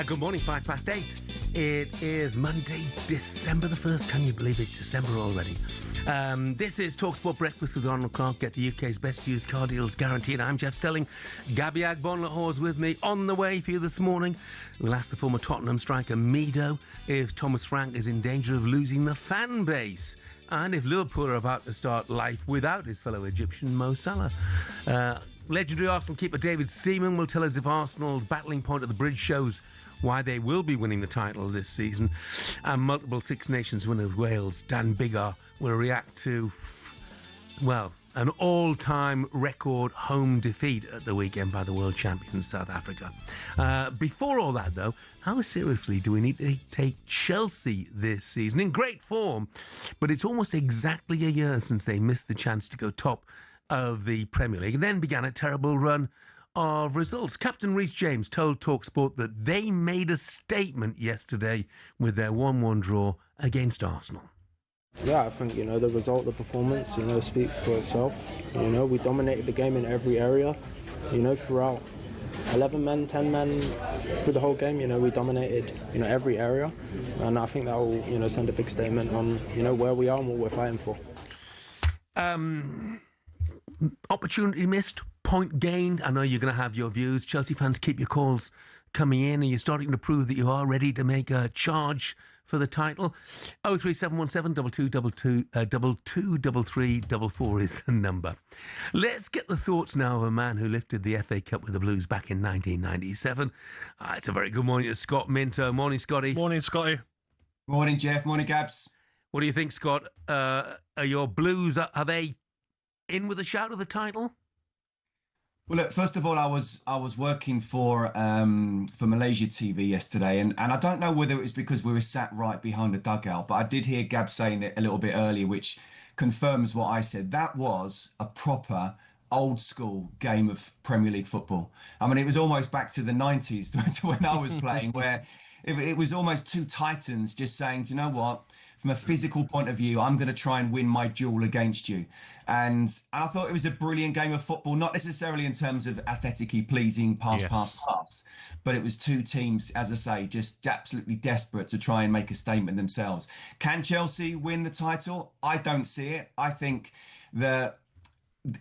Speaker 2: Good morning, 8:05. It is Monday, December the 1st. Can you believe it? December already. This is talkSPORT Breakfast with Arnold Clark. Get the UK's best used car deals guaranteed. I'm Jeff Stelling. Gabby Agbonlahore's with me on the way for you this morning. We'll ask the former Tottenham striker Mido if Thomas Frank is in danger of losing the fan base, and if Liverpool are about to start life without his fellow Egyptian Mo Salah. Legendary Arsenal keeper David Seaman will tell us if Arsenal's battling point at the bridge shows why they will be winning the title this season. And multiple Six Nations winner Wales, Dan Biggar, will react to, well, an all-time record home defeat at the weekend by the world champions South Africa. Before all that, though, how seriously do we need to take Chelsea this season? In great form, but it's almost exactly a year since they missed the chance to go top of the Premier League. And then began a terrible run of results. Captain Reese James told talkSPORT that they made a statement yesterday with their 1-1 draw against Arsenal.
Speaker 13: Yeah, I think, the result, the performance, speaks for itself. We dominated the game in every area, throughout 11 men, 10 men through the whole game. We dominated, every area. And I think that will, send a big statement on, where we are and what we're fighting for.
Speaker 2: Opportunity missed, point gained. I know you're going to have your views. Chelsea fans, keep your calls coming in. Are you starting to prove that you are ready to make a charge for the title? 03717 223344 is the number. Let's get the thoughts now of a man who lifted the FA Cup with the Blues back in 1997. It's a very good morning to Scott Minter. Morning, Scotty.
Speaker 3: Morning, Scotty.
Speaker 4: Morning, Jeff. Morning, Gabs.
Speaker 2: What do you think, Scott? Are your Blues, are they in with a shout of the title?
Speaker 4: Well, look, first of all, I was working for Malaysia TV yesterday, and I don't know whether it was because we were sat right behind the dugout, but I did hear Gab saying it a little bit earlier, which confirms what I said. That was a proper old school game of Premier League football. I mean, it was almost back to the 90s to when I was playing, where it was almost two titans just saying, do you know what? From a physical point of view, I'm going to try and win my duel against you. And I thought it was a brilliant game of football, not necessarily in terms of aesthetically pleasing pass, but it was two teams, as I say, just absolutely desperate to try and make a statement themselves. Can Chelsea win the title? I don't see it. I think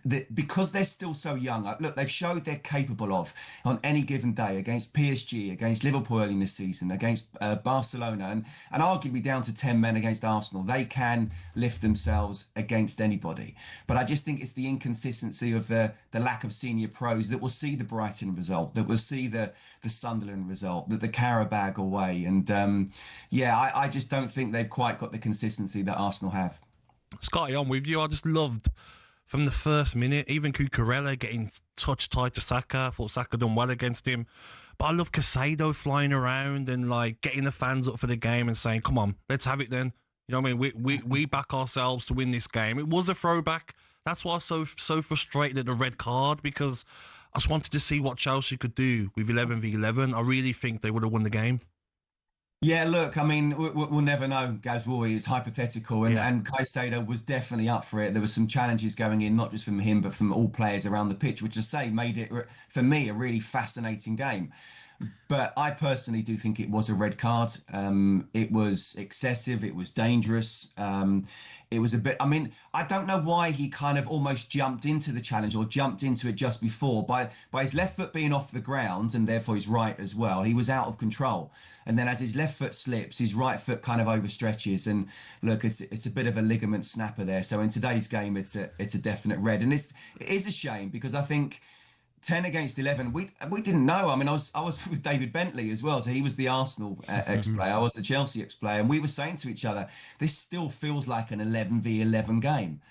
Speaker 4: because they're still so young, look, they've showed they're capable of on any given day against PSG, against Liverpool early in the season, against Barcelona, and arguably down to 10 men against Arsenal. They can lift themselves against anybody. But I just think it's the inconsistency of the lack of senior pros that will see the Brighton result, that will see the Sunderland result, the Carabao away. And I just don't think they've quite got the consistency that Arsenal have.
Speaker 3: Scotty, I'm with you. I just loved from the first minute, even Cucurella getting touch tied to Saka. I thought Saka done well against him. But I love Casado flying around and like getting the fans up for the game and saying, come on, let's have it then. You know what I mean? We back ourselves to win this game. It was a throwback. That's why I was so frustrated at the red card, because I just wanted to see what Chelsea could do with 11v11. I really think they would have won the game.
Speaker 4: Yeah, look, I mean, we'll never know, Gaz. It's hypothetical, and Caicedo was definitely up for it. There were some challenges going in, not just from him, but from all players around the pitch, which, as I say, made it, for me, a really fascinating game. But I personally do think it was a red card. It was excessive. It was dangerous. It was a bit, I mean, I don't know why he kind of almost jumped into the challenge or jumped into it just before. By his left foot being off the ground, and therefore his right as well, he was out of control. And then as his left foot slips, his right foot kind of overstretches. And look, it's a bit of a ligament snapper there. So in today's game, it's a definite red. And it is a shame, because I think 10 against 11, we didn't know. I mean, I was with David Bentley as well, so he was the Arsenal ex-player, I was the Chelsea ex-player, and we were saying to each other, this still feels like an 11v11 game,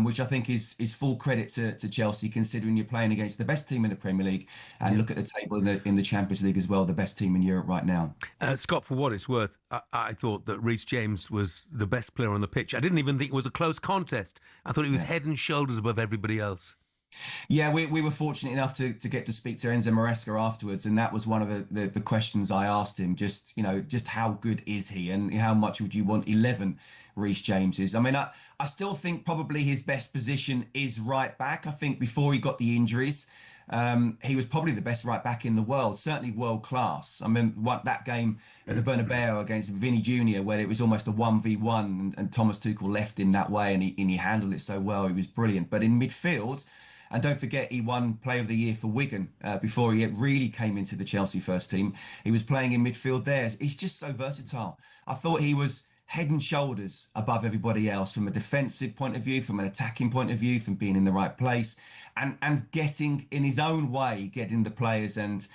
Speaker 4: which I think is full credit to Chelsea, considering you're playing against the best team in the Premier League, and look at the table in the Champions League as well, the best team in Europe right now.
Speaker 2: Scott, for what it's worth, I thought that Reese James was the best player on the pitch. I didn't even think it was a close contest. I thought he was head and shoulders above everybody else.
Speaker 4: Yeah, we were fortunate enough to get to speak to Enzo Maresca afterwards, and that was one of the questions I asked him. Just how good is he, and how much would you want 11 Reese Jameses? I mean, I still think probably his best position is right back. I think before he got the injuries, he was probably the best right back in the world, certainly world class. I mean, that game at the Bernabeu against Vinny Jr., where it was almost a 1v1, and Thomas Tuchel left him that way, and he handled it so well. He was brilliant. But in midfield, and don't forget, he won Player of the Year for Wigan before he really came into the Chelsea first team. He was playing in midfield there. He's just so versatile. I thought he was head and shoulders above everybody else from a defensive point of view, from an attacking point of view, from being in the right place, and getting, in his own way, getting the players and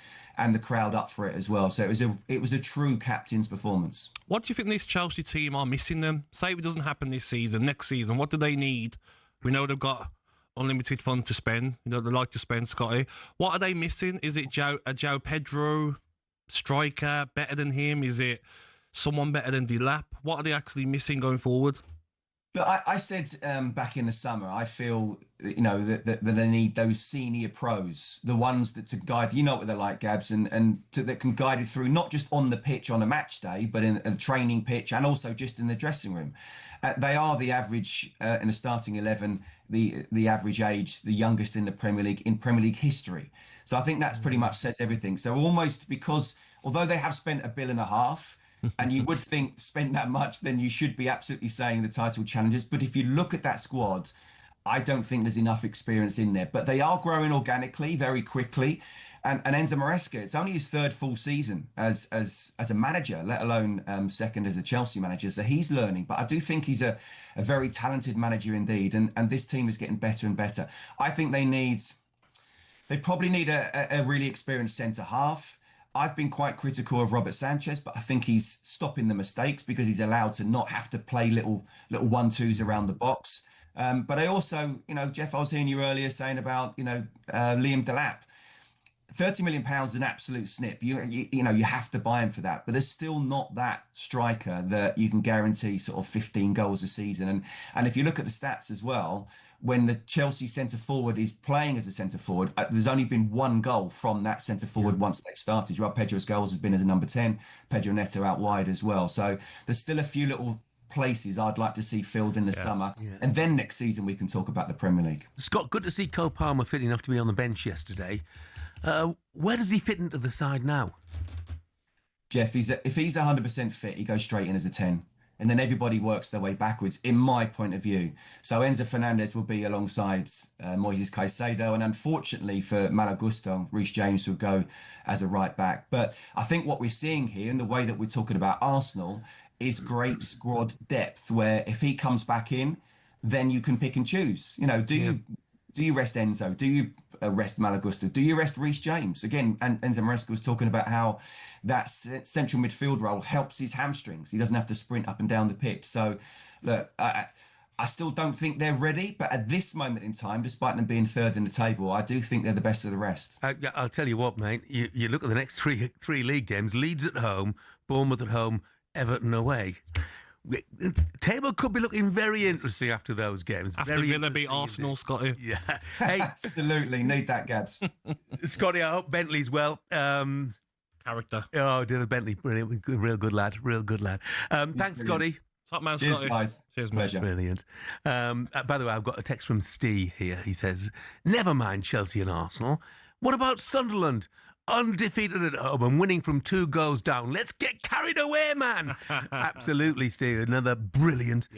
Speaker 4: the crowd up for it as well. So it was a true captain's performance.
Speaker 3: What do you think this Chelsea team are missing then? Say it doesn't happen this season, next season, what do they need? We know they've got unlimited funds to spend. You know, they like to spend, Scotty. What are they missing? Is it João Pedro, striker, better than him? Is it someone better than Delap? What are they actually missing going forward?
Speaker 4: Look, I said back in the summer, I feel, that they need those senior pros, the ones that to guide, you know what they're like, Gabs, that can guide you through, not just on the pitch on a match day, but in a training pitch, and also just in the dressing room. They are the average in a starting 11, the average age, the youngest in the Premier League history. So I think that's pretty much says everything. So almost, because although they have spent £1.5 billion, and you would think spent that much, then you should be absolutely saying the title challengers. But if you look at that squad, I don't think there's enough experience in there. But they are growing organically, very quickly. And Enzo Maresca, it's only his third full season as a manager, let alone second as a Chelsea manager. So he's learning. But I do think he's a very talented manager indeed. And this team is getting better and better. I think they probably need a really experienced centre-half. I've been quite critical of Robert Sanchez, but I think he's stopping the mistakes because he's allowed to not have to play little 1-2s around the box. But I also, Jeff, I was hearing you earlier saying about, Liam Delap. £30 million is an absolute snip. You have to buy him for that. But there's still not that striker that you can guarantee sort of 15 goals a season. And if you look at the stats as well, when the Chelsea centre-forward is playing as a centre-forward, there's only been one goal from that centre-forward once they've started. Joao Pedro's goals has been as a number 10, Pedro Neto out wide as well. So there's still a few little places I'd like to see filled in the summer. Yeah. And then next season we can talk about the Premier League.
Speaker 2: Scott, good to see Cole Palmer fit enough to be on the bench yesterday. Where does he fit into the side now?
Speaker 4: Jeff, if he's 100% fit, he goes straight in as a 10. And then everybody works their way backwards, in my point of view. So Enzo Fernandez will be alongside Moises Caicedo. And unfortunately for Malagusto, Reese James will go as a right back. But I think what we're seeing here, in the way that we're talking about Arsenal, is great squad depth, where if he comes back in, then you can pick and choose. Do you rest Enzo? Do you rest Malagusto? Do you rest Reese James? Again, and Enzo Maresca was talking about how that central midfield role helps his hamstrings. He doesn't have to sprint up and down the pitch. So, look, I still don't think they're ready. But at this moment in time, despite them being third in the table, I do think they're the best of the rest.
Speaker 2: I'll tell you what, mate. You look at the next three league games. Leeds at home, Bournemouth at home, Everton away. The table could be looking very interesting after those games.
Speaker 3: After Villa beat Arsenal, Scotty.
Speaker 2: Yeah. Hey,
Speaker 4: absolutely. Need that, Gabs.
Speaker 2: Scotty, I hope Bentley's well.
Speaker 3: Character.
Speaker 2: Oh, David Bentley. Brilliant. Real good lad. Thanks, Scotty.
Speaker 3: Top man,
Speaker 4: Cheers,
Speaker 3: Scotty.
Speaker 4: guys.
Speaker 3: Cheers,
Speaker 4: pleasure.
Speaker 2: Brilliant. By the way, I've got a text from Steve here. He says, never mind Chelsea and Arsenal. What about Sunderland? Undefeated at home and winning from 2 goals down. Let's get carried away, man. Absolutely, Steve. Another brilliant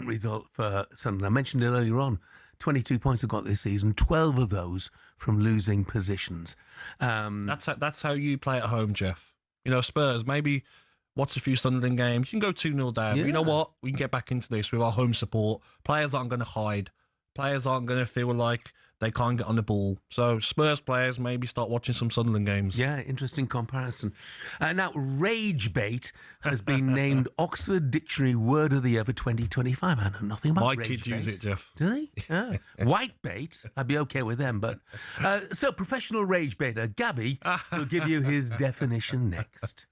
Speaker 2: result for Sunderland. I mentioned it earlier on. 22 points they've got this season, 12 of those from losing positions.
Speaker 3: That's how you play at home, Jeff. Spurs, maybe watch a few Sunderland games. You can go 2-0 down.
Speaker 2: Yeah.
Speaker 3: But you know what? We can get back into this with our home support. Players aren't going to hide. Players aren't going to feel like they can't get on the ball. So Spurs players maybe start watching some Sunderland games.
Speaker 2: Yeah, interesting comparison. Now, Ragebait has been named Oxford Dictionary Word of the Year for 2025. I know nothing about
Speaker 3: My
Speaker 2: Ragebait.
Speaker 3: kids use it, Jeff.
Speaker 2: Do they? Yeah. Whitebait, I'd be okay with them. But so, professional Ragebaiter, Gabby, will give you his definition next.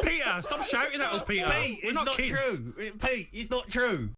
Speaker 3: Peter, stop shouting at us, Peter.
Speaker 16: Pete, it's not true. Pete, it's not true.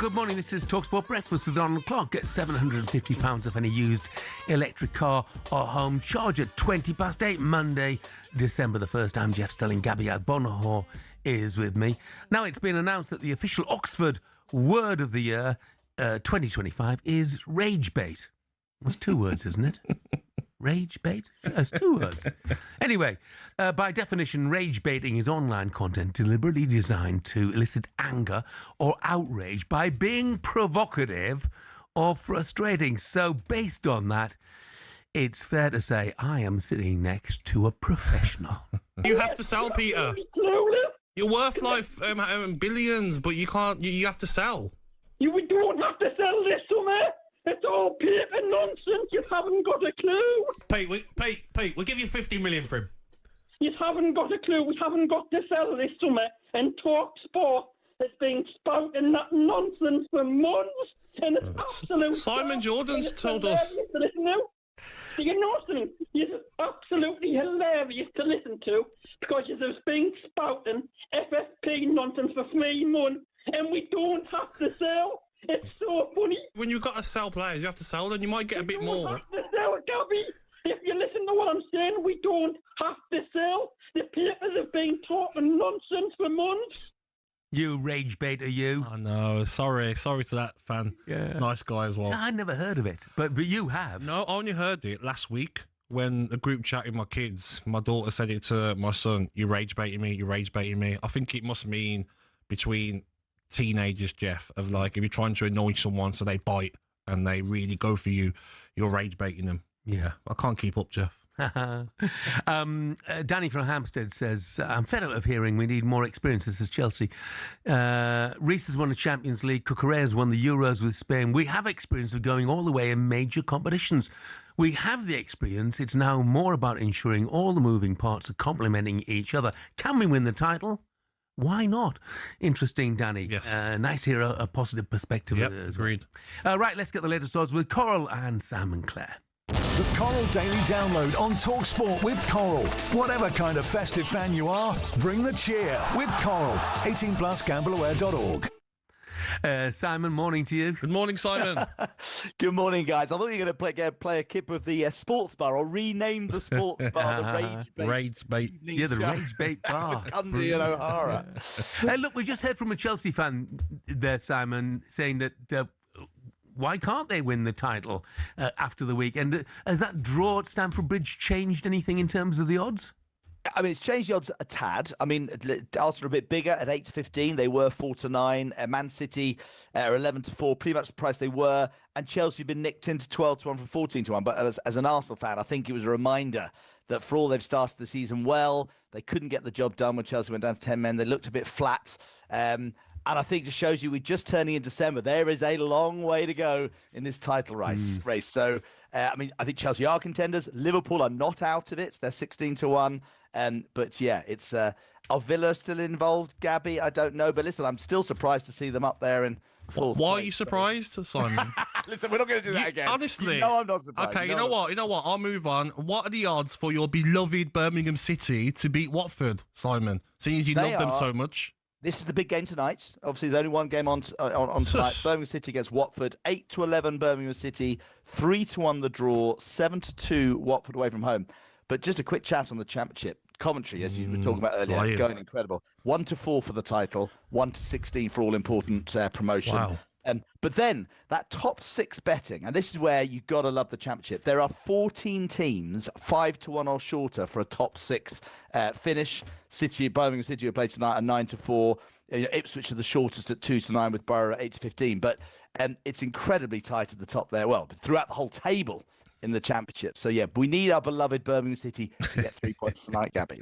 Speaker 2: good morning. This is talkSPORT Breakfast with Donald Clark. Get £750 off any used electric car or home charger. 8:20 Monday, December the 1st. I'm Jeff Stelling. Gabby Bonahor is with me. Now, it's been announced that the official Oxford word of the year 2025 is Ragebait. That's 2 words, isn't it? Ragebait? It's 2 words. Anyway, by definition, rage-baiting is online content deliberately designed to elicit anger or outrage by being provocative or frustrating. So based on that, it's fair to say I am sitting next to a professional.
Speaker 3: You have to sell, Peter. You're worth like billions, but you can't. You have to sell.
Speaker 17: You don't have to sell this summer. It's all paper nonsense. You haven't got a clue.
Speaker 16: Pete, we'll give you 50 million for him.
Speaker 17: You haven't got a clue. We haven't got to sell this summer. And talkSPORT has been spouting that nonsense for months. And it's absolute...
Speaker 3: Simon Jordan's told us.
Speaker 17: To listen to. Do you know something? It's absolutely hilarious to listen to because you've been spouting FFP nonsense for 3 months and we don't have to sell. It's so funny.
Speaker 3: When you've got to sell players, you have to sell them. You might get a bit more.
Speaker 17: Have to sell, Gabby. If you listen to what I'm saying, we don't have to sell. The papers have been talking nonsense for months.
Speaker 2: You rage baiter, you.
Speaker 3: Oh, no. Sorry to that fan.
Speaker 2: Yeah.
Speaker 3: Nice guy as well.
Speaker 2: I'd never heard of it, but you have.
Speaker 3: No, I only heard it last week when a group chat with my kids, my daughter said it to my son, you rage baiting me, you rage baiting me. I think it must mean between teenagers, Jeff, of like if you're trying to annoy someone so they bite and they really go for you, you're rage baiting them. Yeah, I can't keep up, Jeff.
Speaker 2: Danny from Hampstead says, I'm fed up of hearing we need more experience. This is Chelsea. Reese has won the Champions League. Cucurella has won the Euros with Spain. We have experience of going all the way in major competitions. We have the experience. It's now more about ensuring all the moving parts are complementing each other. Can we win the title? Why not? Interesting, Danny.
Speaker 3: Yes.
Speaker 2: Nice to hear a positive perspective.
Speaker 3: Yep,
Speaker 2: as
Speaker 3: agreed.
Speaker 2: Well. Right, let's get the latest odds with Coral and Sam and Claire.
Speaker 18: The Coral Daily Download on talkSPORT with Coral. Whatever kind of festive fan you are, bring the cheer with Coral. 18 plus gambleaware.org.
Speaker 2: Simon, morning to you.
Speaker 3: Good morning, Simon.
Speaker 23: Good morning, guys. I thought you were going to play a kip of the sports bar or rename the sports bar the
Speaker 3: Ragebait.
Speaker 2: Yeah, the Ragebait bar.
Speaker 23: Cundy and O'Hara.
Speaker 2: Look, we just heard from a Chelsea fan there, Simon, saying that why can't they win the title after the weekend? Has that draw at Stamford Bridge changed anything in terms of the odds?
Speaker 23: I mean, it's changed the odds a tad. I mean, Arsenal are a bit bigger at 8-15. They were 4-9. Man City are 11-4, pretty much the price they were. And Chelsea have been nicked into 12-1 from 14-1. But as an Arsenal fan, I think it was a reminder that for all they've started the season well, they couldn't get the job done when Chelsea went down to 10 men. They looked a bit flat. And I think it just shows you we're just turning in December. There is a long way to go in this title race. So, I mean, I think Chelsea are contenders. Liverpool are not out of it. They're 16-1. But yeah, it's are Villa still involved? Gabby, I don't know. But listen, I'm still surprised to see them up there in fourth
Speaker 3: Why
Speaker 23: place.
Speaker 3: are you surprised, Simon?
Speaker 23: Listen, we're not going to do that again.
Speaker 3: Honestly.
Speaker 23: No, I'm not surprised.
Speaker 3: Okay, you know what? I'll move on. What are the odds for your beloved Birmingham City to beat Watford, Simon? Seeing as you love them so much.
Speaker 23: This is the big game tonight. Obviously, there's only one game on tonight. Birmingham City against Watford. 8-11 Birmingham City. 3-1 the draw. 7-2 Watford away from home. But just a quick chat on the Championship. Coventry, as you were talking about earlier, going incredible. 1-4 for the title. 1-16 for all important promotion.
Speaker 3: Wow.
Speaker 23: But then that top 6 betting, and this is where you've got to love the Championship. There are 14 teams, 5-1 or shorter for a top 6 finish. Birmingham City, who played tonight, are 9-4. Ipswich are the shortest at 2-9, with Borough at 8-15. But it's incredibly tight at the top there. Well, throughout the whole table in the Championship. So yeah, we need our beloved Birmingham City to get 3 points tonight, Gabby.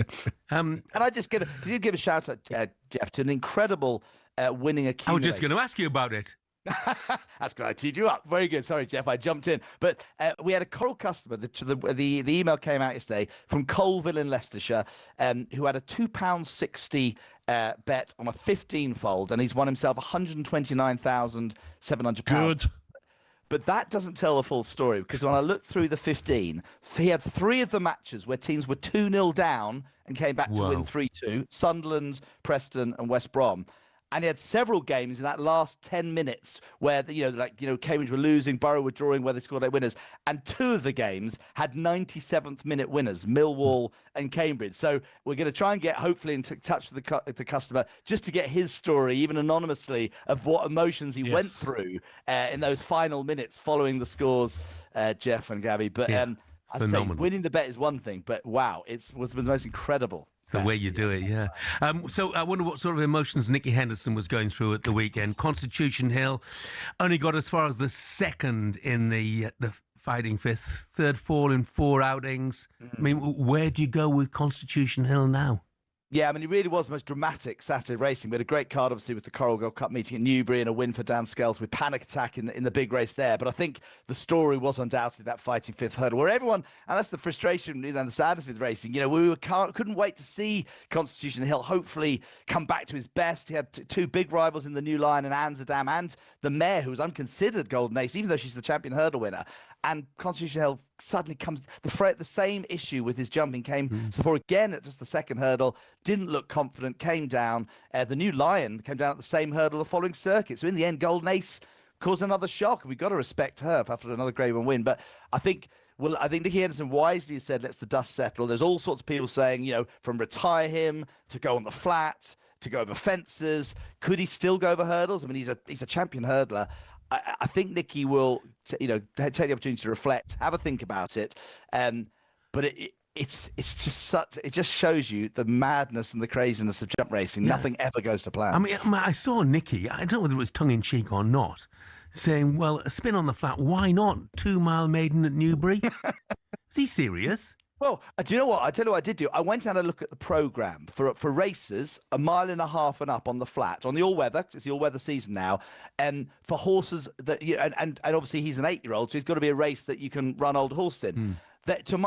Speaker 23: And I just give a shout out, Jeff, to an incredible winning accumulator.
Speaker 2: I was just going to ask you about it.
Speaker 23: That's because I teed you up. Very good. Sorry, Jeff, I jumped in. But we had a Coral customer. The email came out yesterday from Colville in Leicestershire, who had a £2.60 bet on a 15-fold, and he's won himself £129,700.
Speaker 3: Good.
Speaker 23: But that doesn't tell the full story, because when I looked through the 15, he had 3 of the matches where teams were 2-0 down and came back to win 3-2. Sunderland, Preston and West Brom. And he had several games in that last 10 minutes where, Cambridge were losing, Borough were drawing, where they scored 8 winners. And 2 of the games had 97th minute winners, Millwall and Cambridge. So we're going to try and get, hopefully, in touch with the customer just to get his story, even anonymously, of what emotions he went through in those final minutes following the scores, Jeff and Gabby. But I say winning the bet is one thing, but wow, it was the most incredible.
Speaker 2: The way you do it, yeah. So I wonder what sort of emotions Nicky Henderson was going through at the weekend. Constitution Hill only got as far as the second in the fighting fifth, third fall in 4 outings. I mean, where do you go with Constitution Hill now?
Speaker 23: Yeah, I mean, it really was the most dramatic Saturday racing. We had a great card, obviously, with the Coral Gold Cup meeting at Newbury and a win for Dan Skelton with Panic Attack in the big race there. But I think the story was undoubtedly that fighting fifth hurdle where everyone, and that's the frustration and the sadness with racing, we couldn't wait to see Constitution Hill hopefully come back to his best. He had 2 big rivals in the New Lion and Amsterdam and the Mare, who was unconsidered Golden Ace, even though she's the champion hurdle winner. And Constitution Hill suddenly comes the same issue with his jumping came to the fore again at just the second hurdle, didn't look confident, came down. The New Lion came down at the same hurdle the following circuit. So in the end, Golden Ace caused another shock, and we've got to respect her after another Grade 1 win. But I think Nicky Henderson wisely said, let's the dust settle. There's all sorts of people saying, from retire him to go on the flat to go over fences. Could he still go over hurdles? I mean, he's a champion hurdler. I think Nicky will, take the opportunity to reflect, have a think about it. But it's just it just shows you the madness and the craziness of jump racing. Yeah. Nothing ever goes to plan.
Speaker 2: I mean, I saw Nicky, I don't know whether it was tongue-in-cheek or not, saying, well, a spin on the flat, why not? 2 Mile Maiden at Newbury? Is he serious?
Speaker 23: Well, do you know what? I tell you what I did do. I went and had a look at the programme for racers, 1.5 miles and up on the flat, on the all-weather, because it's the all-weather season now, and for horses that, and obviously he's an 8-year-old, so he's got to be a race that you can run old horse in. From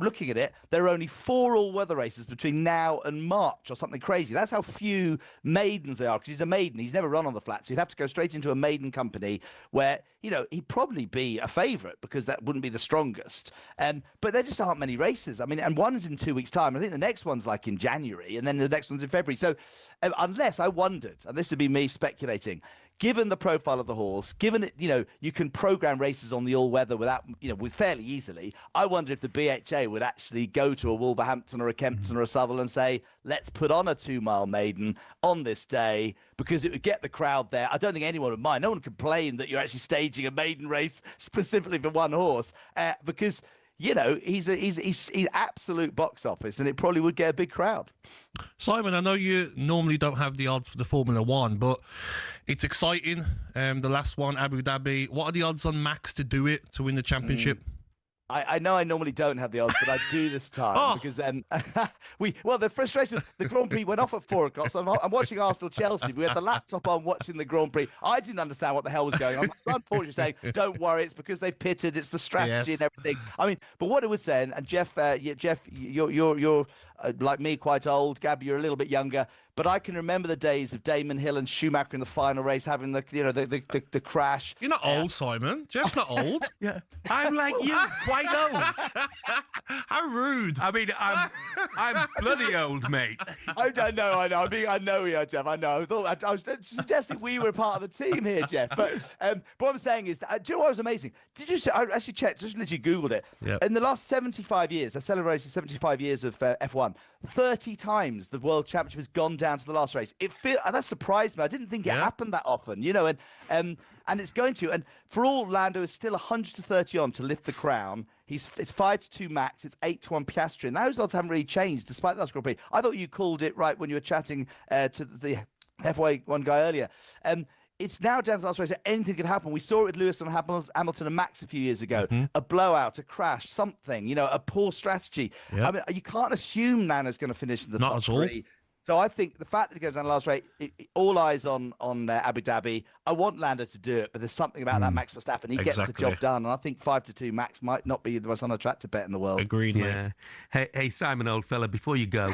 Speaker 23: looking at it, there are only 4 all-weather races between now and March or something crazy. That's how few maidens there are, because he's a maiden. He's never run on the flat, so he'd have to go straight into a maiden company where, he'd probably be a favourite because that wouldn't be the strongest. But there just aren't many races. I mean, and one's in 2 weeks' time. I think the next one's like in January, and then the next one's in February. So unless I wondered, and this would be me speculating, given the profile of the horse, given it, you can program races on the all-weather without, with fairly easily. I wonder if the BHA would actually go to a Wolverhampton or a Kempton or a Southwell and say, let's put on a 2 Mile Maiden on this day, because it would get the crowd there. I don't think anyone would mind. No one would complain that you're actually staging a maiden race specifically for one horse, because he's absolute box office, and it probably would get a big crowd.
Speaker 3: Simon, I know you normally don't have the odds for the Formula One, but it's exciting. The last one, Abu Dhabi. What are the odds on Max to do it, to win the championship?
Speaker 23: I know I normally don't have the odds, but I do this time because then the frustration, the Grand Prix went off at 4 o'clock, so I'm watching Arsenal-Chelsea. We had the laptop on watching the Grand Prix. I didn't understand what the hell was going on. My son, unfortunately, saying, don't worry, it's because they've pitted, it's the strategy and everything. I mean, but what it would say, and Jeff, you're like me, quite old. Gab, you're a little bit younger. But I can remember the days of Damon Hill and Schumacher in the final race having the crash.
Speaker 3: You're not old, Simon. Jeff's not old.
Speaker 2: Yeah, I'm like you, quite old.
Speaker 3: How rude.
Speaker 2: I mean, I'm bloody old, mate.
Speaker 23: I know. I know we are, Jeff. I know. I was suggesting we were part of the team here, Jeff. But what I'm saying is, do you know what was amazing? Did you see? I actually checked, just literally Googled it. Yep. In the last 75 years, I celebrated 75 years of F1. 30 times the World Championship has gone down to the last race. And that surprised me. I didn't think it happened that often, and it's going to. And for all, Lando is still 130 on to lift the crown. It's 5-2 Max. It's 8-1 Piastri. And those odds haven't really changed despite the last Grand Prix. I thought you called it right when you were chatting to the F1 guy earlier. It's now down to the last race. Anything could happen. We saw it with Lewis and Hamilton and Max a few years ago. A blowout, a crash, something, a poor strategy. Yep. I mean, you can't assume Nana's going to finish in the top 3. So I think the fact that it goes down the last race, all eyes on Abu Dhabi. I want Lando to do it, but there's something about that Max Verstappen. He gets the job done, and I think 5-2 Max might not be the most unattractive bet in the world.
Speaker 3: Agreed,
Speaker 2: yeah. Hey, Simon, old fella, before you go,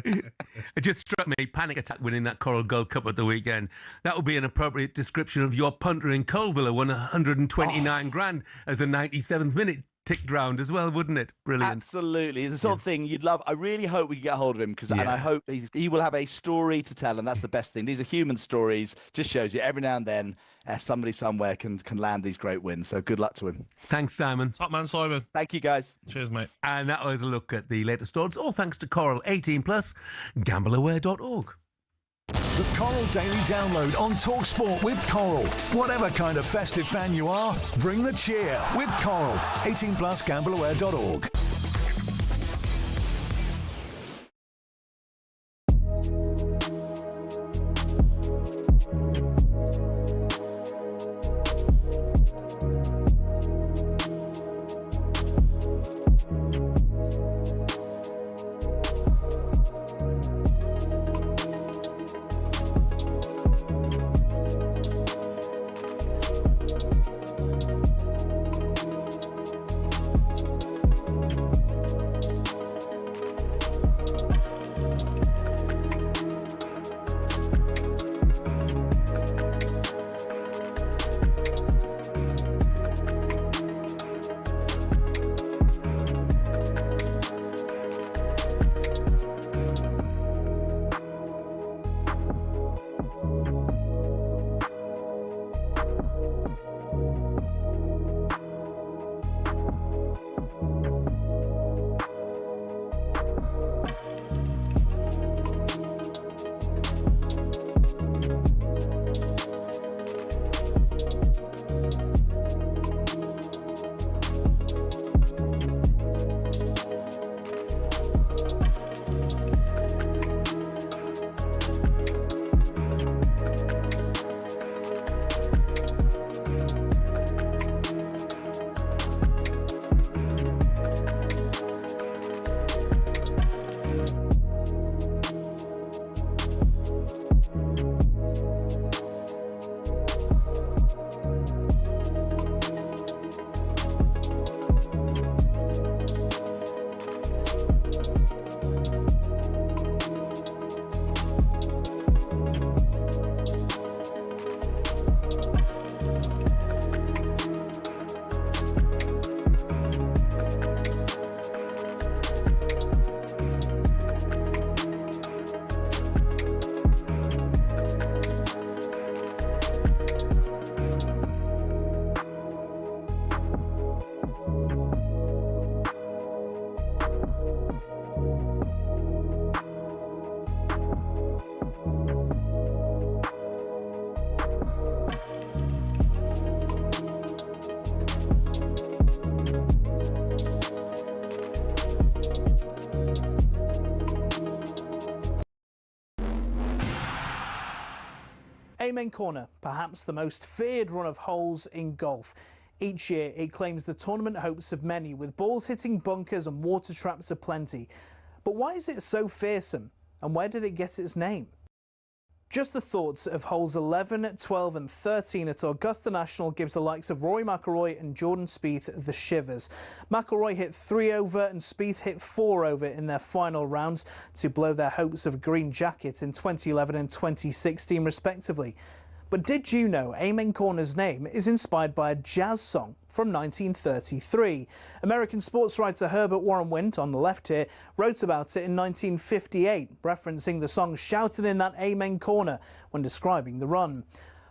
Speaker 2: it just struck me, Panic Attack winning that Coral Gold Cup at the weekend. That would be an appropriate description of your punter in Colville who won 129 grand as the 97th minute. ticked round as well, wouldn't it? Brilliant.
Speaker 23: Absolutely. It's the sort of thing you'd love. I really hope we can get hold of him and I hope he will have a story to tell, and that's the best thing. These are human stories. Just shows you every now and then somebody somewhere can land these great wins. So good luck to him.
Speaker 2: Thanks, Simon.
Speaker 3: Top man, Simon.
Speaker 23: Thank you, guys.
Speaker 3: Cheers, mate.
Speaker 2: And that was a look at the latest odds, all thanks to Coral 18+, gambleaware.org.
Speaker 18: The Coral Daily Download on talkSPORT with Coral. Whatever kind of festive fan you are, bring the cheer with Coral. 18+, gambleaware.org.
Speaker 12: Amen Corner, perhaps the most feared run of holes in golf. Each year it claims the tournament hopes of many, with balls hitting bunkers and water traps aplenty. But why is it so fearsome, and where did it get its name? Just the thoughts of holes 11, 12 and 13 at Augusta National gives the likes of Rory McIlroy and Jordan Spieth the shivers. McIlroy hit 3 over and Spieth hit 4 over in their final rounds to blow their hopes of a green jacket in 2011 and 2016 respectively. But did you know Amen Corner's name is inspired by a jazz song from 1933? American sports writer Herbert Warren Wint, on the left here, wrote about it in 1958, referencing the song shouted in that Amen Corner when describing the run.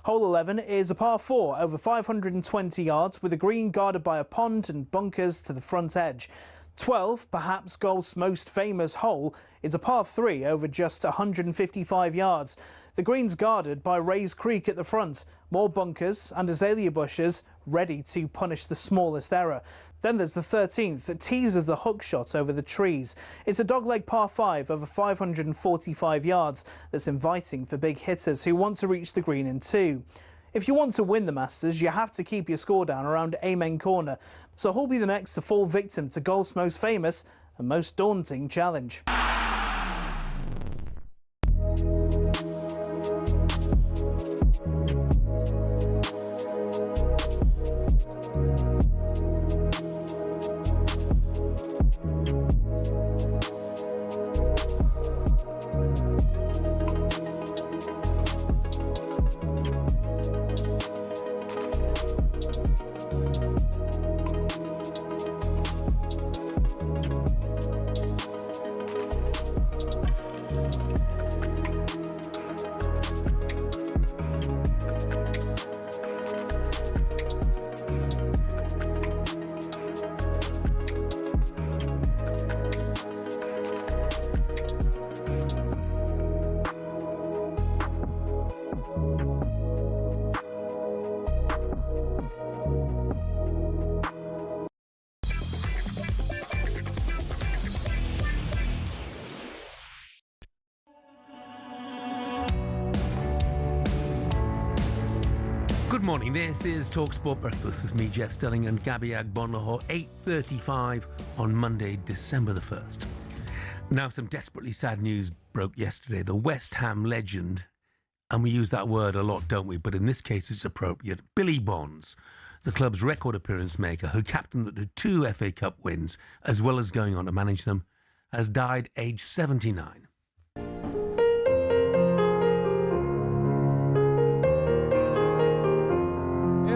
Speaker 12: Hole 11 is a par 4 over 520 yards with a green guarded by a pond and bunkers to the front edge. 12, perhaps golf's most famous hole, is a par 3 over just 155 yards. The green's guarded by Rays Creek at the front, more bunkers and azalea bushes ready to punish the smallest error. Then there's the 13th that teases the hook shot over the trees. It's a dogleg par 5 over 545 yards that's inviting for big hitters who want to reach the green in 2. If you want to win the Masters, you have to keep your score down around Amen Corner. So who'll be the next to fall victim to golf's most famous and most daunting challenge?
Speaker 2: morning, this is talkSPORT Breakfast with me, Jeff Stelling and Gabby Agbonlahor, 8:35 on Monday, December the 1st. Now, some desperately sad news broke yesterday. The West Ham legend, and we use that word a lot, don't we? But in this case, it's appropriate. Billy Bonds, the club's record appearance maker, who captained the 2 FA Cup wins, as well as going on to manage them, has died aged 79.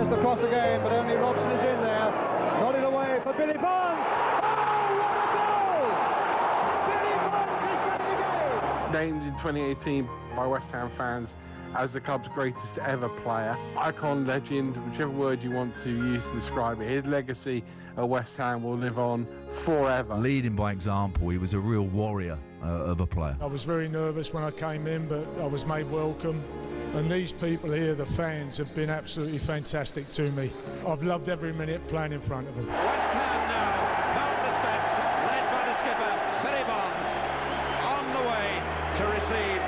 Speaker 5: The cross again, but only Robson is in there. Nodded away for Billy Bonds. Oh, what a goal! Billy Bonds is getting the game!
Speaker 6: Named in 2018 by West Ham fans as the club's greatest ever player. Icon, legend, whichever word you want to use to describe it. His legacy at West Ham will live on forever.
Speaker 9: Leading by example, he was a real warrior of a player.
Speaker 15: I was very nervous when I came in, but I was made welcome. And these people here, the fans, have been absolutely fantastic to me. I've loved every minute playing in front of them.
Speaker 5: West Ham now mount the steps, led by the skipper, Billy Bonds, on the way to receive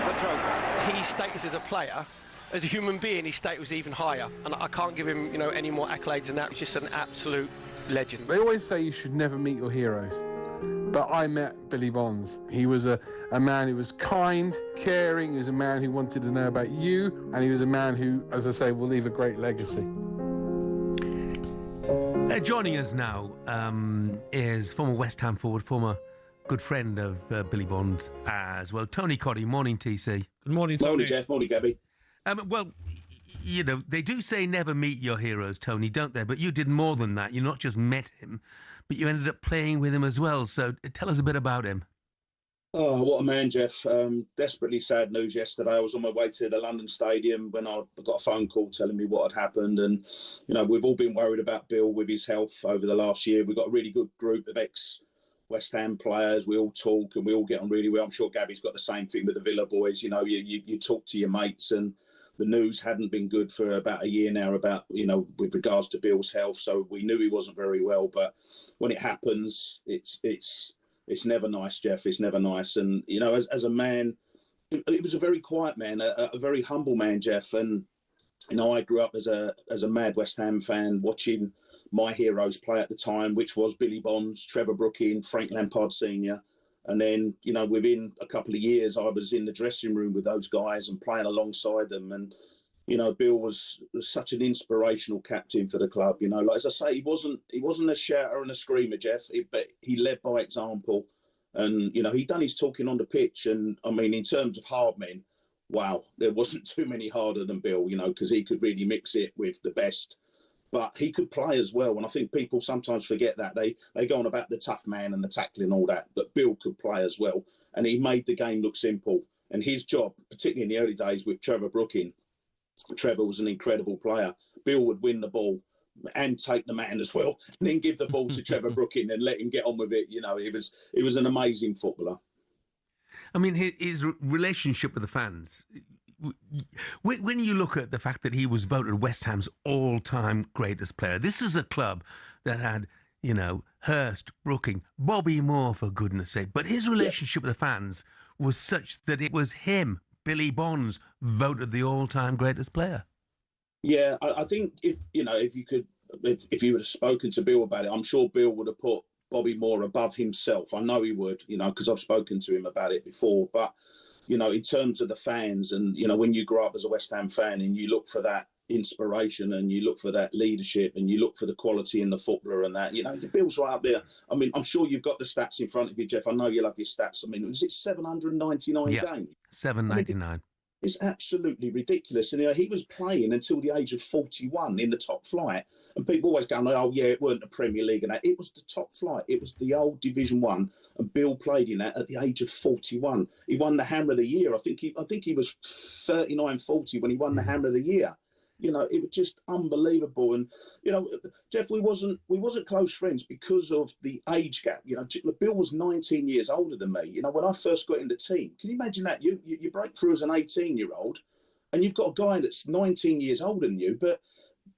Speaker 5: the trophy.
Speaker 24: His status as a player, as a human being, his status was even higher. And I can't give him, any more accolades than that. He's just an absolute legend.
Speaker 6: They always say you should never meet your heroes. But I met Billy Bonds. He was a man who was kind, caring. He was a man who wanted to know about you. And he was a man who, as I say, will leave a great legacy.
Speaker 2: Joining us now is former West Ham forward, former good friend of Billy Bonds as well, Tony Cotti. Morning, TC.
Speaker 3: Good morning, Tony.
Speaker 25: Morning, Jeff. Morning, Gabby.
Speaker 2: Well, they do say never meet your heroes, Tony, don't they? But you did more than that. You not just met him, but you ended up playing with him as well. So tell us a bit about him.
Speaker 25: Oh, what a man, Jeff. Desperately sad news yesterday. I was on my way to the London Stadium when I got a phone call telling me what had happened. And, we've all been worried about Bill with his health over the last year. We've got a really good group of ex-West Ham players. We all talk and we all get on really well. I'm sure Gabby's got the same thing with the Villa boys. You talk to your mates, and the news hadn't been good for about a year now about, with regards to Bill's health. So we knew he wasn't very well. But when it happens, it's never nice, Jeff. It's never nice. And, as a man, it was a very quiet man, a very humble man, Jeff. And, I grew up as a mad West Ham fan, watching my heroes play at the time, which was Billy Bonds, Trevor Brooking, Frank Lampard Sr. And then, within a couple of years, I was in the dressing room with those guys and playing alongside them. And, Bill was such an inspirational captain for the club. Like as I say, he wasn't a shouter and a screamer, Jeff, but he led by example. And, he done his talking on the pitch. And, in terms of hard men, wow, there wasn't too many harder than Bill, because he could really mix it with the best. But he could play as well. And I think people sometimes forget that. They go on about the tough man and the tackling and all that. But Bill could play as well. And he made the game look simple. And his job, particularly in the early days with Trevor Brooking, Trevor was an incredible player. Bill would win the ball and take the man as well, and then give the ball to Trevor Brooking and let him get on with it. He was an amazing footballer.
Speaker 2: His relationship with the fans. When you look at the fact that he was voted West Ham's all-time greatest player, this is a club that had, Hurst, Brooking, Bobby Moore, for goodness sake. But his relationship with the fans was such that it was him, Billy Bonds, voted the all-time greatest player.
Speaker 25: Yeah, I think if you would have spoken to Bill about it, I'm sure Bill would have put Bobby Moore above himself. I know he would, because I've spoken to him about it before. But, in terms of the fans and, when you grow up as a West Ham fan and you look for that inspiration and you look for that leadership and you look for the quality in the footballer and that, Bill's right up there. I'm sure you've got the stats in front of you, Jeff. I know you love your stats. Was it 799 games?
Speaker 2: 799.
Speaker 25: It's absolutely ridiculous. And he was playing until the age of 41 in the top flight. And people always go, oh, yeah, it weren't the Premier League and that. It was the top flight. It was the old Division 1. And Bill played in that at the age of 41. He won the Hammer of the Year. I think he was 39, 40 when he won the Hammer of the Year. It was just unbelievable. And, Jeff, we wasn't close friends because of the age gap. Bill was 19 years older than me. When I first got in the team, can you imagine that? You break through as an 18-year-old and you've got a guy that's 19 years older than you, but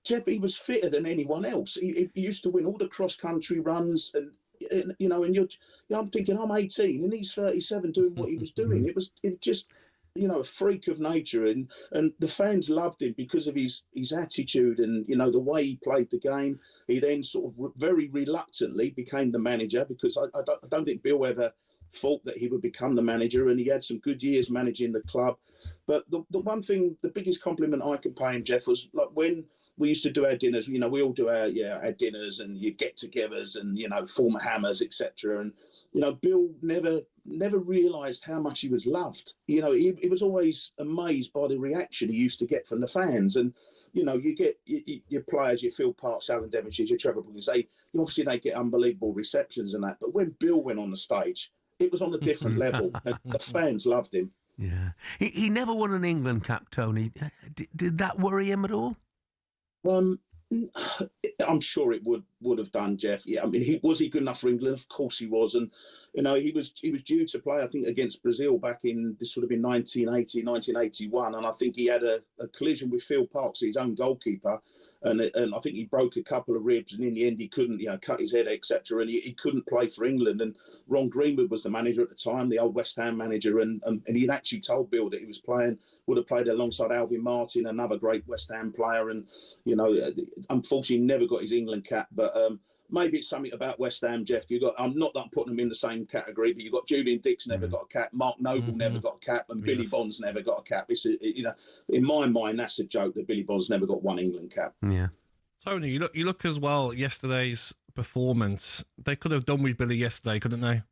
Speaker 25: Jeff, he was fitter than anyone else. He used to win all the cross-country runs and I'm thinking, I'm 18 and he's 37 doing what he was doing. It was just a freak of nature, and the fans loved him because of his attitude and the way he played the game. He then sort of very reluctantly became the manager, because I don't think Bill ever thought that he would become the manager, and he had some good years managing the club. But the one thing, the biggest compliment I could pay him, Jeff, was like when we used to do our dinners. We all do our dinners and your get-togethers and former hammers, etc. And Bill never realised how much he was loved. He was always amazed by the reaction he used to get from the fans. And you get your players, your Phil Parks, Alan Devonshire, your Trevor Boys, they get unbelievable receptions and that. But when Bill went on the stage, it was on a different level. And the fans loved him.
Speaker 2: Yeah, he never won an England cap, Tony. Did that worry him at all?
Speaker 25: I'm sure it would have done, Jeff. Yeah, I mean, was he good enough for England? Of course he was. And he was due to play, I think, against Brazil back in, this would have been 1980, 1981, and I think he had a collision with Phil Parks, his own goalkeeper, and I think he broke a couple of ribs, and in the end he couldn't, cut his head, etc., and he couldn't play for England. And Ron Greenwood was the manager at the time, the old West Ham manager, and he'd actually told Bill that he would have played alongside Alvin Martin, another great West Ham player, and unfortunately never got his England cap. But maybe it's something about West Ham, Jeff. I'm not that I'm putting them in the same category, but you've got Julian Dix never got a cap, Mark Noble never got a cap, and Billy Bonds never got a cap. It's in my mind, that's a joke that Billy Bonds never got one England cap.
Speaker 2: Yeah.
Speaker 3: Tony, you look as well. Yesterday's performance, they could have done with Billy yesterday, couldn't they?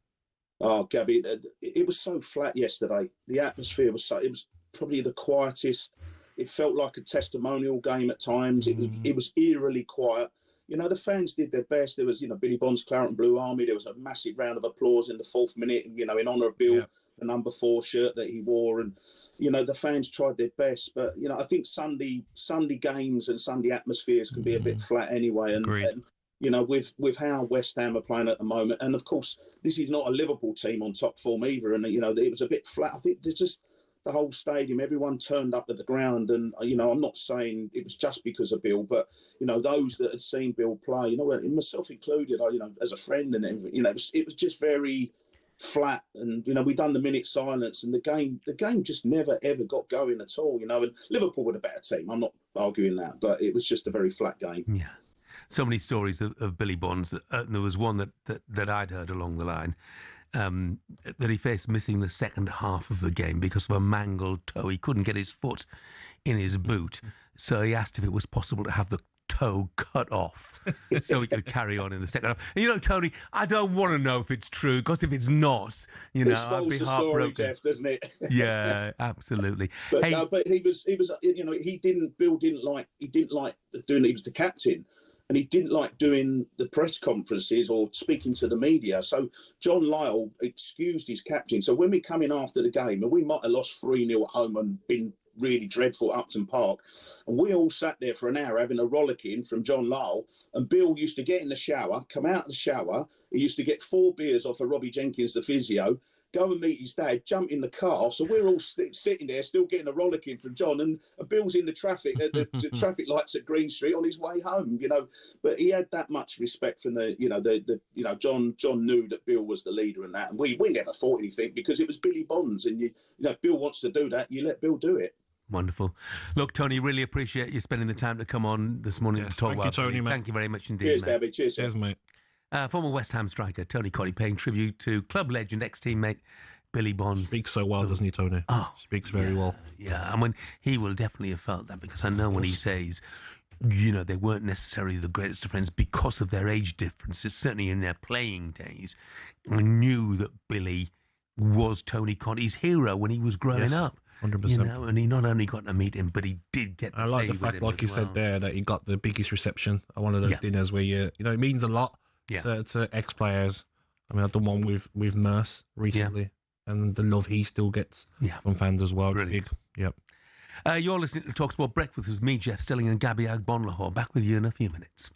Speaker 25: Oh, Gabby, it was so flat yesterday. The atmosphere was it was probably the quietest. It felt like a testimonial game at times. It was eerily quiet. The fans did their best. There was, Billy Bonds' Claret and Blue Army. There was a massive round of applause in the 4th minute, in honour of Bill, the number 4 shirt that he wore. And, the fans tried their best. But, I think Sunday games and Sunday atmospheres can be a bit flat anyway. And with how West Ham are playing at the moment. And, of course, this is not a Liverpool team on top form either. And, it was a bit flat. I think they're just... the whole stadium, everyone turned up at the ground, and I'm not saying it was just because of Bill, but those that had seen Bill play, myself included, as a friend, and everything, it was just very flat, and we done the minute silence, and the game just never ever got going at all, and Liverpool were the better team. I'm not arguing that, but it was just a very flat game.
Speaker 2: Yeah, so many stories of Billy Bonds. There was one that I'd heard along the line. That he faced missing the second half of the game because of a mangled toe. He couldn't get his foot in his boot, so he asked if it was possible to have the toe cut off so he could carry on in the second half. And Tony, I don't want to know if it's true, because if it's not,
Speaker 25: it spoils the story, Jeff, doesn't it?
Speaker 2: Yeah, absolutely.
Speaker 25: But Bill didn't like doing it. He was the captain. And he didn't like doing the press conferences or speaking to the media. So John Lyall excused his captain. So when we come in after the game, and we might have lost 3-0 at home and been really dreadful at Upton Park, and we all sat there for an hour having a rollicking from John Lyall, and Bill used to get in the shower, come out of the shower, he used to get 4 beers off of Robbie Jenkins, the physio, go and meet his dad, jump in the car. So we're all sitting there still getting a rollicking from John, and Bill's in the traffic at the traffic lights at Green Street on his way home, But he had that much respect from John knew that Bill was the leader in that, and we never thought anything because it was Billy Bonds, and if Bill wants to do that, you let Bill do it.
Speaker 2: Wonderful. Look, Tony, really appreciate you spending the time to come on this morning to talk about
Speaker 3: Tony, mate.
Speaker 2: Thank you very much indeed.
Speaker 25: Cheers,
Speaker 2: mate.
Speaker 25: Gabby. Cheers,
Speaker 3: mate.
Speaker 2: Former West Ham striker Tony Cotti paying tribute to club legend, ex-teammate Billy Bonds.
Speaker 3: Speaks so well, doesn't he, Tony?
Speaker 2: Oh,
Speaker 3: speaks very well.
Speaker 2: Yeah, and he will definitely have felt that, because I know when he says, they weren't necessarily the greatest of friends because of their age differences, certainly in their playing days. I knew that Billy was Tony Cotti's hero when he was growing up.
Speaker 3: 100%.
Speaker 2: And he not only got to meet him, but he did get to
Speaker 3: I like
Speaker 2: play
Speaker 3: the fact,
Speaker 2: with him
Speaker 3: like you said there, that he got the biggest reception at one of those dinners where it means a lot to ex-players. I mean, I've done one with Merce recently, and the love he still gets from fans as well.
Speaker 2: Brilliant.
Speaker 3: Yep.
Speaker 2: You're listening to TalkSPORT Breakfast with me, Jeff Stelling, and Gabby Agbonlahor. Back with you in a few minutes.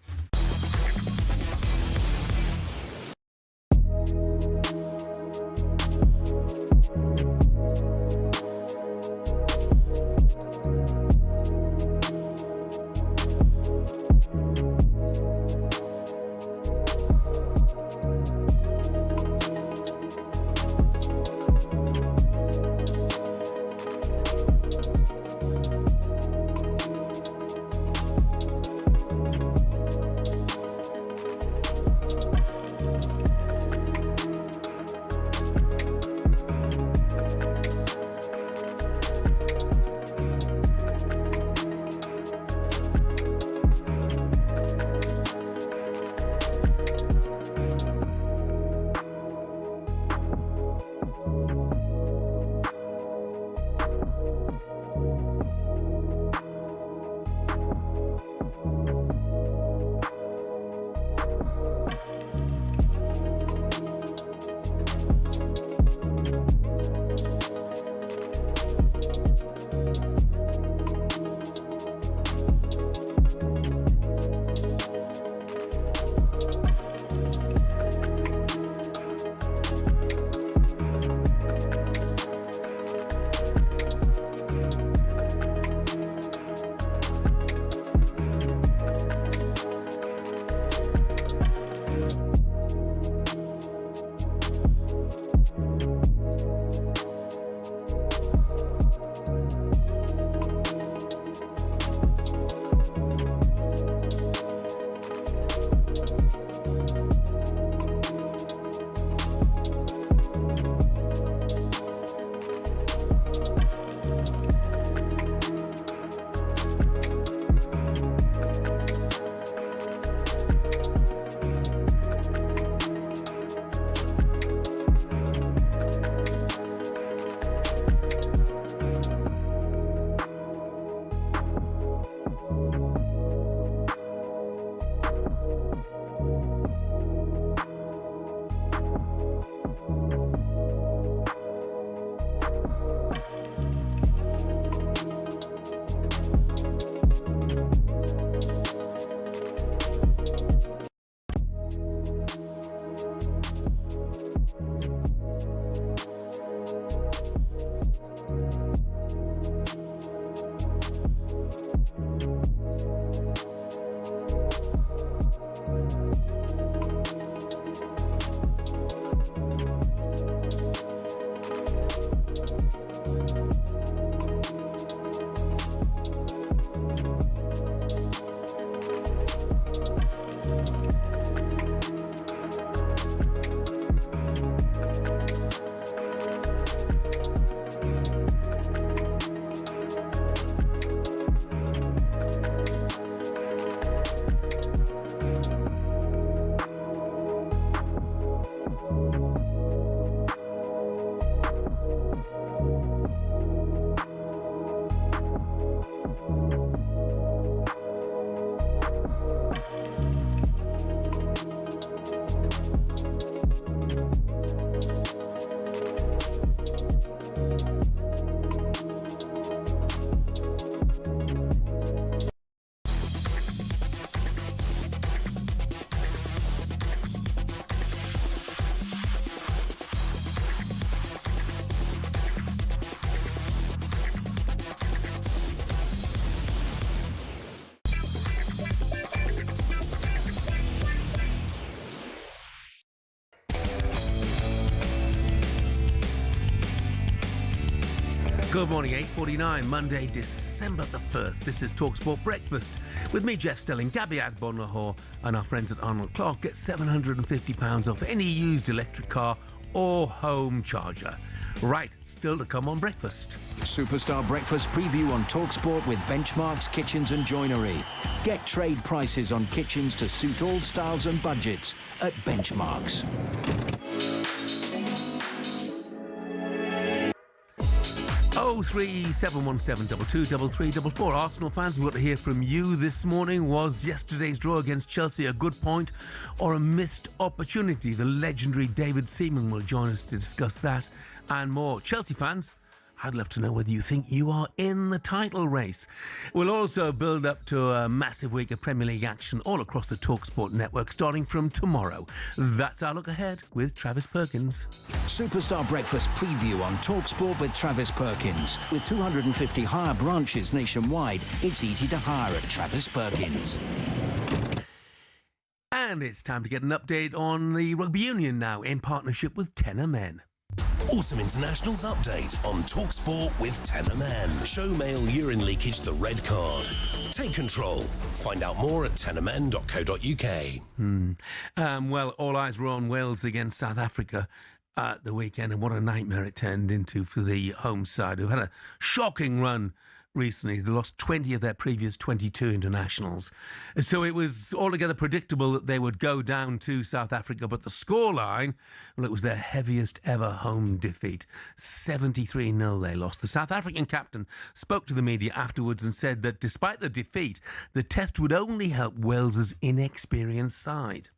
Speaker 2: Good morning, 8:49, Monday, December the 1st. This is talkSPORT Breakfast with me, Jeff Stelling, Gabby Agbon-Lahore, and our friends at Arnold Clark. Get £750 off any used electric car or home charger. Right, still to come on breakfast.
Speaker 14: Superstar Breakfast preview on talkSPORT with Benchmarks Kitchens and Joinery. Get trade prices on kitchens to suit all styles and budgets at Benchmarks.
Speaker 2: Oh, 03717223344. Arsenal fans, we got to hear from you this morning. Was yesterday's draw against Chelsea a good point or a missed opportunity? The legendary David Seaman will join us to discuss that and more. Chelsea fans, I'd love to know whether you think you are in the title race. We'll also build up to a massive week of Premier League action all across the talkSPORT network starting from tomorrow. That's our look ahead with Travis Perkins.
Speaker 14: Superstar Breakfast preview on talkSPORT with Travis Perkins. With 250 hire branches nationwide, it's easy to hire at Travis Perkins.
Speaker 2: And it's time to get an update on the Rugby Union now in partnership with Tenor Men.
Speaker 1: Autumn Internationals update on talkSPORT with Tenor Men. Show male urine leakage the red card. Take control. Find out more at tenormen.co.uk.
Speaker 2: Well, all eyes were on Wales against South Africa at the weekend, and what a nightmare it turned into for the home side, who had a shocking run recently. They lost 20 of their previous 22 internationals. So it was altogether predictable that they would go down to South Africa, but the scoreline, well, it was their heaviest ever home defeat. 73-0 they lost. The South African captain spoke to the media afterwards and said that despite the defeat, the test would only help Wales's inexperienced side.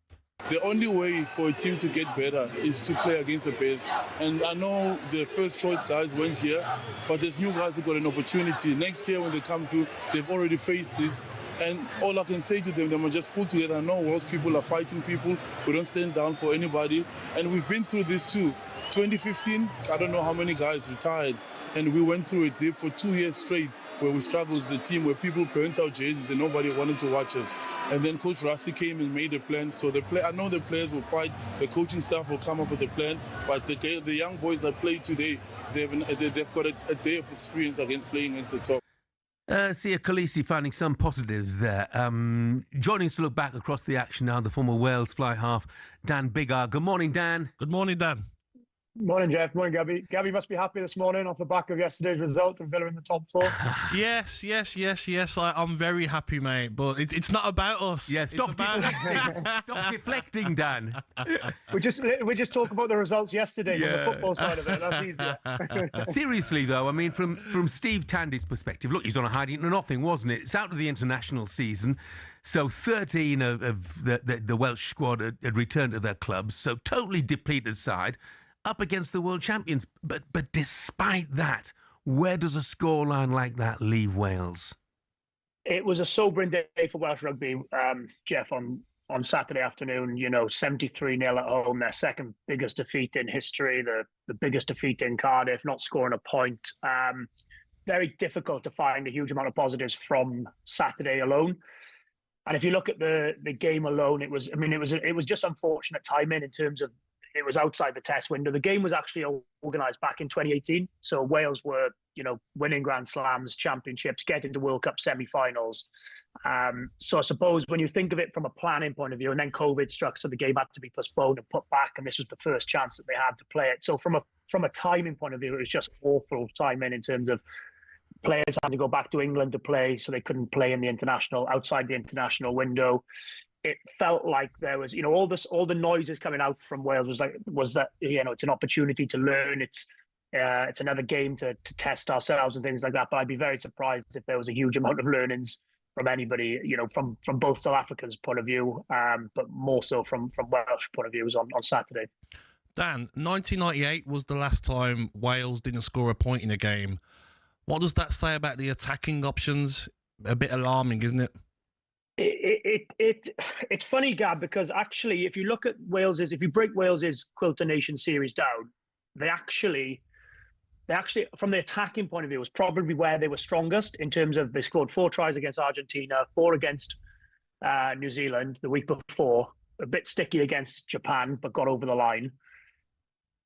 Speaker 7: The only way for a team to get better is to play against the best. And I know the first choice guys went here, but there's new guys who got an opportunity. Next year when they come to, they've already faced this. And all I can say to them, they must just pull together. I know Welsh people are fighting people. We don't stand down for anybody. And we've been through this too. 2015, I don't know how many guys retired. And we went through a dip for 2 years straight where we struggled as a team, where people burnt out jerseys and nobody wanted to watch us. And then Coach Rusty came and made a plan. So I know the players will fight, the coaching staff will come up with a plan, but the young boys that play today, they've got a day of experience against playing against the top.
Speaker 2: Sia Khaleesi finding some positives there. Joining us to look back across the action now, the former Wales fly half, Dan Biggar. Good morning, Dan.
Speaker 3: Good morning, Dan.
Speaker 19: Morning, Jeff. Morning, Gabby. Gabby must be happy this morning off the back of yesterday's result and Villa in the top four.
Speaker 3: Yes. I'm very happy, mate. But it's not about us.
Speaker 2: Yeah, stop deflecting. Stop deflecting, Dan.
Speaker 19: We just talk about the results yesterday from the football side of it. That's easier.
Speaker 2: Seriously, though, I mean, from Steve Tandy's perspective, look, he's on a hiding to nothing, wasn't it? It's out of the international season. So 13 of the Welsh squad had returned to their clubs. So totally depleted side. Up against the world champions. But despite that, where does a scoreline like that leave Wales?
Speaker 19: It was a sobering day for Welsh rugby, Jeff, on Saturday afternoon. 73-0 at home, their second biggest defeat in history, the biggest defeat in Cardiff, not scoring a point. Very difficult to find a huge amount of positives from Saturday alone. And if you look at the game alone, it was just unfortunate timing in terms of it was outside the test window. The game was actually organised back in 2018. So Wales were, winning Grand Slams, championships, getting to World Cup semi-finals. So I suppose when you think of it from a planning point of view, and then COVID struck, so the game had to be postponed and put back, and this was the first chance that they had to play it. So from a timing point of view, it was just awful timing in terms of players had to go back to England to play, so they couldn't play in the international, outside the international window. It felt like there was, all the noises coming out from Wales was that it's an opportunity to learn. It's another game to test ourselves and things like that. But I'd be very surprised if there was a huge amount of learnings from anybody, from both South Africans' point of view, but more so from Welsh point of view was on Saturday.
Speaker 3: Dan, 1998 was the last time Wales didn't score a point in a game. What does that say about the attacking options? A bit alarming, isn't it?
Speaker 19: It's funny, Gab, because actually, if you look at if you break Wales's Quilter Nation series down, they actually, from the attacking point of view, was probably where they were strongest in terms of they scored 4 tries against Argentina, 4 against New Zealand the week before, a bit sticky against Japan, but got over the line.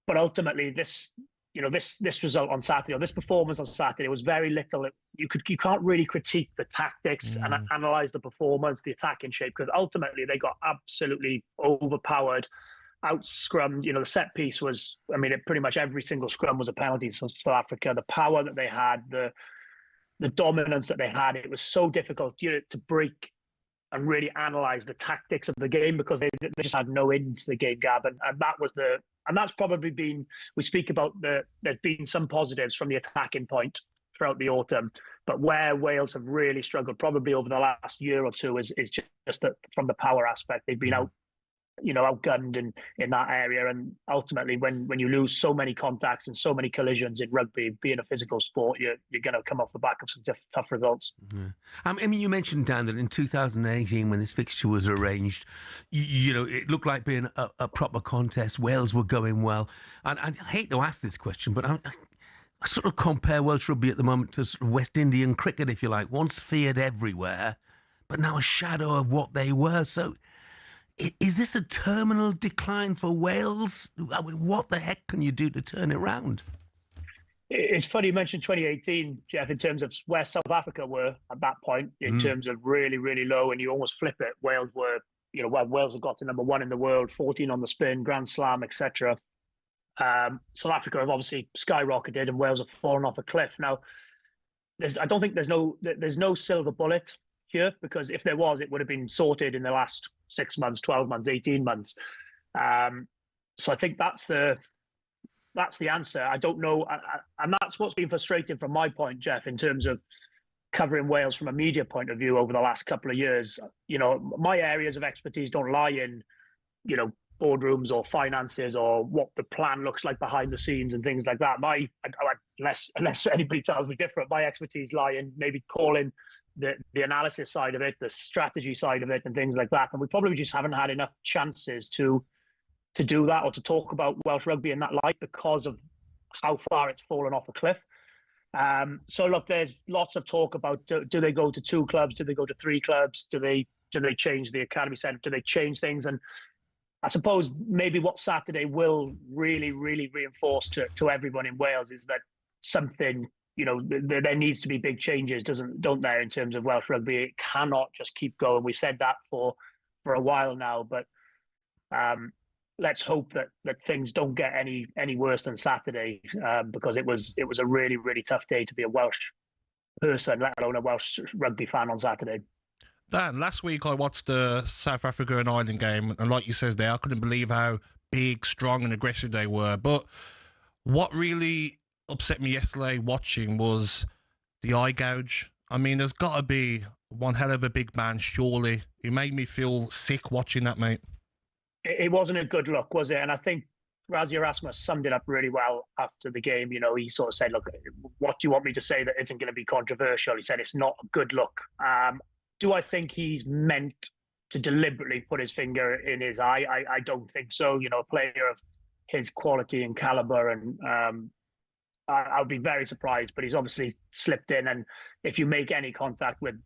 Speaker 19: But ultimately, this this result on Saturday, or this performance on Saturday, was very little. You can't really critique the tactics and analyze the performance, the attacking shape, because ultimately they got absolutely overpowered, out-scrummed. The set piece was, pretty much every single scrum was a penalty for South Africa. The power that they had, the dominance that they had, it was so difficult to break and really analyze the tactics of the game, because they just had no into the game, Gab, and that's probably been, we speak about there's been some positives from the attacking point throughout the autumn, but where Wales have really struggled probably over the last year or two is just that from the power aspect. They've been outgunned in that area, and ultimately when you lose so many contacts and so many collisions in rugby, being a physical sport, you're going to come off the back of some tough results.
Speaker 2: You mentioned, Dan, that in 2018 when this fixture was arranged, it looked like being a proper contest. Wales were going well, and I hate to ask this question, but I sort of compare Welsh rugby at the moment to sort of West Indian cricket, if you like, once feared everywhere, but now a shadow of what they were. So is this a terminal decline for Wales? What the heck can you do to turn it around?
Speaker 19: It's funny you mentioned 2018, Jeff, in terms of where South Africa were at that point, in terms of really, really low, and you almost flip it. Wales were, Wales have got to number 1 in the world, 14 on the spin, Grand Slam, etc. South Africa have obviously skyrocketed, and Wales have fallen off a cliff. Now, I don't think there's no silver bullet here, because if there was, it would have been sorted in the last 6 months, 12 months, 18 months. So I think that's the answer. I don't know. And that's what's been frustrating from my point, Jeff, in terms of covering Wales from a media point of view over the last couple of years. My areas of expertise don't lie in, boardrooms or finances or what the plan looks like behind the scenes and things like that. Unless anybody tells me different, my expertise lie in maybe calling the analysis side of it, the strategy side of it, and things like that. And we probably just haven't had enough chances to do that, or to talk about Welsh rugby in that light, because of how far it's fallen off a cliff. So look, there's lots of talk about do they go to 2 clubs? Do they go to 3 clubs? Do they change the academy centre? Do they change things? And I suppose maybe what Saturday will really, really reinforce to everyone in Wales is that something, there needs to be big changes, don't there, in terms of Welsh rugby. It cannot just keep going. We said that for a while now, but let's hope that things don't get any worse than Saturday, because it was a really, really tough day to be a Welsh person, let alone a Welsh rugby fan on Saturday.
Speaker 3: Dan, last week I watched the South Africa and Ireland game, and like you said there, I couldn't believe how big, strong and aggressive they were. But what really upset me yesterday watching was the eye gouge. There's got to be one hell of a big man, surely. It made me feel sick watching that, mate.
Speaker 19: It wasn't a good look, was it? And I think Rassie Erasmus summed it up really well after the game. He sort of said, look, what do you want me to say that isn't going to be controversial? He said, it's not a good look. Do I think he's meant to deliberately put his finger in his eye? I don't think so. A player of his quality and caliber, and I'll be very surprised, but he's obviously slipped in. And if you make any contact with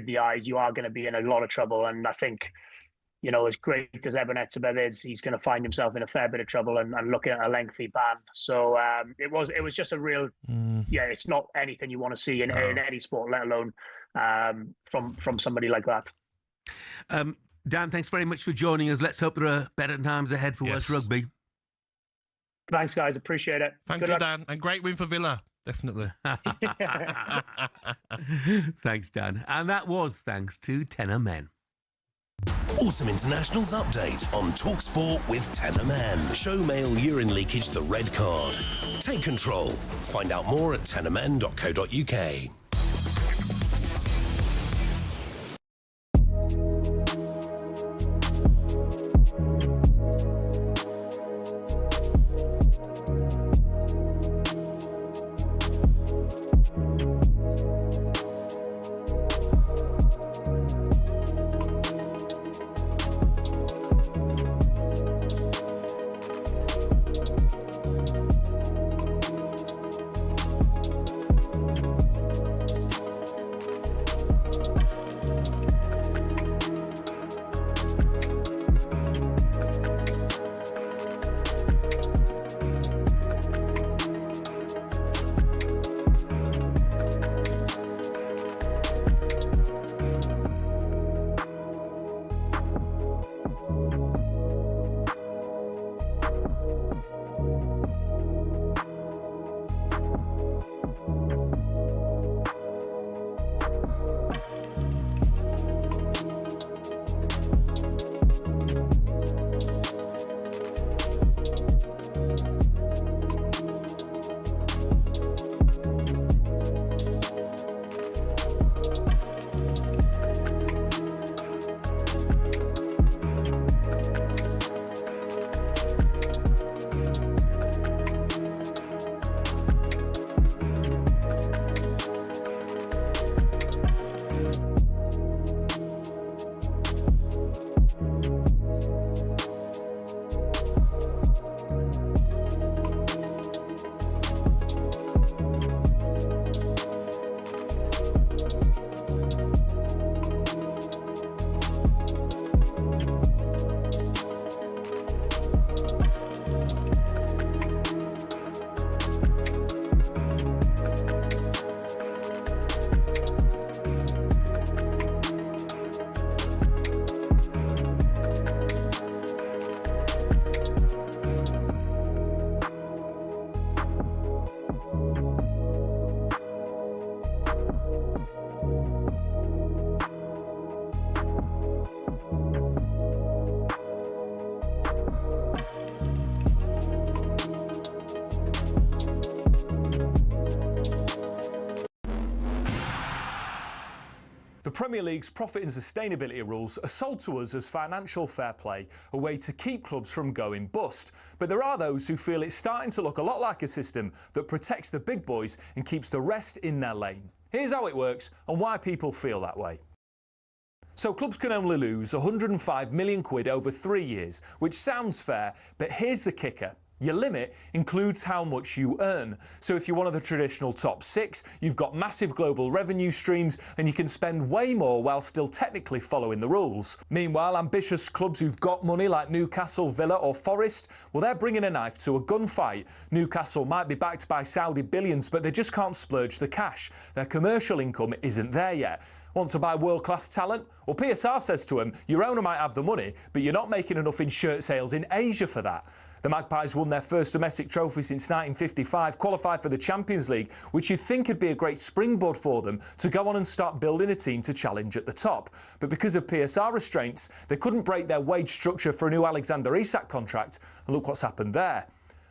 Speaker 19: the eyes, you are going to be in a lot of trouble. And I think, as great as Eben Etzebeth is, he's going to find himself in a fair bit of trouble and looking at a lengthy ban. So it was just a real, it's not anything you want to see in any sport, let alone from somebody like that.
Speaker 2: Dan, thanks very much for joining us. Let's hope there are better times ahead for Welsh rugby.
Speaker 19: Thanks, guys. Appreciate it.
Speaker 3: Thank you, Dan. And great win for Villa. Definitely.
Speaker 2: Thanks, Dan. And that was thanks to Tenor Men.
Speaker 1: Autumn Internationals update on talkSPORT with Tenor Men. Show male urine leakage the red card. Take control. Find out more at tenormen.co.uk.
Speaker 8: The Premier League's profit and sustainability rules are sold to us as financial fair play, a way to keep clubs from going bust. But there are those who feel it's starting to look a lot like a system that protects the big boys and keeps the rest in their lane. Here's how it works and why people feel that way. So clubs can only lose 105 million quid over 3 years, which sounds fair, but here's the kicker. Your limit includes how much you earn. So if you're one of the traditional top 6, you've got massive global revenue streams and you can spend way more while still technically following the rules. Meanwhile, ambitious clubs who've got money like Newcastle, Villa or Forest, well, they're bringing a knife to a gunfight. Newcastle might be backed by Saudi billions, but they just can't splurge the cash. Their commercial income isn't there yet. Want to buy world-class talent? Well, PSR says to them, your owner might have the money, but you're not making enough in shirt sales in Asia for that. The Magpies won their first domestic trophy since 1955, qualified for the Champions League, which you'd think would be a great springboard for them to go on and start building a team to challenge at the top. But because of PSR restraints, they couldn't break their wage structure for a new Alexander Isak contract, and look what's happened there.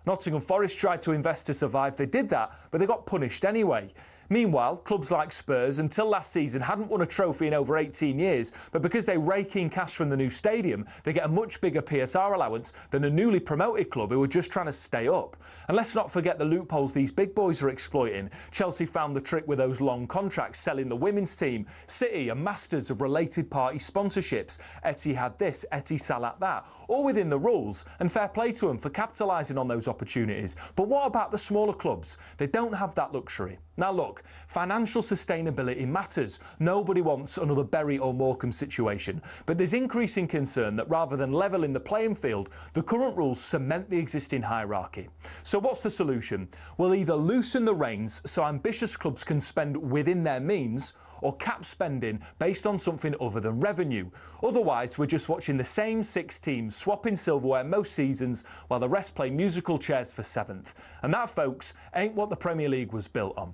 Speaker 8: Nottingham Forest tried to invest to survive, they did that, but they got punished anyway. Meanwhile, clubs like Spurs, until last season, hadn't won a trophy in over 18 years, but because they rake in cash from the new stadium, they get a much bigger PSR allowance than a newly promoted club who are just trying to stay up. And let's not forget the loopholes these big boys are exploiting. Chelsea found the trick with those long contracts, selling the women's team. City are masters of related party sponsorships. Etihad this, Etisalat that, all within the rules, and fair play to them for capitalising on those opportunities. But what about the smaller clubs? They don't have that luxury. Now look, financial sustainability matters. Nobody wants another Bury or Morecambe situation. But there's increasing concern that rather than levelling the playing field, the current rules cement the existing hierarchy. So what's the solution? We'll either loosen the reins so ambitious clubs can spend within their means, or cap spending based on something other than revenue. Otherwise, we're just watching the same 6 teams swapping silverware most seasons while the rest play musical chairs for 7th. And that, folks, ain't what the Premier League was built on.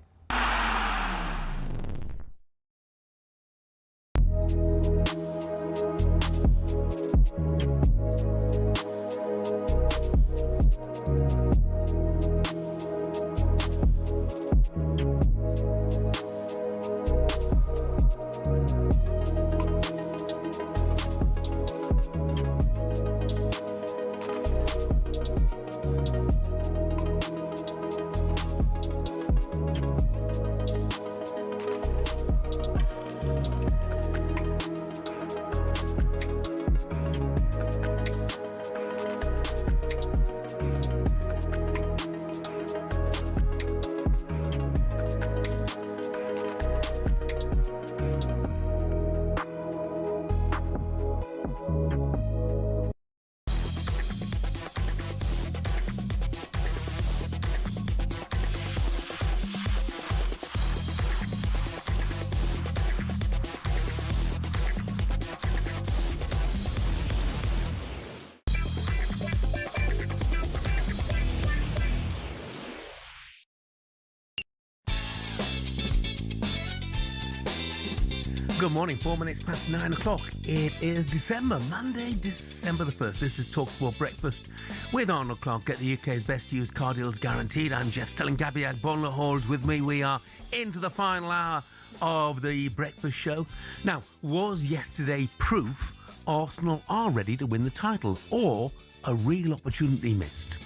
Speaker 2: Good morning, 4 minutes past 9 o'clock. It is Monday, December the 1st. This is talkSPORT Breakfast with Arnold Clark. Get the UK's best used car deals guaranteed. I'm Jeff Stelling Ally McCoist with me. We are into the final hour of the breakfast show. Now, was yesterday proof Arsenal are ready to win the title, or a real opportunity missed?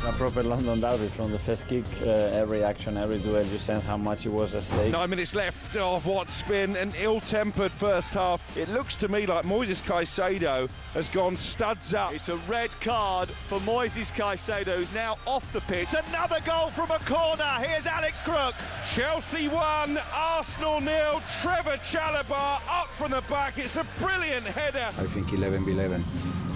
Speaker 10: A proper London derby from the first kick. Every action, every duel, you sense how much it was at stake.
Speaker 11: 9 minutes left of what's been an ill-tempered first half. It looks to me like Moises Caicedo has gone studs up.
Speaker 20: It's a red card for Moises Caicedo, who's now off the pitch. Another goal from a corner. Here's Alex Crook.
Speaker 11: Chelsea 1, Arsenal 0. Trevor Chalobah up from the back. It's a brilliant header.
Speaker 21: I think 11-11.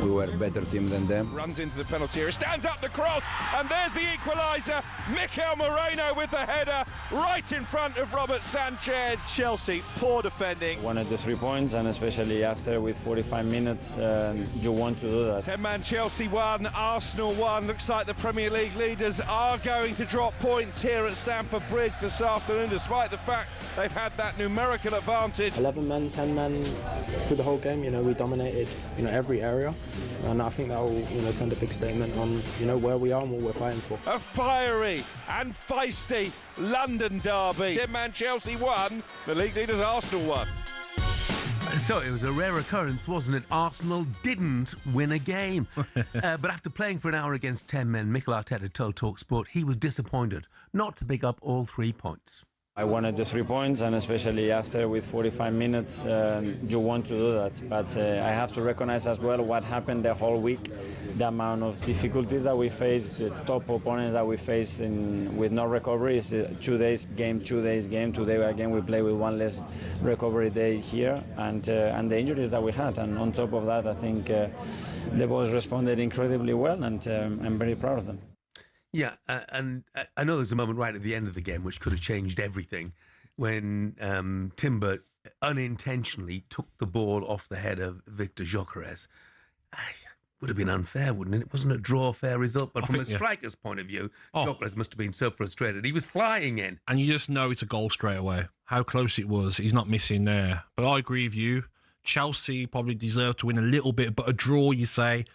Speaker 21: We were a better team than them.
Speaker 11: Runs into the penalty area, stands up the cross, and there's the equaliser. Mikel Moreno with the header right in front of Robert Sanchez.
Speaker 20: Chelsea, poor defending.
Speaker 10: Wanted the 3 points, and especially after with 45 minutes, you want to do that.
Speaker 11: 10-man Chelsea 1, Arsenal 1. Looks like the Premier League leaders are going to drop points here at Stamford Bridge this afternoon, despite the fact they've had that numerical advantage.
Speaker 13: 11 men, 10 men through the whole game. We dominated, every area. And I think that will, send a big statement on, where we are and what we're fighting for.
Speaker 11: A fiery and feisty London derby. 10-man Chelsea 1, the league leaders Arsenal 1.
Speaker 2: So it was a rare occurrence, wasn't it? Arsenal didn't win a game. But after playing for an hour against 10 men, Mikel Arteta told talkSPORT he was disappointed not to pick up all 3 points.
Speaker 10: I wanted the 3 points, and especially after with 45 minutes, you want to do that. But I have to recognize as well what happened the whole week, the amount of difficulties that we faced, the top opponents that we faced with no recovery. It's 2 days game, 2 days game. Today again we play with 1 less recovery day here, and the injuries that we had. And on top of that, I think the boys responded incredibly well, and I'm very proud of them.
Speaker 2: Yeah, and I know there's a moment right at the end of the game which could have changed everything when Timber unintentionally took the ball off the head of Victor Gyökeres. Would have been unfair, wouldn't it? It wasn't a draw fair result, but from a striker's point of view, Gyökeres must have been so frustrated. He was flying in.
Speaker 3: And you just know it's a goal straight away. How close it was. He's not missing there. But I agree with you. Chelsea probably deserved to win a little bit, but a draw, you say,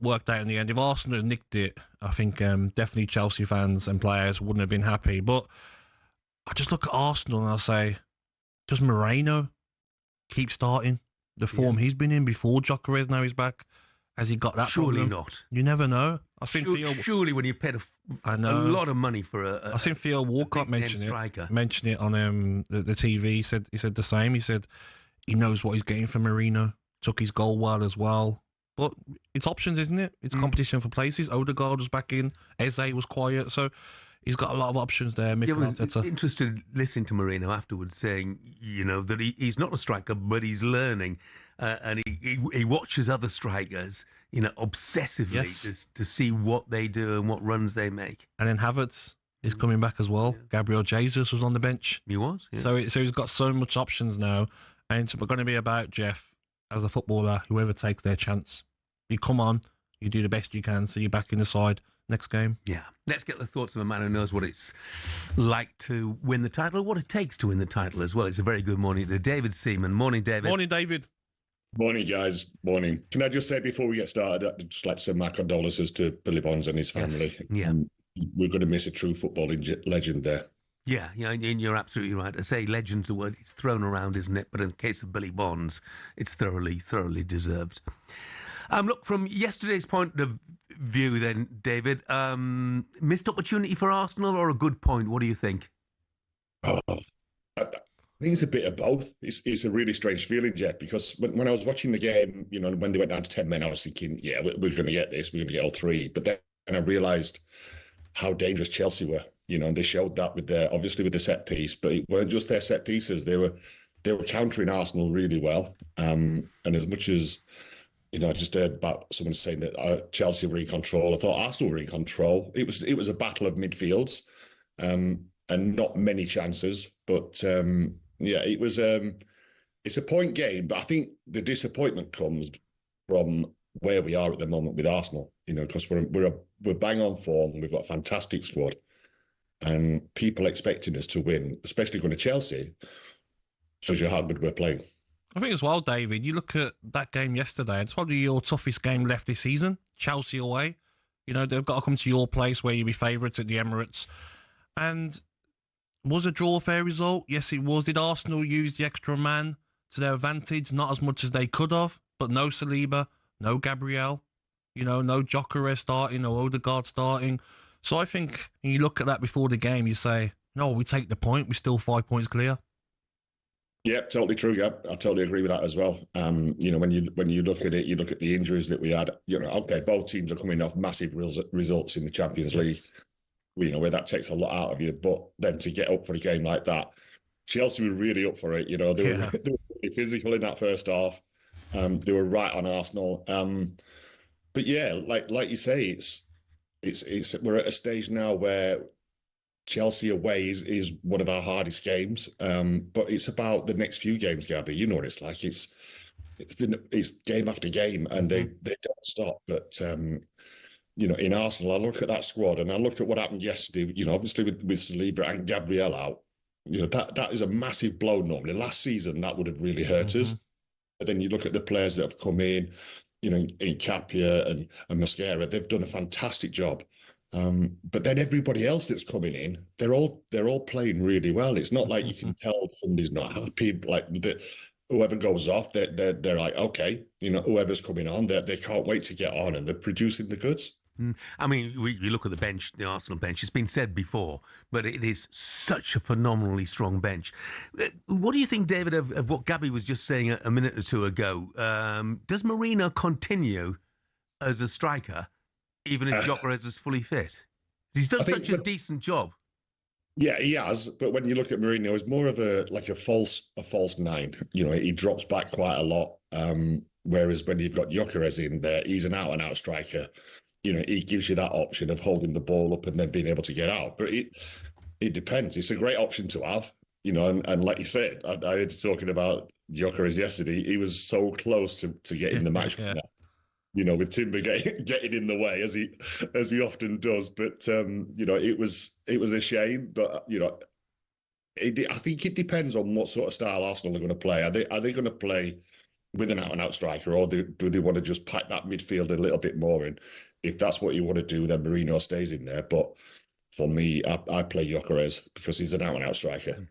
Speaker 3: worked out in the end. If Arsenal had nicked it, I think definitely Chelsea fans and players wouldn't have been happy. But I just look at Arsenal and I say, does Moreno keep starting the form he's been in before Gyökeres now he's back? Has he got that?
Speaker 2: Surely
Speaker 3: problem?
Speaker 2: not.
Speaker 3: You never know. I seen
Speaker 2: surely when you paid a lot of money for
Speaker 3: I seen Theo Walcott mention it on the TV. He said the same. He said he knows what he's getting from Moreno. Took his goal well as well. But it's options, isn't it? It's competition for places. Odegaard was back in. Eze was quiet. So he's got a lot of options there.
Speaker 2: I was interested listening to Moreno afterwards saying, that he's not a striker, but he's learning. And he watches other strikers, obsessively to see what they do and what runs they make.
Speaker 3: And then Havertz is coming back as well. Yeah. Gabriel Jesus was on the bench.
Speaker 2: He was. Yeah.
Speaker 3: So he's got so much options now. And it's going to be about, Jeff, as a footballer, whoever takes their chance. You come on, you do the best you can, so you're back in the side next game.
Speaker 2: Yeah. Let's get the thoughts of a man who knows what it's like to win the title, what it takes to win the title as well. It's a very good morning to David Seaman. Morning, David.
Speaker 3: Morning, David.
Speaker 22: Morning, guys. Morning. Can I just say before we get started, I'd just like to send my condolences to Billy Bonds and his family.
Speaker 2: Yes. Yeah.
Speaker 22: We're going to miss a true footballing legend there.
Speaker 2: Yeah, and you're absolutely right. I say legend's a word, it's thrown around, isn't it? But in the case of Billy Bonds, it's thoroughly deserved. Look, from yesterday's point of view then, David, missed opportunity for Arsenal or a good point? What do you think?
Speaker 22: I think it's a bit of both. It's a really strange feeling, Jeff, because when I was watching the game, when they went down to 10 men, I was thinking, yeah, we're going to get this, we're going to get all 3. But then I realised how dangerous Chelsea were, and they showed that obviously with the set piece, but it weren't just their set pieces. They were countering Arsenal really well. And as much as, I just heard about someone saying that Chelsea were in control. I thought Arsenal were in control. It was a battle of midfields and not many chances. But, it was it's a point game. But I think the disappointment comes from where we are at the moment with Arsenal, because we're bang on form. We've got a fantastic squad. and people expecting us to win, especially going to Chelsea, shows you how good we're playing.
Speaker 3: I think as well, David, you look at that game yesterday, it's probably your toughest game left this season, Chelsea away. You know, they've got to come to your place where you'll be favourites at the Emirates. And was a draw a fair result? Yes, it was. Did Arsenal use the extra man to their advantage? Not as much as they could have, but no Saliba, no Gabriel, you know, no Gyökeres starting, no Odegaard starting. So I think when you look at that before the game, you say, no, we take the point, we're still 5 points clear.
Speaker 22: Yeah, totally true. Yeah, I totally agree with that as well. You know, when you look at it, you look at the injuries that we had. You know, okay, both teams are coming off massive results in the Champions League. You know, where that takes a lot out of you. But then to get up for a game like that, Chelsea were really up for it. You know, they were really physical in that first half. They were right on Arsenal. But yeah, like you say, it's we're at a stage now where Chelsea away is one of our hardest games, but it's about the next few games, Gabby. You know what it's like. It's game after game, and they don't stop. But you know, in Arsenal, I look at that squad and I look at what happened yesterday. You know, obviously with Saliba and Gabriel out, you know that is a massive blow. Normally, last season that would have really hurt us. But then you look at the players that have come in, you know, in Capia and Mosquera, they've done a fantastic job. But then everybody else that's coming in, they're all playing really well. It's not like you can tell somebody's not happy. Like whoever goes off, they're like, okay, you know, whoever's coming on, they can't wait to get on, and they're producing the goods.
Speaker 2: I mean, we look at the bench, the Arsenal bench. It's been said before, but it is such a phenomenally strong bench. What do you think, David, of what Gabby was just saying a minute or two ago? Does Marino continue as a striker, even if Gyökeres is fully fit? He's done such a decent job.
Speaker 22: Yeah, he has. But when you look at Mourinho, he's more of a false nine. You know, he drops back quite a lot. Whereas when you've got Gyökeres in there, he's an out-and-out striker. You know, he gives you that option of holding the ball up and then being able to get out. But it depends. It's a great option to have. You know, and like you said, I heard talking about Gyökeres yesterday. He was so close to getting the match winner. You know, with Timber getting in the way as he often does. But you know, it was a shame. But you know, I think it depends on what sort of style Arsenal are going to play. Are they going to play with an out-and-out striker, or do they want to just pack that midfield a little bit more? And if that's what you want to do, then Marino stays in there. But for me, I play Gyökeres because he's an out-and-out striker.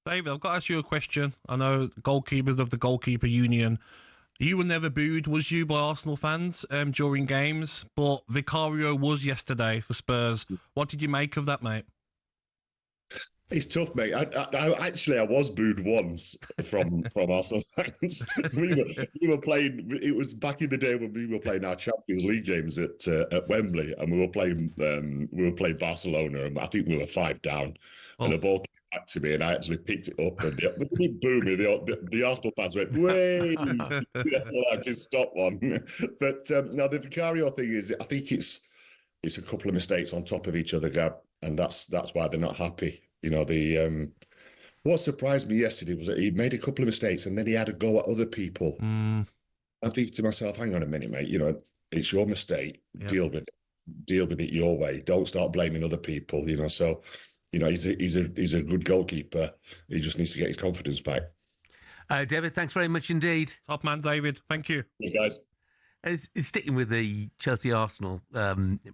Speaker 3: David, I've got to ask you a question. I know goalkeepers of the Goalkeeper Union. You were never booed, was you, by Arsenal fans during games? But Vicario was yesterday for Spurs. What did you make of that, mate?
Speaker 22: It's tough, mate. I was booed once from Arsenal fans. we were playing. It was back in the day when we were playing our Champions League games at Wembley, and we were playing Barcelona, and I think we were 5 down, and the ball came back to me, and I actually picked it up, and they didn't boo me. The Arsenal fans went, "Way!" So I can stop one. But now the Vicario thing is, I think it's a couple of mistakes on top of each other, Gab, and that's why they're not happy. You know, what surprised me yesterday was that he made a couple of mistakes and then he had a go at other people. I think to myself, hang on a minute, mate, you know, it's your mistake. Yeah. Deal with it your way. Don't start blaming other people, you know. So, you know, he's a good goalkeeper. He just needs to get his confidence back.
Speaker 2: David, thanks very much indeed.
Speaker 3: Top man, David. Thank you.
Speaker 22: Thanks, guys.
Speaker 2: It's sticking with the Chelsea-Arsenal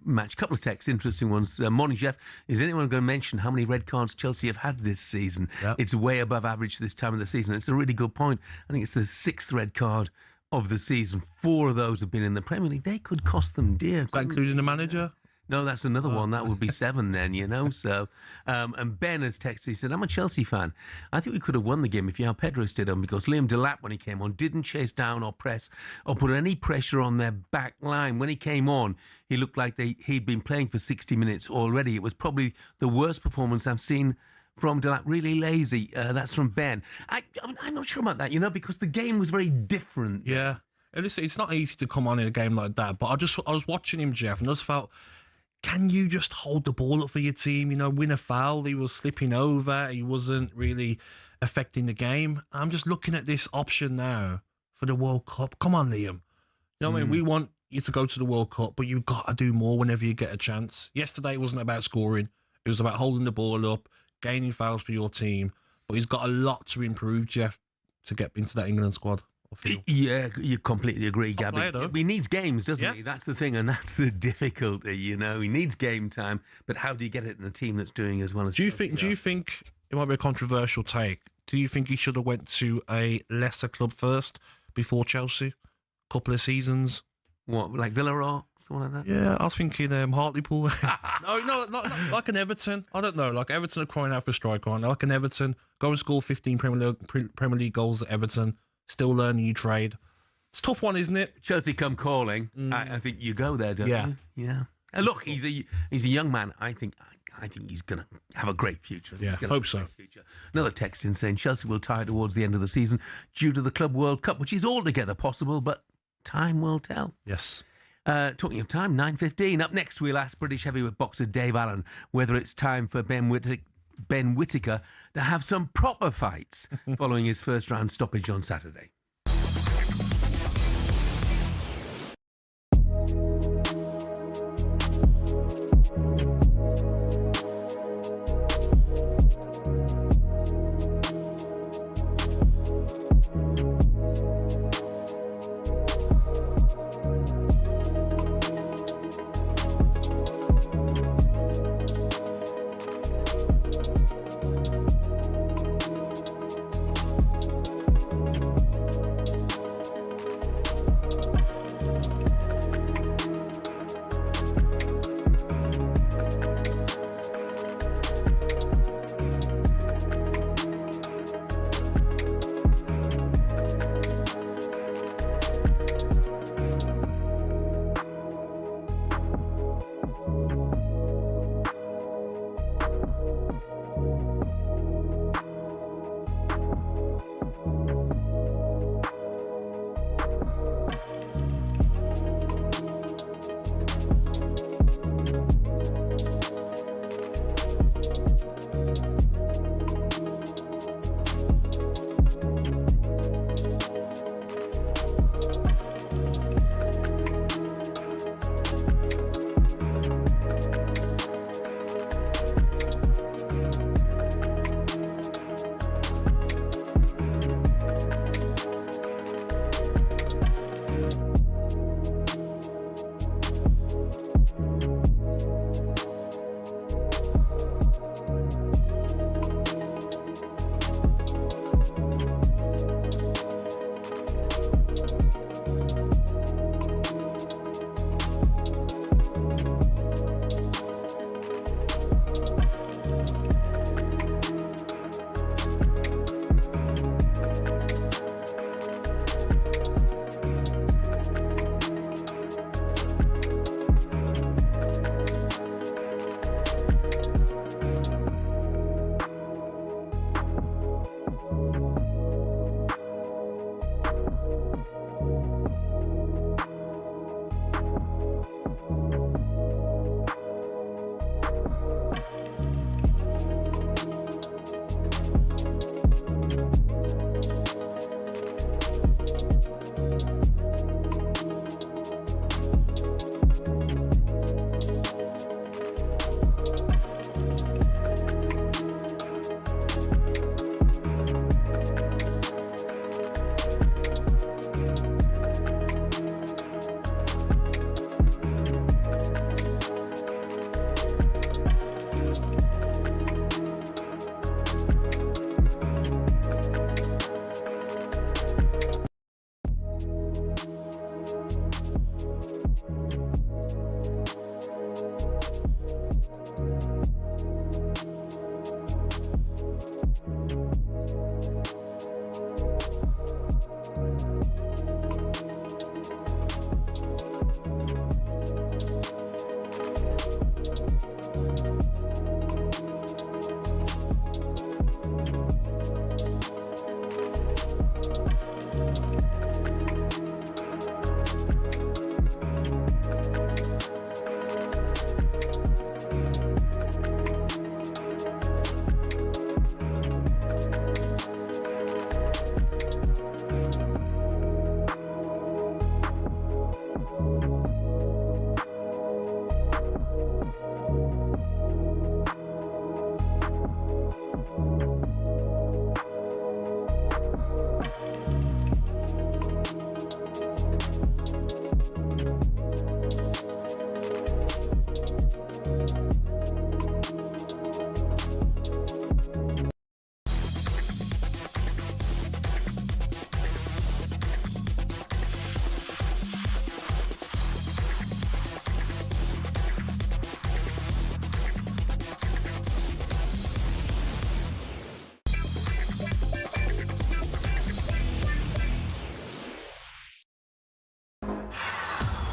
Speaker 2: match. A couple of texts, interesting ones. Morning, Jeff. Is anyone going to mention how many red cards Chelsea have had this season? Yep. It's way above average this time of the season. It's a really good point. I think it's the 6th red card of the season. 4 of those have been in the Premier League. They could cost them dear.
Speaker 3: Is that including the manager?
Speaker 2: No, that's another one. That would be 7 then, you know. So, and Ben has texted. He said, "I'm a Chelsea fan. I think we could have won the game if Pedro stayed on, because Liam Delap, when he came on, didn't chase down or press or put any pressure on their back line. When he came on, he looked like he'd been playing for 60 minutes already. It was probably the worst performance I've seen from Delap. Really lazy." That's from Ben. I'm not sure about that, you know, because the game was very different.
Speaker 3: Yeah. Listen, it's not easy to come on in a game like that, but I was watching him, Jeff, and I just felt, can you just hold the ball up for your team? You know, win a foul. He was slipping over. He wasn't really affecting the game. I'm just looking at this option now for the World Cup. Come on, Liam. You know what I mean? We want you to go to the World Cup, but you've got to do more whenever you get a chance. Yesterday, it wasn't about scoring. It was about holding the ball up, gaining fouls for your team. But he's got a lot to improve, Jeff, to get into that England squad.
Speaker 2: Yeah, you completely agree, Gabby.
Speaker 3: Player,
Speaker 2: he needs games, doesn't he? That's the thing, and that's the difficulty. He needs game time. But how do you get it in a team that's doing as well as? Do you think
Speaker 3: it might be a controversial take? Do you think he should have went to a lesser club first before Chelsea? Couple of seasons.
Speaker 2: What, like Villa or something like that?
Speaker 3: Yeah, I was thinking Hartlepool. no, not like an Everton. I don't know. Like Everton are crying out for a striker. Like an Everton, go and score 15 Premier League goals at Everton. Still learning your trade. It's a tough one, isn't it?
Speaker 2: Chelsea come calling. I think you go there, don't you? Yeah. And look, he's a young man. I think he's going to have a great future.
Speaker 3: Yeah, hope so.
Speaker 2: Another text in saying Chelsea will tie towards the end of the season due to the Club World Cup, which is altogether possible, but time will tell.
Speaker 3: Yes.
Speaker 2: Talking of time, 9:15. Up next, we'll ask British heavyweight boxer Dave Allen whether it's time for Ben Whittaker to have some proper fights following his first round stoppage on Saturday.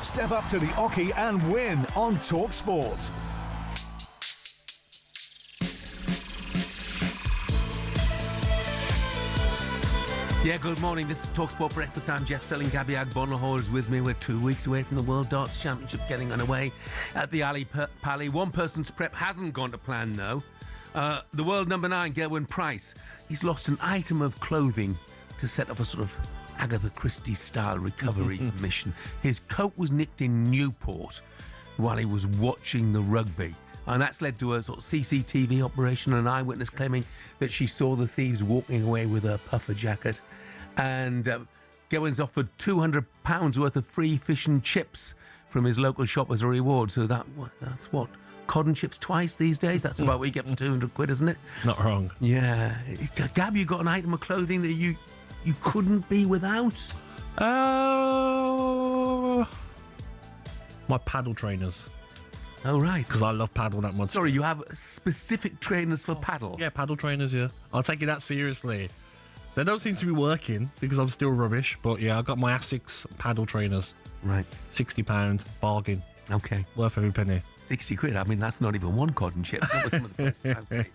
Speaker 4: Step up to the Oki and win on talkSPORT.
Speaker 2: Yeah, good morning. This is talkSPORT Breakfast. I'm Jeff Stelling Ally is with me. We're 2 weeks away from the World Darts Championship getting underway at the Ali Pali. One person's prep hasn't gone to plan, though. The world number 9, Gerwyn Price, he's lost an item of clothing to set off a sort of Agatha Christie-style recovery mission. His coat was nicked in Newport while he was watching the rugby. And that's led to a sort of CCTV operation, an eyewitness claiming that she saw the thieves walking away with a puffer jacket. And Gerwyn's offered £200 worth of free fish and chips from his local shop as a reward. So that's what? Cod and chips twice these days? That's about what you get for 200 quid, isn't it?
Speaker 3: Not wrong.
Speaker 2: Yeah. Gab, you got an item of clothing that you couldn't be without?
Speaker 3: My paddle trainers.
Speaker 2: Oh, right.
Speaker 3: Because I love paddle that much.
Speaker 2: Sorry, you have specific trainers for paddle?
Speaker 3: Yeah, paddle trainers, yeah. I'll take it that seriously. They don't seem to be working because I'm still rubbish, but yeah, I got my Asics paddle trainers.
Speaker 2: Right.
Speaker 3: £60, bargain.
Speaker 2: Okay.
Speaker 3: Worth every penny.
Speaker 2: 60 quid. I mean, that's not even one cod and chips. That was some of the prices I've seen.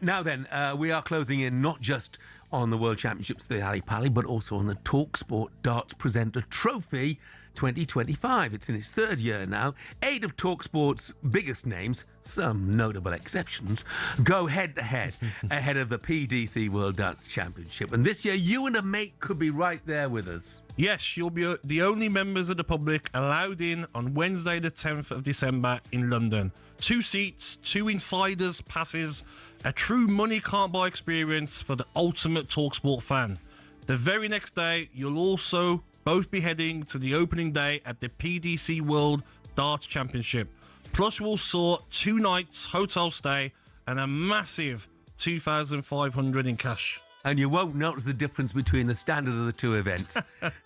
Speaker 2: Now then, we are closing in not just on the World Championships, the Ali Pali, but also on the talkSPORT Darts Presenter Trophy 2025. It's in its third year now. 8 of talkSPORT's biggest names, some notable exceptions, go head-to-head ahead of the PDC World Darts Championship. And this year, you and a mate could be right there with us.
Speaker 3: Yes, you'll be the only members of the public allowed in on Wednesday the 10th of December in London. 2 seats, 2 insiders passes, a true money can't buy experience for the ultimate talkSPORT fan. The very next day, you'll also both be heading to the opening day at the PDC World Darts Championship. Plus, we'll sort 2 nights hotel stay and a massive $2,500 in cash.
Speaker 2: And you won't notice the difference between the standard of the 2 events.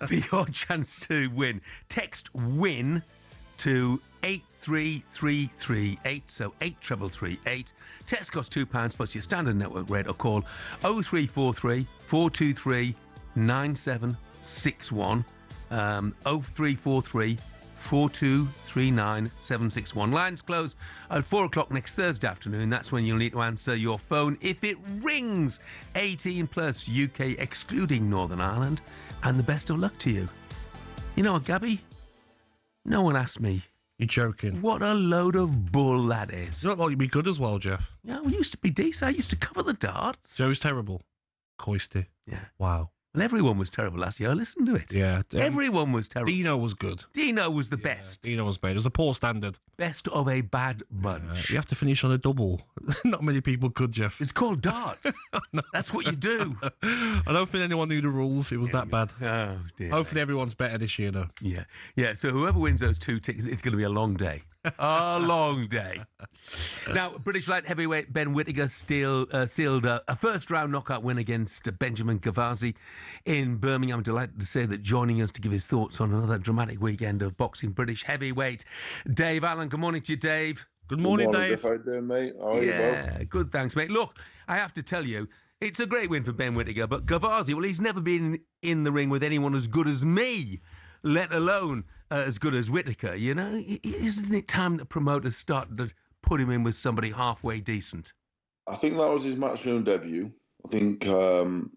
Speaker 2: For your chance to win, text WIN to 83338, so 8338. Text costs £2 plus your standard network rate, or call 0343 423 9761, 0343 4239 761. Lines close at 4 o'clock next Thursday afternoon. That's when you'll need to answer your phone if it rings. 18 plus, UK excluding Northern Ireland. And the best of luck to you. You know what, Gabby? No one asked me.
Speaker 3: You're joking.
Speaker 2: What a load of bull that is.
Speaker 3: You look like you'd be good as well, Jeff.
Speaker 2: Yeah, we used to be decent. I used to cover the darts.
Speaker 3: So it was terrible. Coisty.
Speaker 2: Yeah.
Speaker 3: Wow.
Speaker 2: Well, everyone was terrible last year. Listen to it.
Speaker 3: Yeah.
Speaker 2: Everyone was terrible.
Speaker 3: Dino was good.
Speaker 2: Dino was the best.
Speaker 3: Dino was bad. It was a poor standard.
Speaker 2: Best of a bad bunch.
Speaker 3: You have to finish on a double. Not many people could, Jeff.
Speaker 2: It's called darts. No. That's what you do.
Speaker 3: I don't think anyone knew the rules. It was that bad.
Speaker 2: Oh, dear.
Speaker 3: Hopefully everyone's better this year, though.
Speaker 2: Yeah. Yeah, so whoever wins those 2 tickets, it's going to be a long day. A long day. Now, British light heavyweight Ben Whittaker sealed a first-round knockout win against Benjamin Gavazzi in Birmingham. I'm delighted to say that joining us to give his thoughts on another dramatic weekend of boxing British heavyweight, Dave Allen. Good morning to you, Dave.
Speaker 3: Good morning, Dave.
Speaker 16: Jeff. How you doing, mate? How are you, both?
Speaker 2: Good, thanks, mate. Look, I have to tell you, it's a great win for Ben Whittaker, but Gavazzi, well, he's never been in the ring with anyone as good as me, let alone as good as Whittaker. You know, isn't it time that promoters started to put him in with somebody halfway decent?
Speaker 16: I think that was his matchroom debut. I think, Tom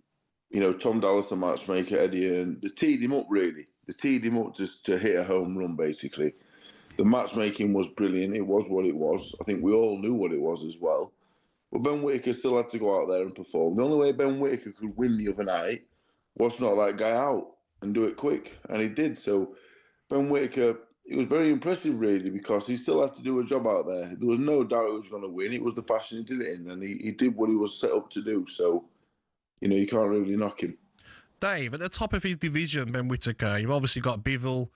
Speaker 16: Dallas, the matchmaker, Eddie, and they teed him up, really. They teed him up just to hit a home run, basically. The matchmaking was brilliant. It was what it was. I think we all knew what it was as well. But Ben Whittaker still had to go out there and perform. The only way Ben Whittaker could win the other night was to knock that guy out and do it quick. And he did. So Ben Whittaker, it was very impressive, really, because he still had to do a job out there. There was no doubt he was going to win. It was the fashion he did it in, and he did what he was set up to do. So, you can't really knock him.
Speaker 3: Dave, at the top of his division, Ben Whittaker, you've obviously got Bivol,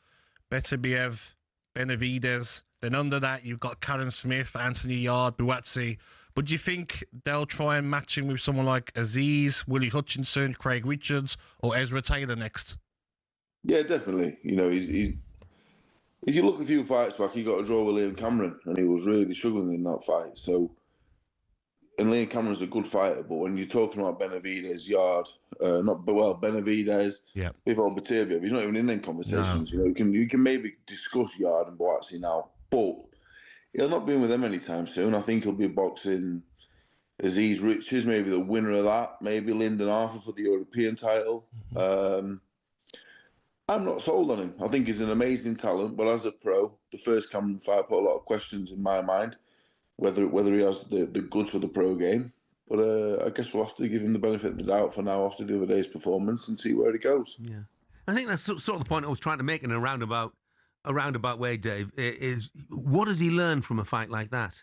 Speaker 3: Beterbiev, Benavides. Then under that, you've got Karen Smith, Anthony Yard, Buatsi. But do you think they'll try and match him with someone like Aziz, Willie Hutchinson, Craig Richards, or Ezra Taylor next?
Speaker 16: Yeah, definitely. He's if you look a few fights back, he got a draw with Liam Cameron, and he was really struggling in that fight. So and Liam Cameron's a good fighter, but when you're talking about Benavidez, Yard, Benavidez, Bivol Batavier, he's not even in them conversations.
Speaker 3: No.
Speaker 16: You can maybe discuss Yard and Boatsy now, but he'll not be in with them anytime soon. I think he'll be boxing Aziz Richards, maybe the winner of that, maybe Lyndon Arthur for the European title. I'm not sold on him. I think he's an amazing talent, but as a pro, the first Cameron fight put a lot of questions in my mind, whether he has the goods for the pro game. But I guess we'll have to give him the benefit of the doubt for now after the other day's performance and see where he goes.
Speaker 2: Yeah, I think that's sort of the point I was trying to make in a roundabout way, Dave, is what does he learn from a fight like that?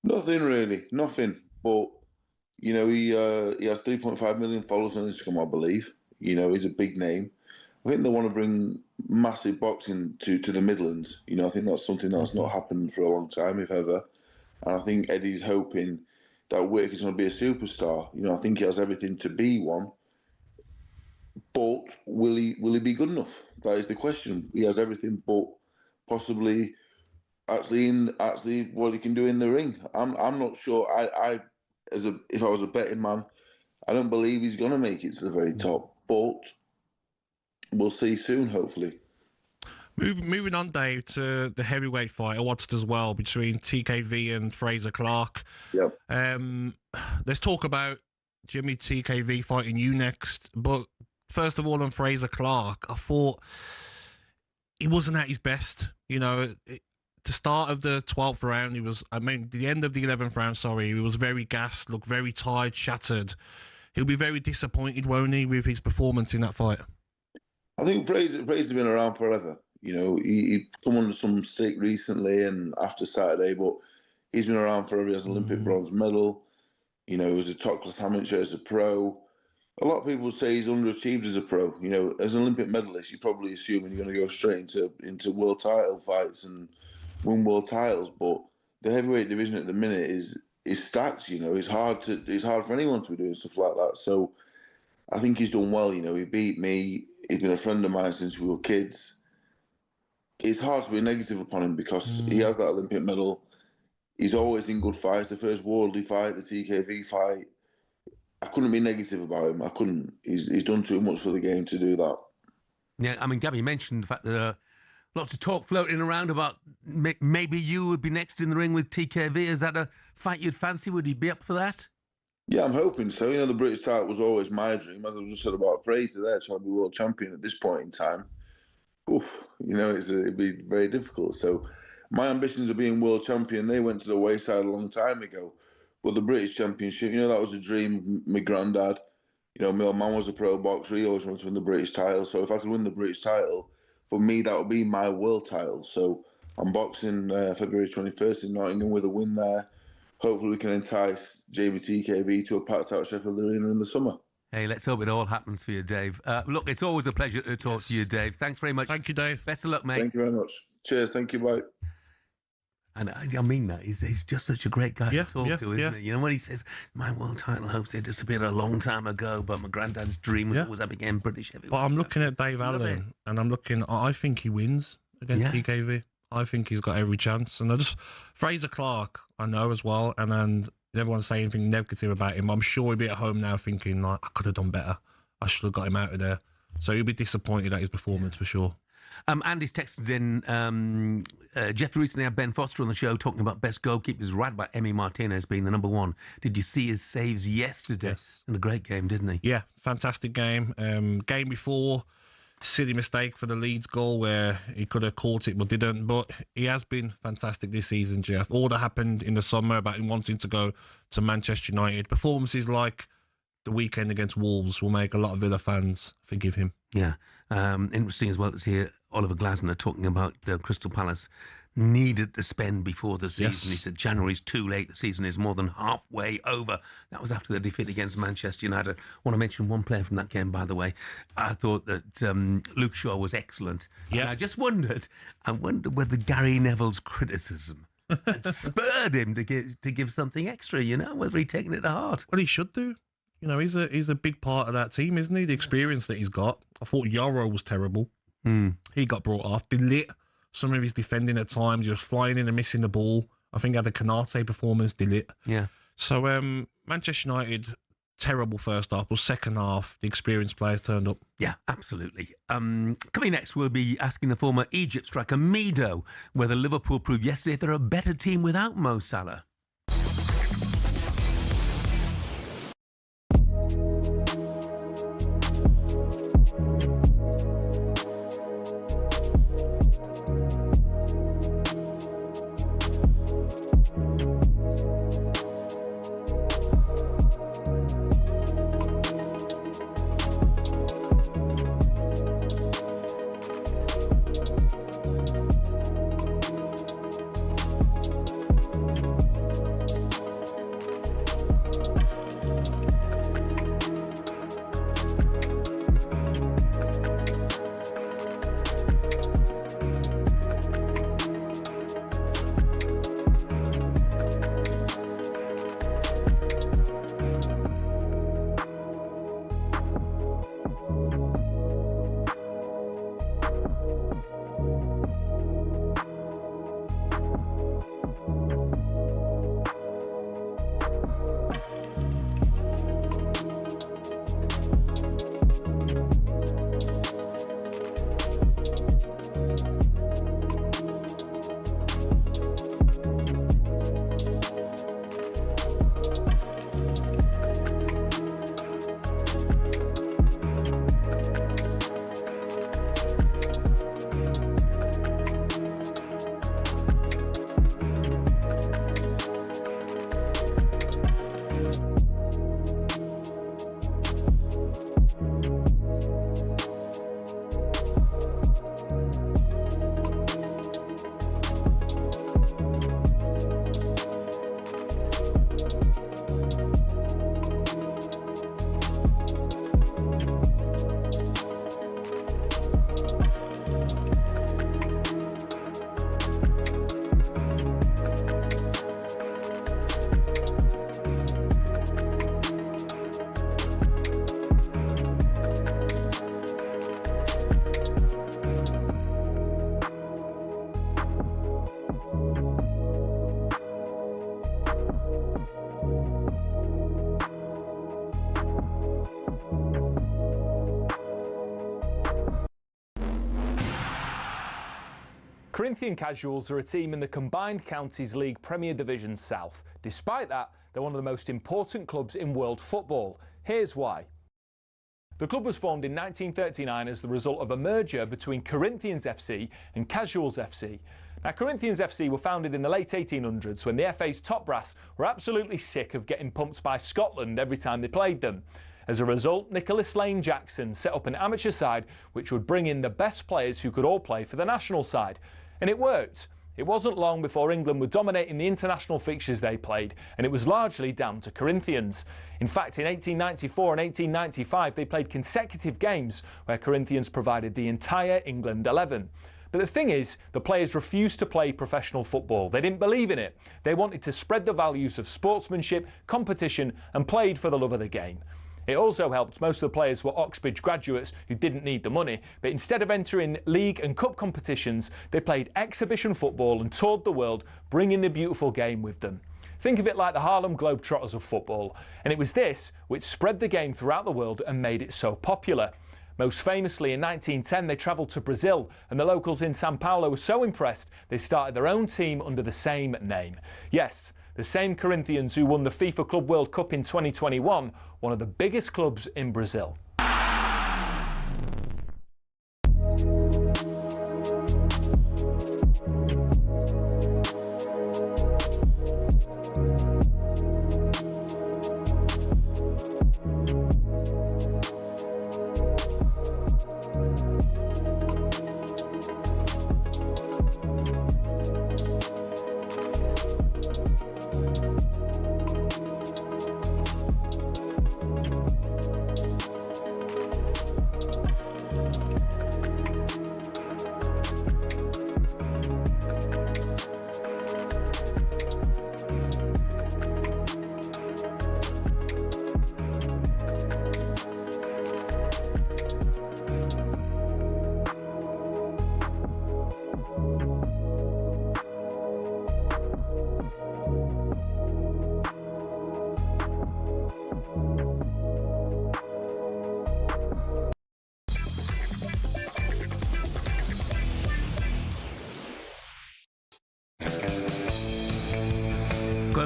Speaker 16: Nothing really, nothing. But, he has 3.5 million followers on Instagram, I believe. He's a big name. I think they want to bring massive boxing to the Midlands. I think that's something that's not happened for a long time, if ever. And I think Eddie's hoping that Whittaker's is going to be a superstar. I think he has everything to be one. But will he be good enough? That is the question. He has everything, but possibly actually what he can do in the ring. I'm not sure. If I was a betting man, I don't believe he's going to make it to the very top. But we'll see soon, hopefully.
Speaker 3: Moving on, Dave, to the heavyweight fight I watched as well between TKV and Fraser Clark.
Speaker 16: Yep.
Speaker 3: Let's talk about Jimmy TKV fighting you next. But first of all, on Fraser Clark, I thought he wasn't at his best. The start of the 12th round, the end of the 11th round, he was very gassed, looked very tired, shattered. He'll be very disappointed, won't he, with his performance in that fight?
Speaker 16: I think Fraser's been around forever. He come under some stick recently and after Saturday, but he's been around forever. He has an Olympic bronze medal. He was a top-class amateur as a pro. A lot of people say he's underachieved as a pro. As an Olympic medalist, you're probably assuming you're going to go straight into world title fights and win world titles. But the heavyweight division at the minute is stacked. It's hard for anyone to be doing stuff like that. So I think he's done well. He beat me. He's been a friend of mine since we were kids. It's hard to be negative upon him because he has that Olympic medal. He's always in good fights. The first Wardley fight, the TKV fight, I couldn't be negative about him. I couldn't. He's done too much for the game to do that.
Speaker 2: Yeah, I mean, Gabby mentioned the fact that lots of talk floating around about maybe you would be next in the ring with TKV. Is that a fight you'd fancy? Would he be up for that?
Speaker 16: Yeah, I'm hoping so. The British title was always my dream. As I just said about Fraser there, trying to be world champion at this point in time. It'd be very difficult. So my ambitions of being world champion, they went to the wayside a long time ago. But the British Championship, that was a dream. My granddad, my old man was a pro boxer. He always wanted to win the British title. So if I could win the British title, for me, that would be my world title. So I'm boxing February 21st in Nottingham with a win there. Hopefully we can entice Jamie TKV to a packed out Sheffield Arena in the summer.
Speaker 2: Hey, let's hope it all happens for you, Dave. Look, it's always a pleasure to talk to you, Dave. Thanks very much.
Speaker 3: Thank you, Dave.
Speaker 2: Best of luck, mate.
Speaker 16: Thank you very much. Cheers. Thank you. Bye.
Speaker 2: And I mean that. He's just such a great guy to talk to, isn't he? When he says, my world title hopes they disappeared a long time ago, but my granddad's dream was always I became British heavyweight.
Speaker 3: But I'm looking at Dave Allen, and I think he wins against TKV. I think he's got every chance. And Fraser Clark, I know as well, and everyone's saying anything negative about him. I'm sure he'll be at home now thinking, I could have done better. I should have got him out of there. So he'll be disappointed at his performance for sure.
Speaker 2: Andy's texted in, Jeff recently had Ben Foster on the show talking about best goalkeepers, right about Emi Martinez being the number one. Did you see his saves yesterday? Yes. And a great game, didn't he?
Speaker 3: Yeah, fantastic game. Game before, silly mistake for the Leeds goal where he could have caught it but didn't. But he has been fantastic this season, Jeff. All that happened in the summer about him wanting to go to Manchester United. Performances like the weekend against Wolves will make a lot of Villa fans forgive him.
Speaker 2: Yeah. Interesting as well to see Oliver Glasner talking about Crystal Palace needed to spend before the season. Yes. He said January's too late. The season is more than halfway over. That was after the defeat against Manchester United. I want to mention one player from that game, by the way. I thought that Luke Shaw was excellent. Yeah. And I just wondered whether Gary Neville's criticism had spurred him to give something extra, whether he'd taken it to heart.
Speaker 3: Well, he should do. He's a big part of that team, isn't he? The experience that he's got. I thought Yarrow was terrible. He got brought off. Delit, some of his defending at times, he was flying in and missing the ball. I think he had a Canate performance, Delit.
Speaker 2: Yeah.
Speaker 3: So, Manchester United, terrible first half, or second half, the experienced players turned up.
Speaker 2: Yeah, absolutely. Coming next, we'll be asking the former Egypt striker Mido whether Liverpool proved yesterday they're a better team without Mo Salah.
Speaker 8: Corinthian Casuals are a team in the Combined Counties League Premier Division South. Despite that, they're one of the most important clubs in world football. Here's why. The club was formed in 1939 as the result of a merger between Corinthians FC and Casuals FC. Now, Corinthians FC were founded in the late 1800s when the FA's top brass were absolutely sick of getting pumped by Scotland every time they played them. As a result, Nicholas Lane Jackson set up an amateur side which would bring in the best players who could all play for the national side. And it worked. It wasn't long before England were dominating the international fixtures they played, and it was largely down to Corinthians. In fact, in 1894 and 1895, they played consecutive games where Corinthians provided the entire England 11. But the thing is, the players refused to play professional football. They didn't believe in it. They wanted to spread the values of sportsmanship, competition, and played for the love of the game. It also helped most of the players were Oxbridge graduates who didn't need the money, but instead of entering league and cup competitions, they played exhibition football and toured the world, bringing the beautiful game with them. Think of it like the Harlem Globetrotters of football, and it was this which spread the game throughout the world and made it so popular. Most famously, in 1910, they travelled to Brazil, and the locals in Sao Paulo were so impressed they started their own team under the same name. Yes, the same Corinthians who won the FIFA Club World Cup in 2021, one of the biggest clubs in Brazil.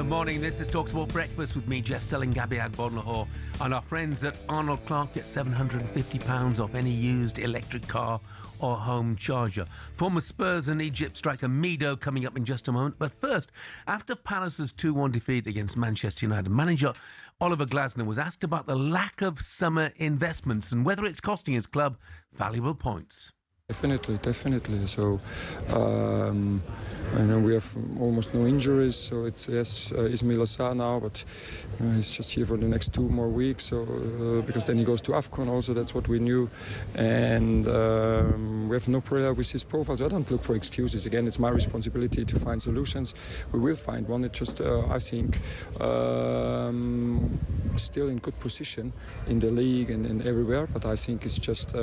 Speaker 2: Morning, this is talkSPORT Breakfast with me, Jeff Stelling Ally McCoist, and our friends at Arnold Clark get £750 off any used electric car or home charger. Former Spurs and Egypt striker Mido coming up in just a moment. But first, after Palace's 2-1 defeat against Manchester United, manager Oliver Glasner was asked about the lack of summer investments and whether it's costing his club valuable points.
Speaker 9: Definitely. So, I know we have almost no injuries. So it's Ismail Assar now, but he's just here for the next 2 more weeks. So because then he goes to AFCON also. That's what we knew, and we have no prayer with his profile. So I don't look for excuses. Again, it's my responsibility to find solutions. We will find one. It just I think still in good position in the league and everywhere. But I think it's just.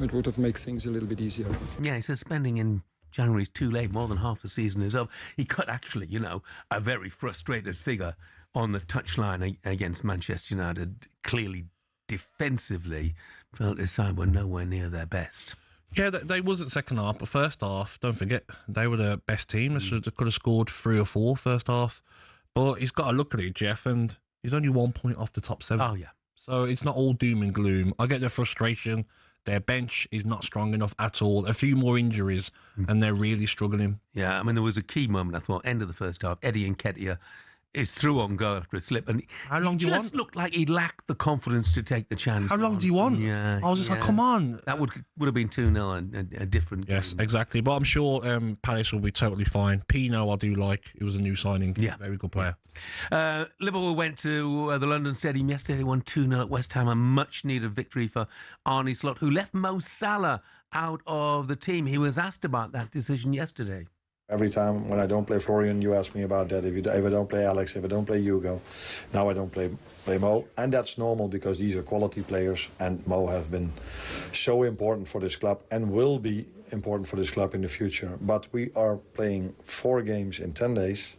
Speaker 9: It would have made things a little bit easier.
Speaker 2: Yeah, he says spending in January is too late. More than half the season is up. He could actually, a very frustrated figure on the touchline against Manchester United. Clearly, defensively, felt his side were nowhere near their best.
Speaker 3: Yeah, they wasn't second half, but first half, don't forget, they were the best team. They could have scored 3 or 4 first half. But he's got to look at it, Jeff, and he's only 1 point off the top 7.
Speaker 2: Oh, yeah.
Speaker 3: So it's not all doom and gloom. I get the frustration. Their bench is not strong enough at all. A few more injuries, and they're really struggling.
Speaker 2: Yeah, I mean, there was a key moment, I thought, end of the first half. Eddie Nketiah is through on goal after a slip. And
Speaker 3: how long do you want?
Speaker 2: He just looked like he lacked the confidence to take the chance.
Speaker 3: How long do you want?
Speaker 2: Yeah,
Speaker 3: I was just like, come on.
Speaker 2: That would have been 2-0, a different game.
Speaker 3: Yes, exactly. But I'm sure Palace will be totally fine. Pino, I do like. It was a new signing.
Speaker 2: Yeah.
Speaker 3: Very good player.
Speaker 2: Liverpool went to the London Stadium yesterday. They won 2-0 at West Ham. A much-needed victory for Arne Slot, who left Mo Salah out of the team. He was asked about that decision yesterday.
Speaker 12: Every time when I don't play Florian, you ask me about that. If I don't play Alex, if I don't play Hugo, now I don't play Mo. And that's normal because these are quality players. And Mo has been so important for this club and will be important for this club in the future. But we are playing 4 games in 10 days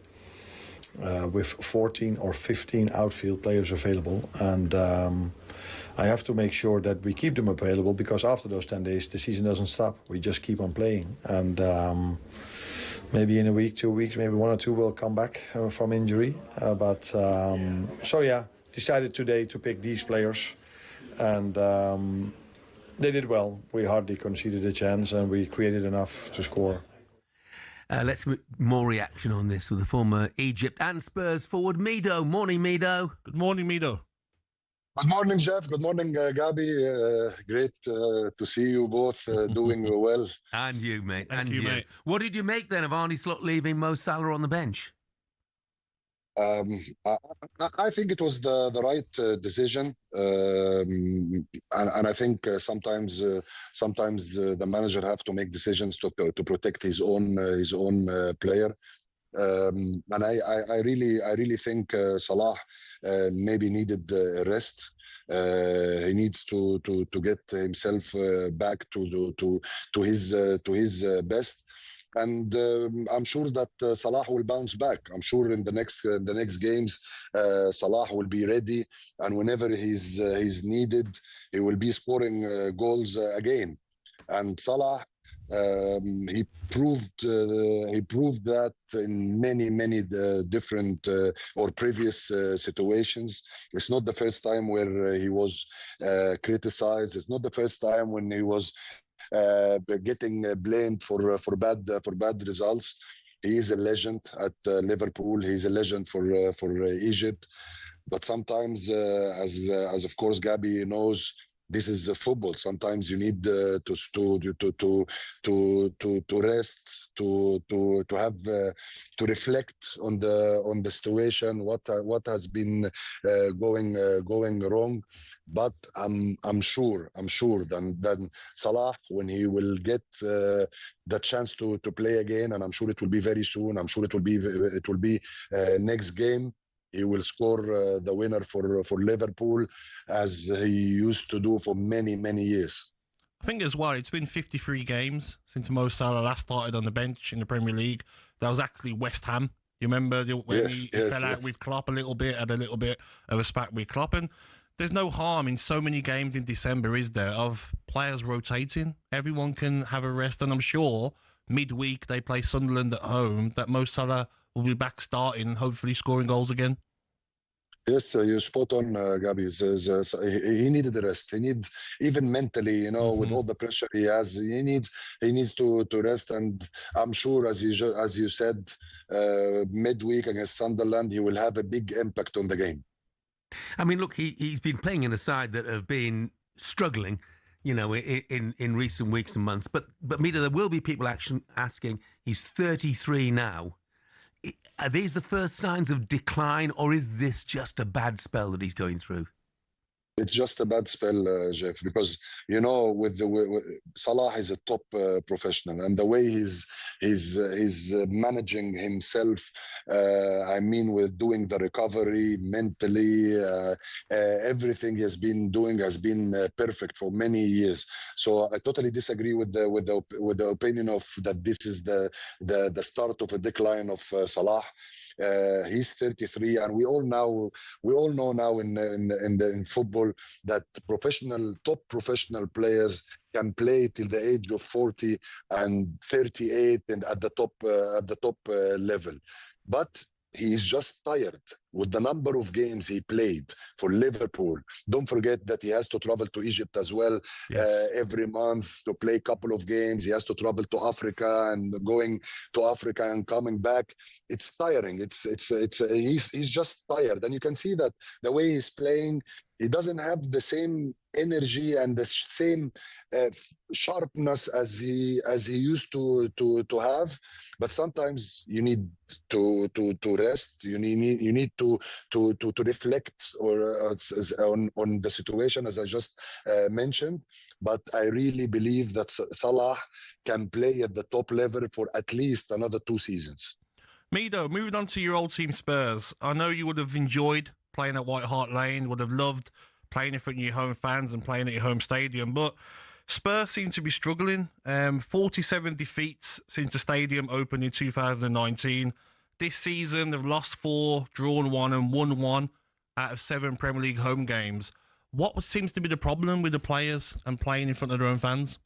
Speaker 12: with 14 or 15 outfield players available. And I have to make sure that we keep them available because after those 10 days, the season doesn't stop. We just keep on playing. And maybe in a week, 2 weeks, maybe 1 or 2 will come back from injury. Decided today to pick these players. And they did well. We hardly conceded a chance and we created enough to score.
Speaker 2: Let's more reaction on this with the former Egypt and Spurs forward Mido. Morning, Mido.
Speaker 3: Good morning, Mido.
Speaker 17: Good morning, Jeff. Good morning, Gabi. Great to see you both doing well.
Speaker 2: And you, mate.
Speaker 3: Thank you, mate.
Speaker 2: What did you make then of Arne Slot leaving Mo Salah on the bench?
Speaker 17: I think it was the right decision, and I think sometimes the manager have to make decisions to protect his own player. And I really think Salah maybe needed a rest. He needs to get himself back to his best. And I'm sure that Salah will bounce back. I'm sure in the next games, Salah will be ready, and whenever he's needed, he will be scoring goals again. And Salah, he proved that in many different or previous situations. It's not the first time where he was criticized. It's not the first time when he was getting blamed for bad results. He is a legend at Liverpool. He's a legend for Egypt. But sometimes, as of course Gabi knows, this is football. Sometimes you need to rest, to have to reflect on the situation, what has been going wrong. But I'm sure then Salah, when he will get the chance to play again, and I'm sure it will be very soon. I'm sure it will be next game. He will score the winner for Liverpool, as he used to do for many years.
Speaker 3: I think as well, it's been 53 games since Mo Salah last started on the bench in the Premier League. That was actually West Ham. You remember when he fell out with Klopp a little bit, had a little bit of a spat with Klopp. And there's no harm in so many games in December, is there, of players rotating? Everyone can have a rest. And I'm sure midweek they play Sunderland at home, that Mo Salah will be back starting and hopefully scoring goals again.
Speaker 17: Yes, you're spot on, Gabi. He needed the rest. He needs, even mentally, with all the pressure he has, he needs to rest. And I'm sure, as you said, midweek against Sunderland, he will have a big impact on the game.
Speaker 2: I mean, look, he's been playing in a side that have been struggling, in recent weeks and months. But Mido, there will be people asking, he's 33 now. Are these the first signs of decline, or is this just a bad spell that he's going through?
Speaker 17: It's just a bad spell, Jeff, because with Salah is a top professional, and the way he's managing himself. With doing the recovery mentally, everything he has been doing has been perfect for many years. So I totally disagree with the opinion of that this is the start of a decline of Salah. He's 33, and we all know now in football that top professional players can play till the age of 40 and 38 and at the top level. But he is just tired with the number of games he played for Liverpool. Don't forget that he has to travel to Egypt as well every month to play a couple of games. He has to travel to Africa and going to Africa and coming back. It's tiring. He's just tired, and you can see that the way he's playing. He doesn't have the same energy and the same sharpness as he used to have. But sometimes you need to rest. You need to reflect on the situation, as I just mentioned. But I really believe that Salah can play at the top level for at least another 2 seasons.
Speaker 3: Mido, moving on to your old team Spurs. I know you would have enjoyed playing at White Hart Lane, would have loved playing in front of your home fans and playing at your home stadium, but Spurs seem to be struggling. 47 defeats since the stadium opened in 2019. This season, they've lost 4, drawn 1 and won 1 out of 7 Premier League home games. What seems to be the problem with the players and playing in front of their own fans?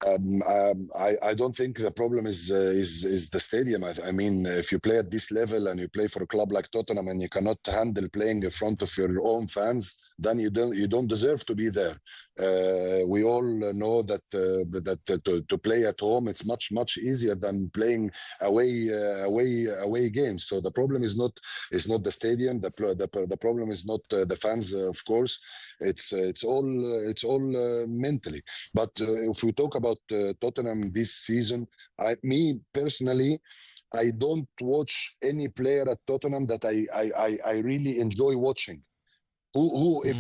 Speaker 17: I don't think the problem is the stadium. I mean, if you play at this level and you play for a club like Tottenham and you cannot handle playing in front of your own fans, then you don't deserve to be there. We all know that to play at home it's much easier than playing away games. So the problem is not the stadium. The problem is not the fans, of course. It's all mentally. But if we talk about Tottenham this season, me personally, I don't watch any player at Tottenham that I really enjoy watching. If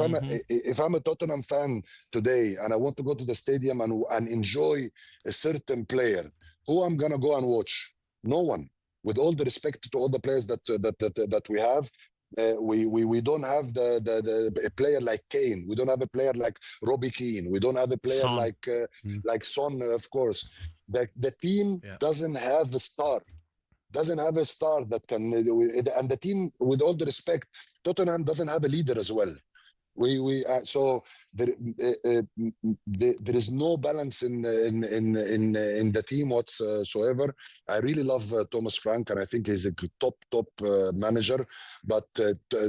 Speaker 17: I'm a Tottenham fan today and I want to go to the stadium and enjoy a certain player, who I'm gonna go and watch? No one. With all the respect to all the players that we have, we don't have a player like Kane. We don't have a player like Robbie Keane. We don't have a player like Son, of course. The team doesn't have a star. Doesn't have a star that can, and the team, with all the respect, Tottenham doesn't have a leader as well. So there is no balance in the team whatsoever. I really love Thomas Frank, and I think he's a top manager. But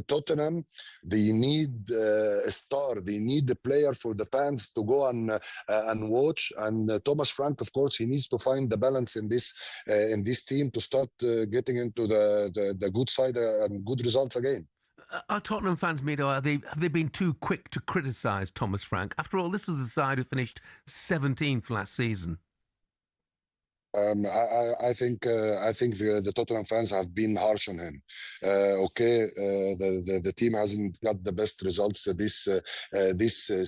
Speaker 17: Tottenham, they need a star. They need a player for the fans to go and watch. And Thomas Frank, of course, he needs to find the balance in this team to start getting into the good side and good results again.
Speaker 2: Are Tottenham fans, Mido, have they been too quick to criticise Thomas Frank? After all, this was the side who finished 17th last season.
Speaker 17: I think the Tottenham fans have been harsh on him. The team hasn't got the best results this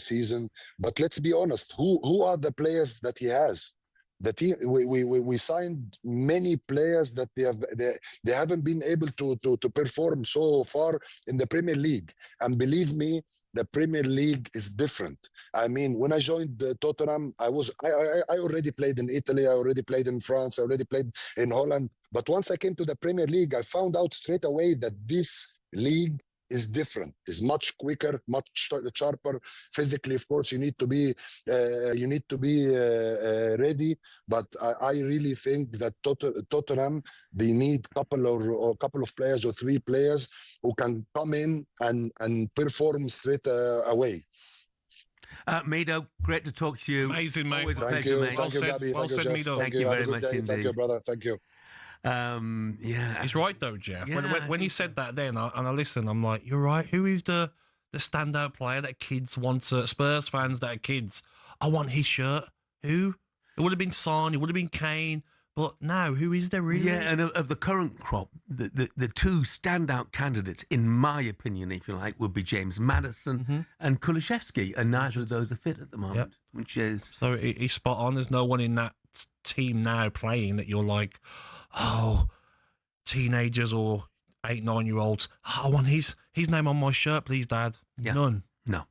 Speaker 17: season. But let's be honest, who are the players that he has? The team, we signed many players that they haven't been able to perform so far in the Premier League. And believe me, the Premier League is different. I mean, when I joined Tottenham, I already played in Italy, I already played in France, I already played in Holland. But once I came to the Premier League, I found out straight away that this league is different, is much quicker, much sharper. Physically, of course, you need to be ready. But I really think that Tottenham, they need couple of players or 3 players who can come in and perform straight away.
Speaker 2: Mido, great to talk to you.
Speaker 3: Amazing, mate.
Speaker 2: Always a
Speaker 17: Thank
Speaker 2: pleasure,
Speaker 17: you,
Speaker 2: mate.
Speaker 17: thank you, Gabby.
Speaker 3: Well
Speaker 17: Thank you,
Speaker 3: said,
Speaker 17: Jeff.
Speaker 3: Mido.
Speaker 2: Thank you very much
Speaker 17: Day.
Speaker 2: indeed.
Speaker 17: Thank you, brother. Thank you.
Speaker 2: Yeah,
Speaker 3: he's right though, Jeff.
Speaker 2: Yeah,
Speaker 3: When he said that, then I listened. I'm like, you're right. Who is the standout player that kids want? Spurs fans that are kids. I want his shirt. Who? It would have been Son. It would have been Kane. But now, who is there really?
Speaker 2: Yeah, and of the current crop, the 2 standout candidates, in my opinion, if you like, would be James Maddison and Kulusevski, and neither of those are fit at the moment, which is...
Speaker 3: So he's spot on. There's no one in that team now playing that you're like, oh, teenagers or 8-9-year-olds, I want his name on my shirt, please, Dad.
Speaker 2: Yeah.
Speaker 3: None.
Speaker 2: No.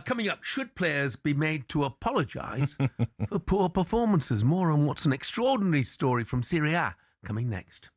Speaker 2: Coming up, should players be made to apologise for poor performances? More on what's an extraordinary story from Serie A coming next.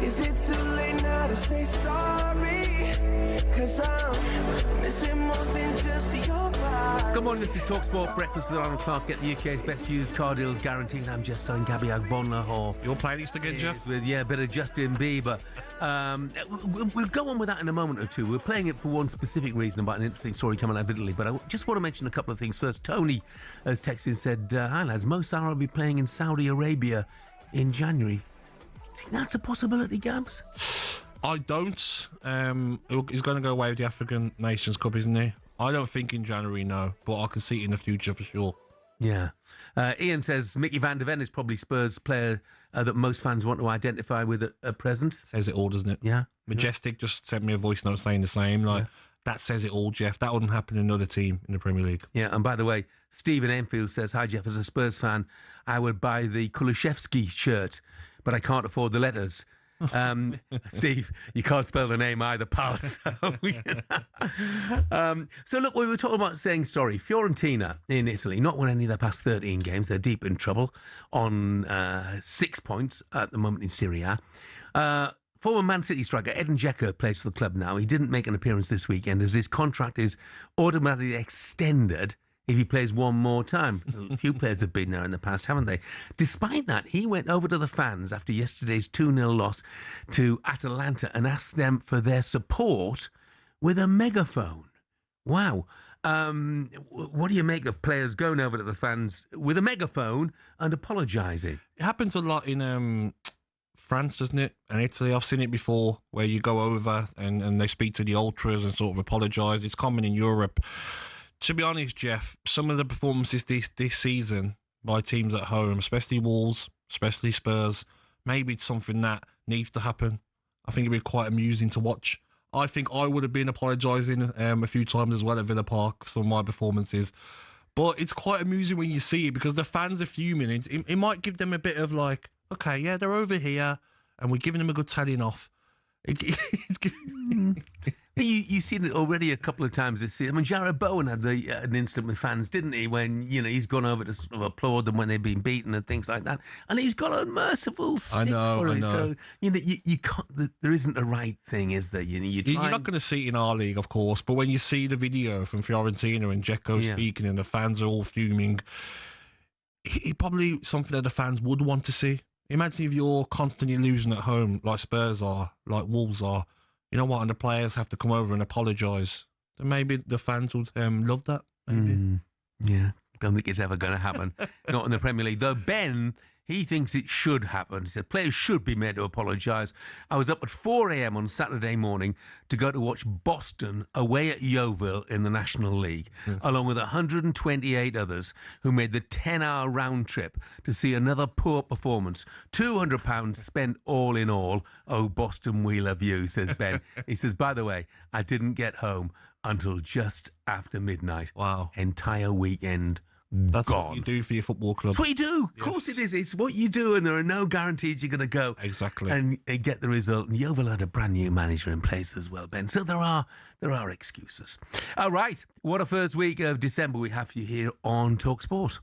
Speaker 5: Is it too late now to say sorry? 'Cause I'm missing more than just your body.
Speaker 2: Good morning, this is talkSPORT Breakfast with Arnold Clark. Get the UK's best used car deals guaranteed. I'm Jeff Stelling Ally McCoist.
Speaker 3: Your playlist again, Jeff?
Speaker 2: With, a bit of Justin Bieber. We'll go on with that in a moment or two. We're playing it for one specific reason about an interesting story coming out of Italy, but I just want to mention a couple of things first. Tony has texted and said, hi lads, Mo Salah will be playing in Saudi Arabia in January. Think that's a possibility, Gabs?
Speaker 3: I don't. He's going to go away with the African Nations Cup, isn't he? I don't think in January, no, but I can see it in the future for sure.
Speaker 2: Yeah. Ian says Mickey van der Ven is probably Spurs player that most fans want to identify with at present.
Speaker 3: Says it all, doesn't it?
Speaker 2: Yeah.
Speaker 3: Majestic just sent me a voice note saying the same. That says it all, Jeff. That wouldn't happen in another team in the Premier League.
Speaker 2: Yeah, and by the way, Stephen Enfield says, hi, Jeff, as a Spurs fan, I would buy the Kulusevski shirt, but I can't afford the letters. Steve, you can't spell the name either, pal. So look, we were talking about saying sorry. Fiorentina in Italy, not won any of their past 13 games. They're deep in trouble on 6 points at the moment in Serie A. Former Man City striker Edin Dzeko plays for the club now. He didn't make an appearance this weekend as his contract is automatically extended if he plays one more time. A few players have been there in the past, haven't they? Despite that, he went over to the fans after yesterday's 2-0 loss to Atalanta and asked them for their support with a megaphone. Wow. What do you make of players going over to the fans with a megaphone and apologising?
Speaker 3: It happens a lot in France, doesn't it? And Italy, I've seen it before, where you go over and they speak to the ultras and sort of apologise. It's common in Europe. To be honest, Jeff, some of the performances this season by teams at home, especially Wolves, especially Spurs, maybe it's something that needs to happen. I think it'd be quite amusing to watch. I think I would have been apologising a few times as well at Villa Park for some of my performances. But it's quite amusing when you see it because the fans are fuming. It might give them a bit of like, okay, yeah, they're over here and we're giving them a good telling off.
Speaker 2: You've seen it already a couple of times this season. I mean, Jarrod Bowen had an incident with fans, didn't he? When he's gone over to sort of applaud them when they've been beaten and things like that, and he's got a merciful stick for it. So you can't. There isn't a right thing, is there? You're
Speaker 3: not going to see it in our league, of course, but when you see the video from Fiorentina and Dzeko speaking and the fans are all fuming, it probably something that the fans would want to see. Imagine if you're constantly losing at home, like Spurs are, like Wolves are. You know what? And the players have to come over and apologise. Then maybe the fans would love that. Maybe.
Speaker 2: Yeah. Don't think it's ever going to happen. Not in the Premier League. Though Ben, he thinks it should happen. He said players should be made to apologise. I was up at 4 a.m. on Saturday morning to go to watch Boston away at Yeovil in the National League, along with 128 others who made the 10-hour round trip to see another poor performance. £200 spent all in all. Oh, Boston, we love you, says Ben. He says, by the way, I didn't get home until just after midnight.
Speaker 3: Wow.
Speaker 2: Entire weekend
Speaker 3: That's
Speaker 2: gone.
Speaker 3: what you do for your football club.
Speaker 2: That's what you do. Of course it is. It's what you do, and there are no guarantees you're going to go and get the result. And Yeovil had a brand new manager in place as well, Ben. So there are excuses. All right. What a first week of December we have for you here on talkSPORT.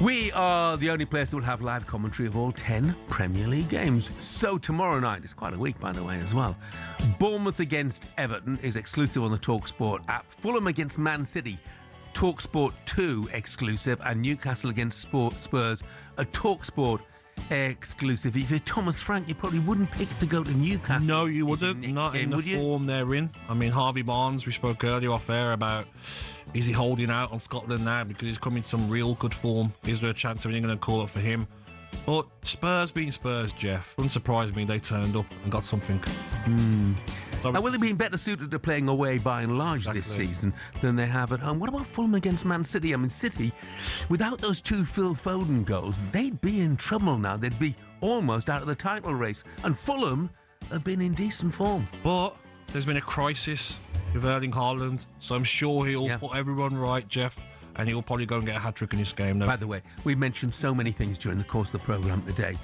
Speaker 2: We are the only place that will have live commentary of all 10 Premier League games. So tomorrow night, it's quite a week, by the way, as well. Bournemouth against Everton is exclusive on the talkSPORT app. Fulham against Man City, talkSPORT 2 exclusive. And Newcastle against Spurs, a talkSPORT exclusive. If you're Thomas Frank, you probably wouldn't pick to go to Newcastle.
Speaker 3: No, you wouldn't. Not in the form they're in. I mean, Harvey Barnes, we spoke earlier off air about, is he holding out on Scotland now because he's coming to some real good form? Is there a chance of England call up for him? But Spurs being Spurs, Jeff, wouldn't surprise me they turned up and got something.
Speaker 2: Now, will they be better suited to playing away by and large this season than they have at home? What about Fulham against Man City? I mean, City, without those two Phil Foden goals, they'd be in trouble now. They'd be almost out of the title race. And Fulham have been in decent form.
Speaker 3: But there's been a crisis with Erling Haaland, so I'm sure he'll put everyone right, Jeff, and he'll probably go and get a hat-trick in this game.
Speaker 2: By the way, we mentioned so many things during the course of the programme today.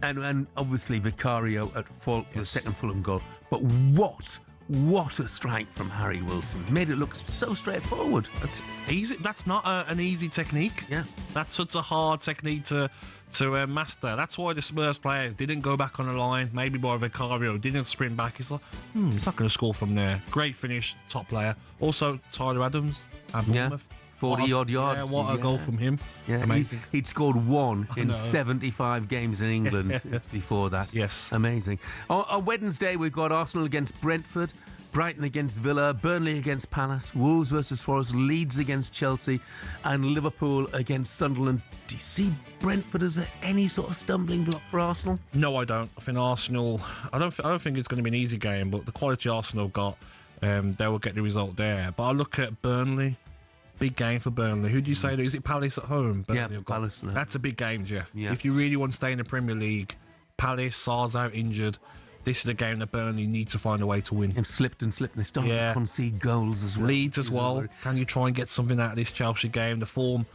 Speaker 2: And obviously Vicario at fault for the second Fulham goal. But what what a strike from Harry Wilson. Made it look so straightforward.
Speaker 3: That's easy. That's not an easy technique.
Speaker 2: Yeah.
Speaker 3: That's such a hard technique to master. That's why the Spurs players didn't go back on the line. Maybe by Vicario didn't sprint back. He's like, he's not going to score from there. Great finish, top player. Also, Tyler Adams at Bournemouth.
Speaker 2: 40-odd yards.
Speaker 3: Yeah, what a goal from him.
Speaker 2: Yeah,
Speaker 3: amazing.
Speaker 2: He'd scored one in 75 games in England before that.
Speaker 3: Yes.
Speaker 2: Amazing. On Wednesday, we've got Arsenal against Brentford, Brighton against Villa, Burnley against Palace, Wolves versus Forest, Leeds against Chelsea, and Liverpool against Sunderland. Do you see Brentford as any sort of stumbling block for Arsenal?
Speaker 3: No, I don't. I think Arsenal... I don't think it's going to be an easy game, but the quality Arsenal got, they will get the result there. But I look at Burnley... Big game for Burnley. Who do you say? Is it Palace at home?
Speaker 2: Burnley Palace. No.
Speaker 3: That's a big game, Jeff.
Speaker 2: Yeah.
Speaker 3: If you really want to stay in the Premier League, Palace, Sarr's out injured. This is a game that Burnley need to find a way to win.
Speaker 2: They've slipped and slipped. They started to concede goals as well.
Speaker 3: Leeds as well. Can you try and get something out of this Chelsea game? The form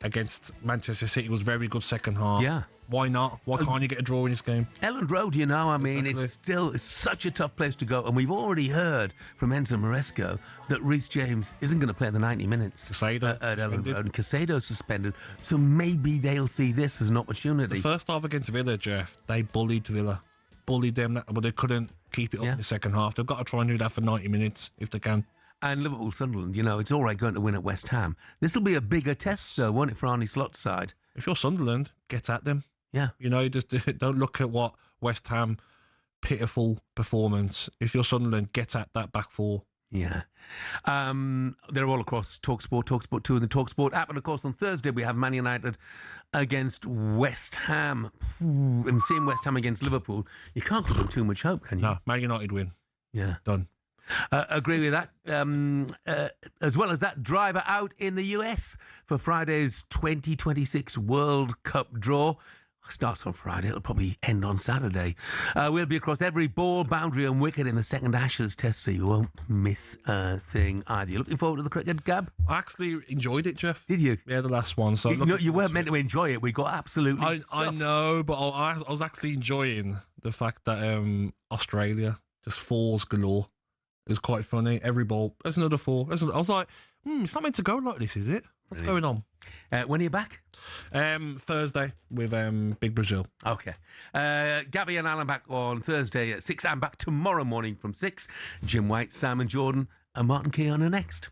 Speaker 3: against Manchester City was very good second half.
Speaker 2: Yeah.
Speaker 3: Why not? Why can't you get a draw in this game?
Speaker 2: Elland Road, it's such a tough place to go. And we've already heard from Enzo Maresco that Reese James isn't going to play the 90 minutes at Elland Road. And Casado's suspended. So maybe they'll see this as an opportunity.
Speaker 3: The first half against Villa, Jeff, they bullied Villa. Bullied them, but they couldn't keep it up in the second half. They've got to try and do that for 90 minutes if they can.
Speaker 2: And Liverpool, Sunderland, it's all right going to win at West Ham. This will be a bigger test, though, won't it, for Arne Slot's side?
Speaker 3: If you're Sunderland, get at them.
Speaker 2: Yeah.
Speaker 3: Just don't look at what West Ham, pitiful performance. If you're Sunderland, get at that back four.
Speaker 2: Yeah. They're all across talkSPORT, talkSPORT 2 and the talkSPORT app. And, of course, on Thursday we have Man United against West Ham. And seeing West Ham against Liverpool, you can't give them too much hope, can you?
Speaker 3: No, Man United win.
Speaker 2: Yeah.
Speaker 3: Done.
Speaker 2: Agree with that. As well as that, driver out in the US for Friday's 2026 World Cup draw. Starts on Friday. It'll probably end on Saturday. We'll be across every ball, boundary and wicket in the second Ashes test, so you won't miss a thing either. You looking forward to the cricket, Gab?
Speaker 3: I actually enjoyed it, Jeff.
Speaker 2: Did you?
Speaker 3: Yeah, the last one. So
Speaker 2: you weren't meant to enjoy it. We got absolutely
Speaker 3: I know, but I was actually enjoying the fact that Australia just fours galore. It was quite funny. Every ball, there's another four. I was like, it's not meant to go like this, is it? What's going on?
Speaker 2: When are you back?
Speaker 3: Thursday with Big Brazil.
Speaker 2: Okay. Gabby and Alan back on Thursday at 6. I'm back tomorrow morning from 6. Jim White, Simon Jordan and Martin Keown are next.